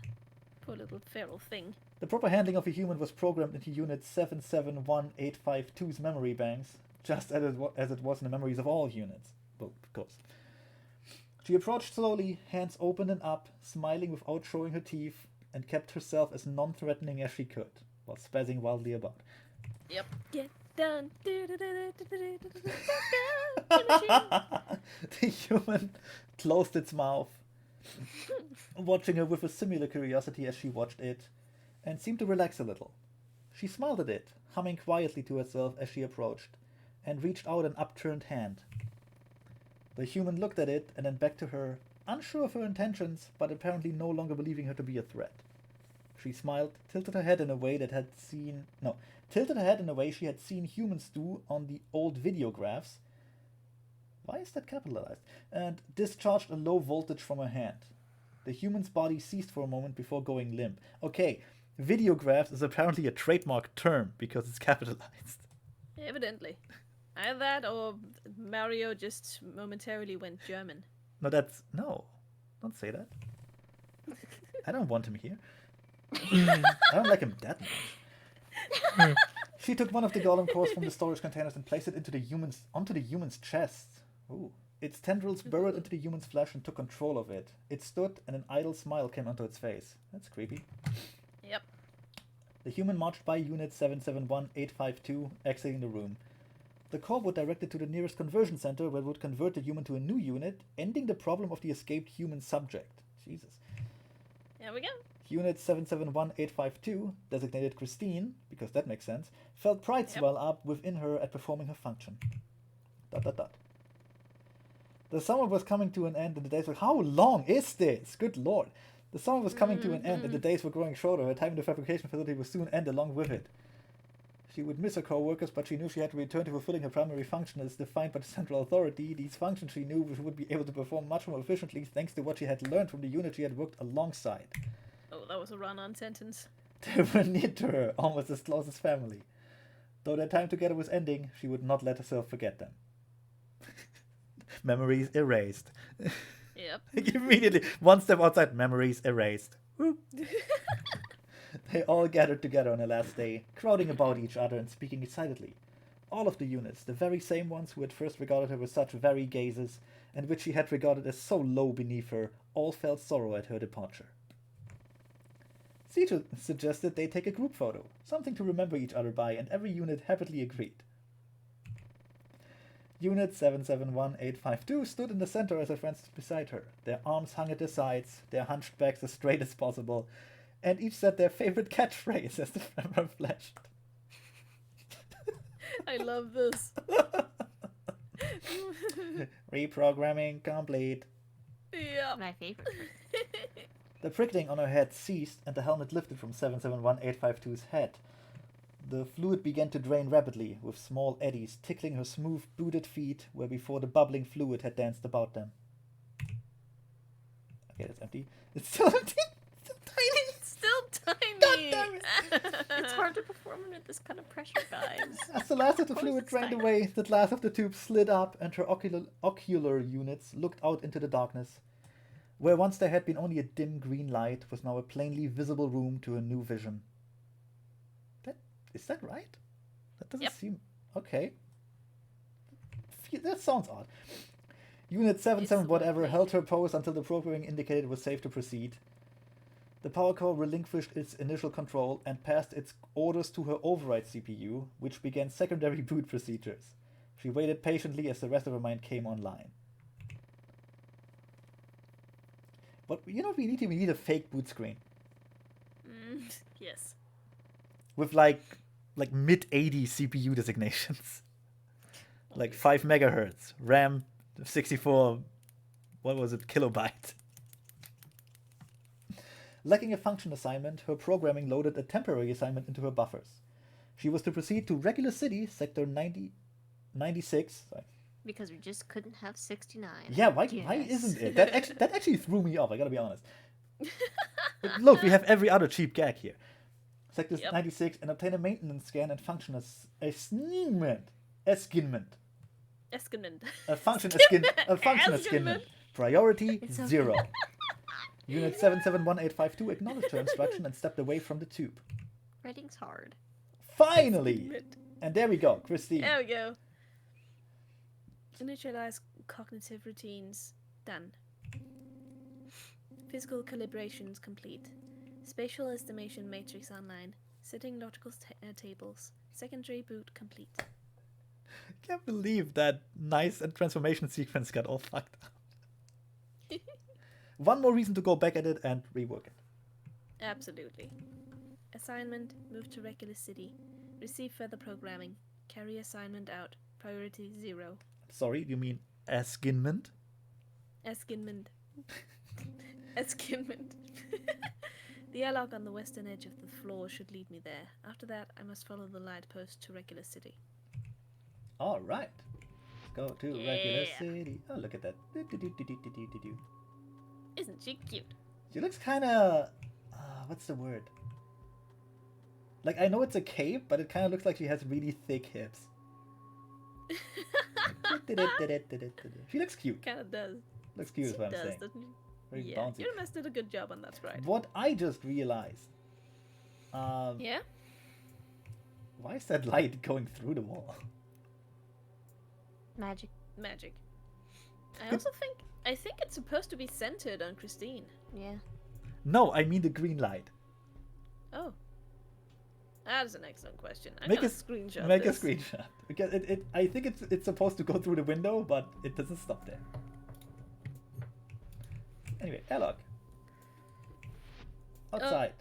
poor little feral thing. The proper handling of a human was programmed into Unit 771852's memory banks, just as it was in the memories of all units. Well, of course. She approached slowly, hands open and up, smiling without showing her teeth, and kept herself as non-threatening as she could, while spazzing wildly about. Yep. Get done. The human closed its mouth, watching her with a similar curiosity as she watched it, and seemed to relax a little. She smiled at it, humming quietly to herself as she approached, and reached out an upturned hand. The human looked at it and then back to her, unsure of her intentions, but apparently no longer believing her to be a threat. She smiled, tilted her head in a way she had seen humans do on the old videographs. Why is that capitalized? And discharged a low voltage from her hand. The human's body ceased for a moment before going limp. Okay, videographs is apparently a trademark term because it's capitalized. Evidently. Either that or Mario just momentarily went German. No. Don't say that. I don't want him here. I don't like him that much. She took one of the golem cores from the storage containers and placed it onto the human's chest. Ooh. Its tendrils burrowed into the human's flesh and took control of it. It stood, and an idle smile came onto its face. That's creepy. Yep. The human marched by Unit 771852, exiting the room. The core would direct it to the nearest conversion center where it would convert the human to a new unit, ending the problem of the escaped human subject. Jesus. There we go. Unit 771852, designated Christine, because that makes sense, felt pride swell up within her at performing her function. ... The summer was coming to an end and the days were... How long is this? Good lord. The summer was coming to an end, and the days were growing shorter. Her time in the fabrication facility would soon end along with it. She would miss her co-workers, but she knew she had to return to fulfilling her primary function as defined by the central authority. These functions she knew she would be able to perform much more efficiently thanks to what she had learned from the unit she had worked alongside. Oh, that was a run-on sentence. They were near to her, almost as close as family. Though their time together was ending, she would not let herself forget them. Memories erased. Yep. Immediately, one step outside, memories erased. They all gathered together on her last day, crowding about each other and speaking excitedly. All of the units, the very same ones who had first regarded her with such very gazes, and which she had regarded as so low beneath her, all felt sorrow at her departure. Cito suggested they take a group photo, something to remember each other by, and every unit happily agreed. Unit 771852 stood in the center as her friends stood beside her. Their arms hung at their sides, their hunched backs as straight as possible, and each said their favorite catchphrase as the camera flashed. I love this. Reprogramming complete. Yeah. My favorite. The prickling on her head ceased, and the helmet lifted from 771852's head. The fluid began to drain rapidly, with small eddies tickling her smooth, booted feet where before the bubbling fluid had danced about them. Okay, that's empty. It's still empty! It's still tiny! It's still tiny. God damn it. It's hard to perform under this kind of pressure, guys. As the last of the Of course fluid it's drained tiny. away, the glass of the tube slid up, and her ocular units looked out into the darkness. Where once there had been only a dim green light was now a plainly visible room to her new vision. Is that right? That doesn't Yep. seem... Okay. That sounds odd. Unit 77 It's whatever lovely. held her pose until the programming indicated it was safe to proceed. The power core relinquished its initial control and passed its orders to her override CPU, which began secondary boot procedures. She waited patiently as the rest of her mind came online. But you know what we need a fake boot screen. Yes. With like mid-80 CPU designations. Like 5 megahertz, RAM 64, what was it, kilobyte. Lacking a function assignment, her programming loaded a temporary assignment into her buffers. She was to proceed to Regular City, Sector 96. Sorry. Because we just couldn't have 69. Yeah, why Yes. isn't it? That actually threw me off, I gotta be honest. Look, we have every other cheap gag here. Sector Yep. 96 and obtain a maintenance scan and function assignment. Eskinment. Eskinment. A function Eskinment. assignment. Priority It's okay. 0. Unit 771852 acknowledged her instruction and stepped away from the tube. Writing's hard. Finally! And there we go, Christine. There we go. Initialize cognitive routines. Done. Physical calibrations complete. Spatial estimation matrix online. Setting logical tables. Secondary boot complete. Can't believe that nice and transformation sequence got all fucked up. One more reason to go back at it and rework it. Absolutely. Assignment. Move to Regular City. Receive further programming. Carry assignment out. Priority 0. Sorry, you mean Eskinment? Eskinment. Eskinment. The airlock on the western edge of the floor should lead me there. After that, I must follow the light post to Regular City. Alright. Let's go to Regular Yeah. City. Oh, look at that. Do-do-do-do-do-do-do. Isn't she cute? She looks kinda... what's the word? Like, I know it's a cape, but it kinda looks like she has really thick hips. She looks cute. Kinda does. Looks cute is She what I'm does, saying. doesn't she? Very Yeah, bouncy. you must did a good job on that sprite. What I just realized. Yeah? Why is that light going through the wall? Magic. Magic. I think it's supposed to be centered on Christine. Yeah. No, I mean the green light. Oh. That is an excellent question. I'm Make gonna a screenshot Make this. a screenshot. Because I think it's supposed to go through the window, but it doesn't stop there. Anyway, airlock. Outside.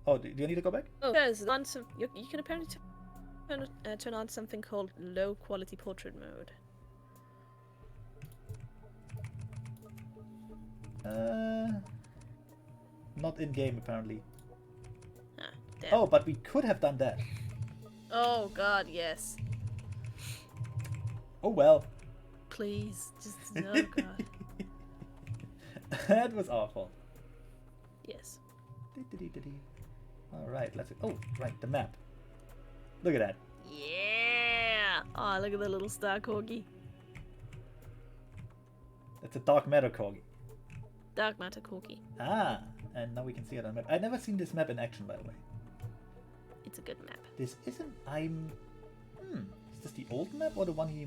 Oh, do you need to go back? Oh, there's on some. You can apparently turn on something called low quality portrait mode. Not in game apparently. Ah, damn. Oh, but we could have done that. Oh god, yes. Oh well. Please, just oh god. That was our fault. Yes. All right, let's. Oh, right, the map. Look at that. Yeah. Oh, look at the little star corgi. That's a dark matter corgi. Dark matter corgi. Ah, and now we can see it on the map. I've never seen this map in action, by the way. It's a good map. This isn't. Is this the old map or the one he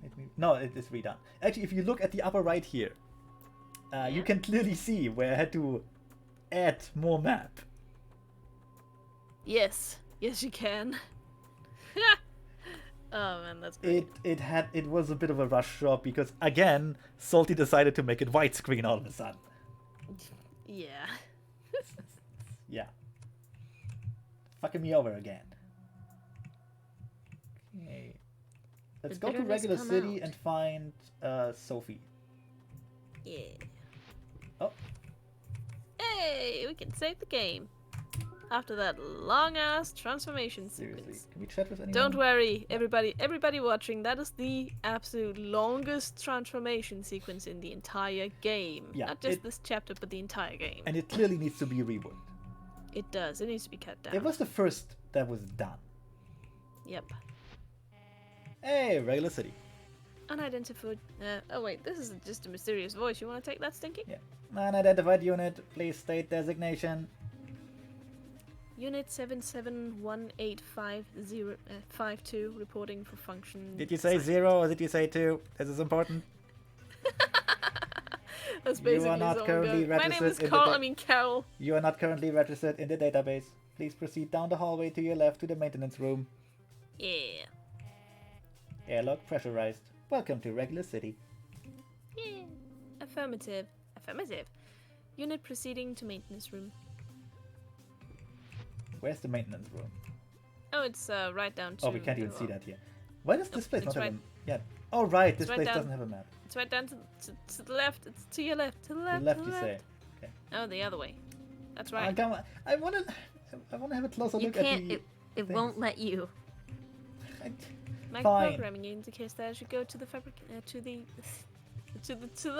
made me? No, it is redone. Actually, if you look at the upper right here, you can clearly see where I had to add more map. Yes. Yes, you can. Oh man, that's great. It was a bit of a rush job because again, Salty decided to make it widescreen all of a sudden. Yeah. Yeah. Fucking me over again. Okay. Let's Did go to bitterness regular come city out? and find Sophie. Yeah. Oh, Hey, we can save the game. After that long ass transformation seriously. sequence. Can we chat with anyone? Don't worry, everybody watching, that is the absolute longest transformation sequence in the entire game. Yeah, Not just this chapter, but the entire game. And it clearly needs to be reworked. It does. It needs to be cut down. It was the first that was done. Yep. Hey, regular city. Unidentified. Oh wait, this is just a mysterious voice. You want to take that, Stinky? Yeah. Unidentified unit, please state designation. Unit 77185052 reporting for function. Did you say 0 or did you say 2? This is important. That's You basically are not his own currently go. My name is registered in the Carl. da- I mean Carol. You are not currently registered in the database. Please proceed down the hallway to your left to the maintenance room. Yeah. Airlock pressurized. Welcome to regular city. Yeah. Affirmative. Affirmative. Unit proceeding to maintenance room. Where's the maintenance room? Oh, it's right down to. Oh, we can't even see that here. Why does this place it's not have right- a... Yeah. Oh, right, this right place down- doesn't have a map. It's right down to the left. It's to your left. To the left. The left, to you the say. left. Okay. Oh, the other way. That's I right. want to have a closer You look can't. at the... It won't let you. My Fine. programming indicates that I should go to the fabric to the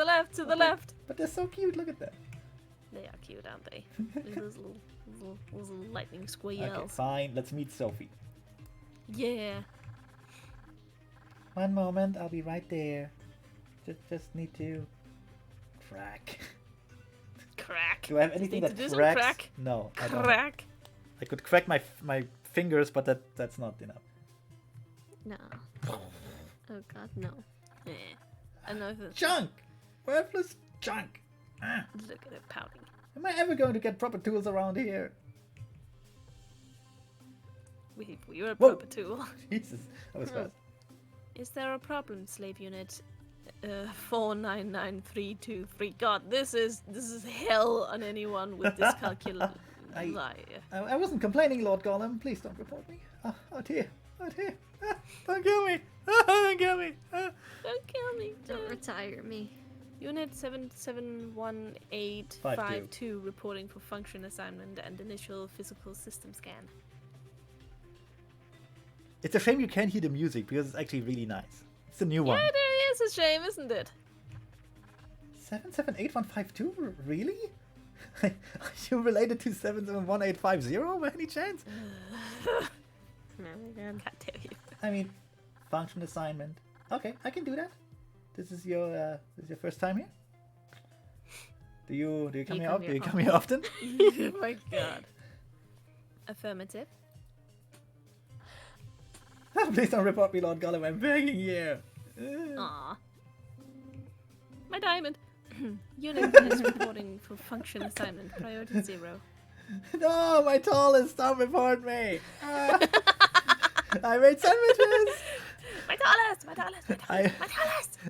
left. To the left. But they're so cute, look at that. They are cute, aren't they? Those little lightning squeals. Okay, fine, let's meet Sophie. Yeah. One moment, I'll be right there. Just need to... Crack. Crack. Do I have Just anything need that to do some cracks? crack. No, I don't. Crack. I could crack my fingers, but that's not enough. No. Oh god, no. Yeah. Another. Junk! Worthless junk! Ah. Look at it pouting. Am I ever going to get proper tools around here? We were a Whoa. proper tool. Jesus, that was Oh. fast. Is there a problem, slave unit? 499323. God, this is hell on anyone with this calculus. I wasn't complaining, Lord Gollum. Please don't report me. Oh dear. Oh dear. Ah, don't kill me. Ah, don't kill me. Ah. Don't kill me. Don't retire me. Unit 771852 reporting for function assignment and initial physical system scan. It's a shame you can't hear the music because it's actually really nice. It's a new one. Yeah, it is a shame, isn't it? 778152? Really? Are you related to 771850 by any chance? Oh my god. God damn you. I mean, function assignment. Okay, I can do that. This is your first time here? Do you come here? Do you come here often? Oh my god. Affirmative. Please don't report me, Lord Gollum. I'm begging you. Aww. My diamond. Unit is reporting for function assignment. Priority 0. No, my tallest. Don't report me. Ah. I made sandwiches. My tallest!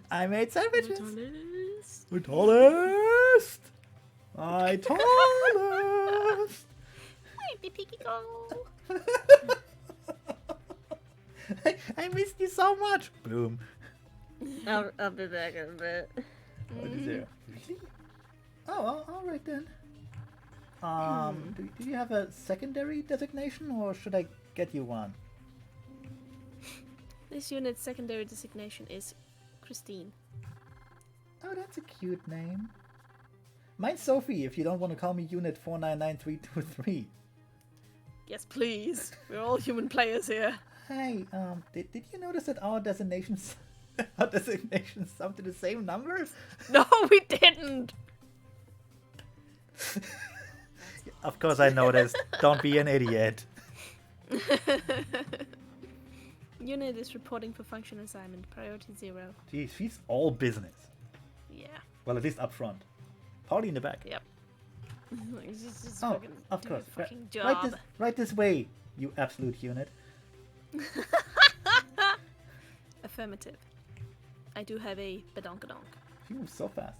I made sandwiches. Tallest. My tallest. My tallest. Where'd the piggy go? I missed you so much. Boom. I'll be back in a bit. What is there? Really? Oh, all right then. Do you have a secondary designation, or should I get you one? This unit's secondary designation is Christine. Oh, that's a cute name. Mine's Sophie, if you don't want to call me Unit 499323. Yes, please. We're all human players here. Hey, did you notice that our designations sum to the same numbers? No, we didn't. Of course I noticed. Don't be an idiot. Unit is reporting for function assignment. Priority 0. Jeez, she's all business. Yeah. Well, at least up front. Party in the back. Yep. Just Oh, fucking of do course. your fucking job. Right this way, you absolute unit. Affirmative. I do have a badonkadonk. She moves so fast.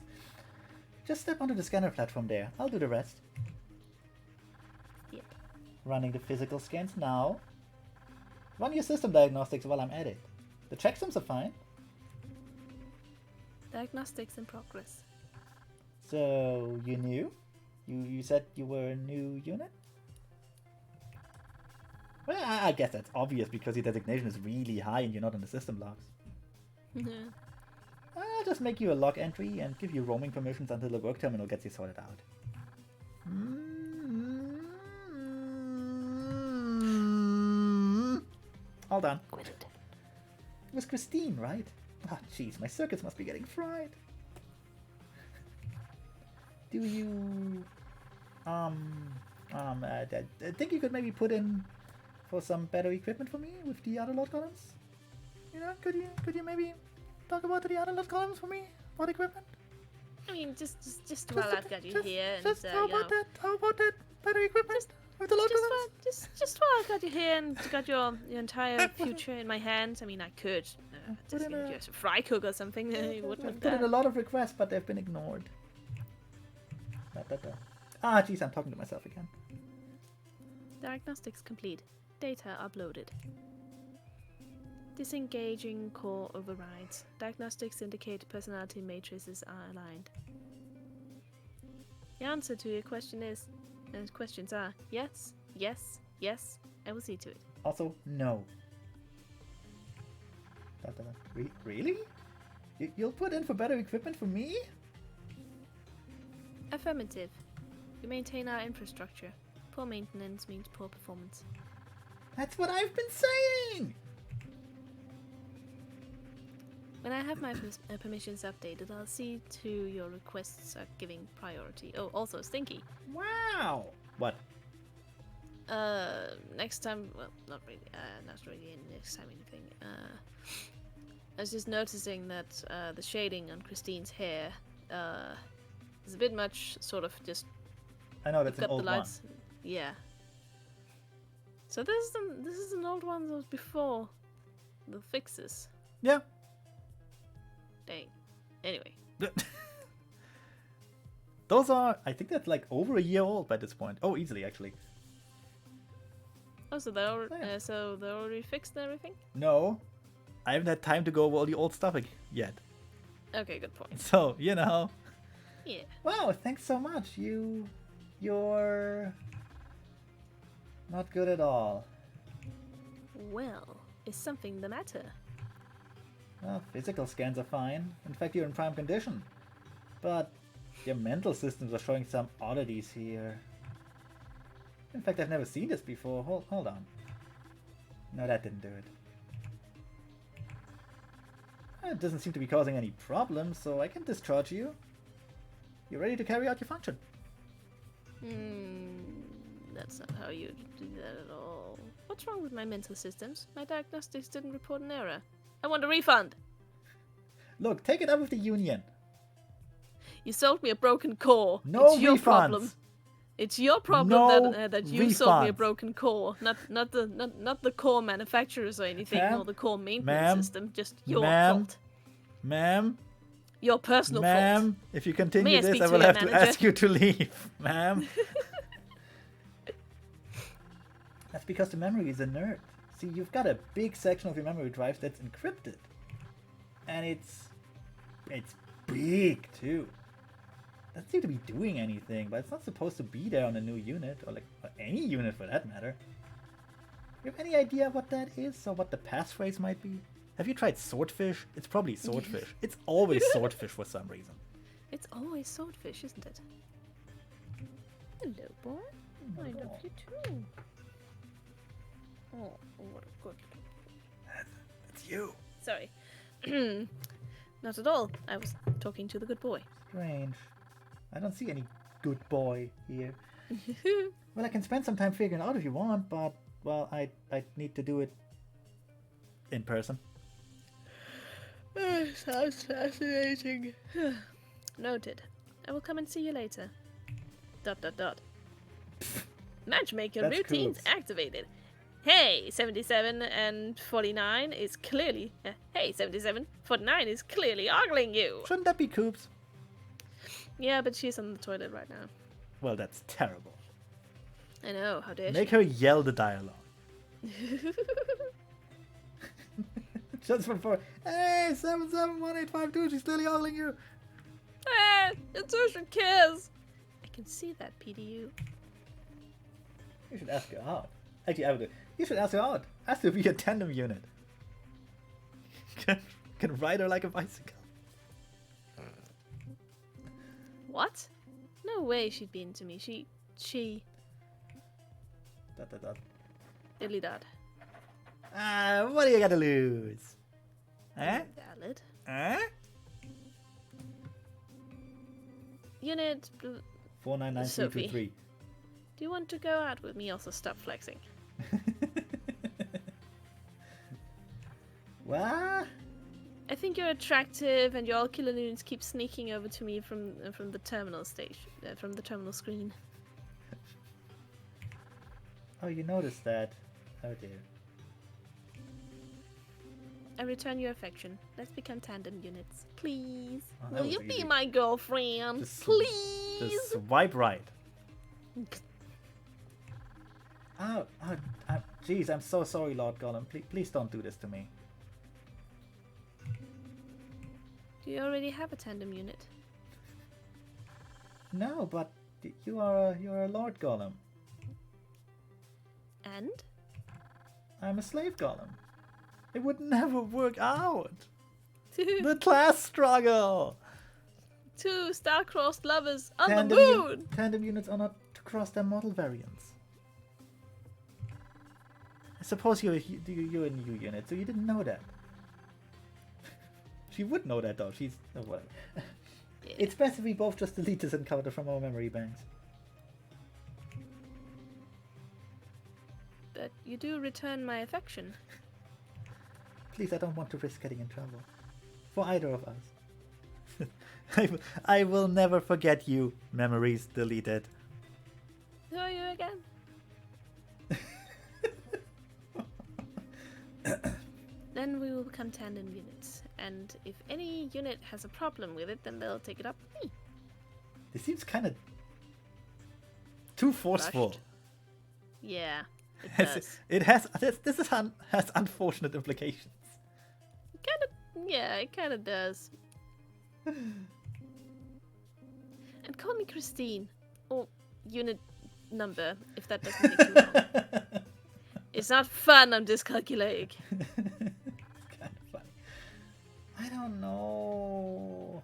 Just step onto the scanner platform there. I'll do the rest. Yep. Running the physical scans now. Run your system diagnostics while I'm at it. The checksums are fine. Diagnostics in progress. So, you knew? You said you were a new unit? Well, I guess that's obvious because your designation is really high and you're not on the system logs. I'll just make you a log entry and give you roaming permissions until the work terminal gets you sorted out. All done. It was Christine, right? Ah, jeez, my circuits must be getting fried. Do you... think you could maybe put in for some better equipment for me with the other load columns? You know, could you maybe talk about the other load columns for me? What equipment? I mean, just while I've got you here, and how about that better equipment with the load columns? just while I've got you here and got your entire future in my hands. I mean, I could just give you a fry cook or something. You wouldn't I've put in a lot of requests, but they've been ignored. Ah, jeez, I'm talking to myself again. Diagnostics complete. Data uploaded. Disengaging core overrides. Diagnostics indicate personality matrices are aligned. The answer to your questions are yes, yes, yes. I will see to it. Also, no. Really? You'll put in for better equipment for me? Affirmative. We maintain our infrastructure. Poor maintenance means poor performance. That's what I've been saying! When I have my permissions updated, I'll see to your requests are giving priority. Oh, also Stinky. Wow! What? Next time, well, not really next time anything. I was just noticing that the shading on Christine's hair is a bit much, sort of just. I know that's an got old the lights. One. Yeah. So this is an old one that was before the fixes. Yeah. Dang. Anyway. Those are, I think that's like over a year old by this point. Oh, easily actually. Oh, so they're already fixed and everything? No, I haven't had time to go over all the old stuff yet. Okay, good point. So, you know. Yeah. Wow, thanks so much. You're not good at all. Well, is something the matter? Well, physical scans are fine. In fact, you're in prime condition. But your mental systems are showing some oddities here. In fact, I've never seen this before. Hold on. No, that didn't do it. It doesn't seem to be causing any problems, so I can discharge you. You're ready to carry out your function. That's not how you do that at all. What's wrong with my mental systems? My diagnostics didn't report an error. I want a refund! Look, take it up with the union. You sold me a broken core. No it's your refunds. Problem. It's your problem No that you refunds. sold me a broken core, not the core manufacturers or anything, or the core maintenance system. Just your fault. Ma'am. Your personal fault. Ma'am, if you continue this, I to will your have to manager? ask you to leave, ma'am. That's because the memory is inert. See, you've got a big section of your memory drive that's encrypted. And it's big, too. doesn't seem to be doing anything, but it's not supposed to be there on a new unit, or like any unit for that matter. You have any idea what that is, or what the passphrase might be? Have you tried swordfish? It's probably swordfish. It's always swordfish for some reason. It's always swordfish, isn't it? Hello, boy. I love you too. Oh, what a good. It's you. Sorry. Not at all. I was talking to the good boy. Strange. I don't see any good boy here. Well, I can spend some time figuring it out if you want, but, well, I need to do it in person. Sounds fascinating. Noted. I will come and see you later. ... Matchmaker That's routines cool. activated. Hey, 77 and 49 is clearly... hey, 77, 49 is clearly ogling you. Shouldn't that be Coops? Yeah, but she's on the toilet right now. Well, that's terrible. I know, how dare Make her yell the dialogue. she? Just before, hey, 771852, she's clearly ogling you. Hey, it's social kiss. I can see that, PDU. You should ask her out. Actually, I would do. You should ask her out. Ask her to be a tandem unit. Can ride her like a bicycle. What? No way she'd be into me. She... Diddly dad. What do you got to lose? Huh? Valid. Huh? Unit... 499323. Do you want to go out with me? Also, stop flexing. What? I think you're attractive, and your all killer noons keep sneaking over to me from the terminal station, from the terminal screen. Oh, you noticed that. Oh dear. I return your affection. Let's become tandem units, please. Oh, that Will was you be easy. my girlfriend, Just please? Just swipe right. Oh, jeez, I'm so sorry, Lord Gollum. Please don't do this to me. Do you already have a tandem unit? No, but you're a Lord Gollum. And? I'm a slave Gollum. It would never work out. The class struggle. Two star-crossed lovers on Tandem the moon! Tandem units are not to cross their model variants. I suppose you're a new unit, so you didn't know that. She would know that though. She's whatever. Yeah. It's best if we both just delete this encounter from our memory banks. But you do return my affection. Please, I don't want to risk getting in trouble. For either of us. I will never forget you. Memories deleted. Who are you again? Then we will become tandem units. And if any unit has a problem with it, then they'll take it up with me. This seems kind of too forceful. Rushed. Yeah, it does. It has. This has unfortunate implications. Yeah, it kind of does. And call me Christine. Or unit number, if that doesn't take too long. It's not fun, I'm dyscalculating. It's kind of funny. I don't know.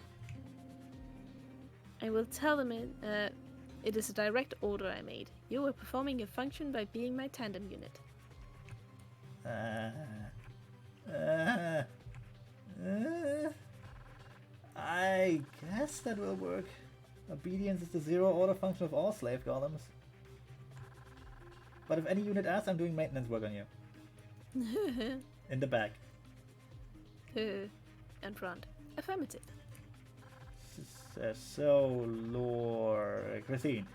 I will tell them it is a direct order I made. You were performing a function by being my tandem unit. I guess that will work. Obedience is the zero-order function of all slave golems. But if any unit asks, I'm doing maintenance work on you. In the back. And front. Affirmative. So, Lord Christine,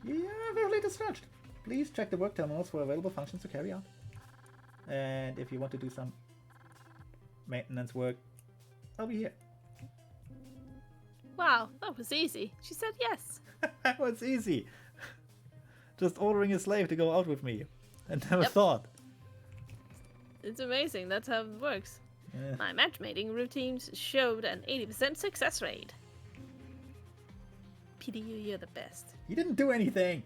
you are very discharged. Please check the work terminals for available functions to carry out. And if you want to do some maintenance work, I'll be here. Wow, that was easy. She said yes. That was easy. Just ordering a slave to go out with me. I never Yep. thought. It's amazing, that's how it works. Yeah. My matchmaking routines showed an 80% success rate. pity you. You're the best. He didn't do anything.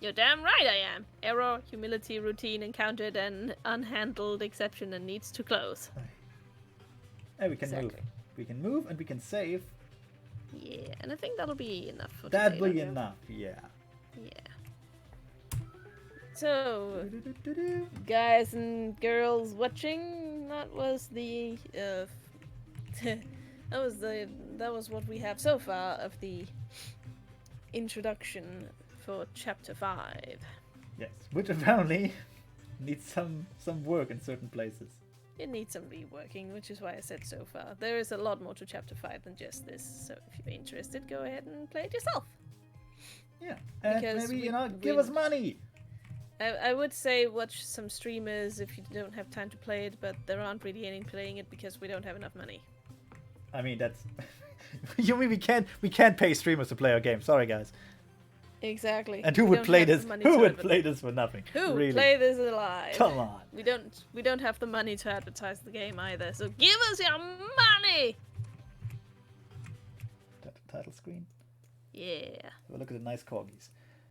You're damn right I am. Error, humility, routine encountered, an unhandled exception and needs to close. And we can move. Exactly. We can move and we can save. Yeah, and I think that'll be enough for That'll today. be don't you? enough, yeah. Yeah. So, guys and girls watching, that was the that was what we have so far of the introduction for chapter 5. Yes, which apparently needs some work in certain places. It needs some reworking, which is why I said so far. There is a lot more to chapter 5 than just this, so if you're interested, go ahead and play it yourself. Yeah, and Because maybe, we- give us money! I would say watch some streamers if you don't have time to play it, but there aren't really any playing it because we don't have enough money. I mean, that's... you mean we can't pay streamers to play our game, sorry guys. Exactly. And who We would don't play have the this? money Who to would adver- play this for nothing? Who really? play this alive? Come on. We don't have the money to advertise the game either, so give us your money! Title screen. Yeah. Have a look at the nice corgis.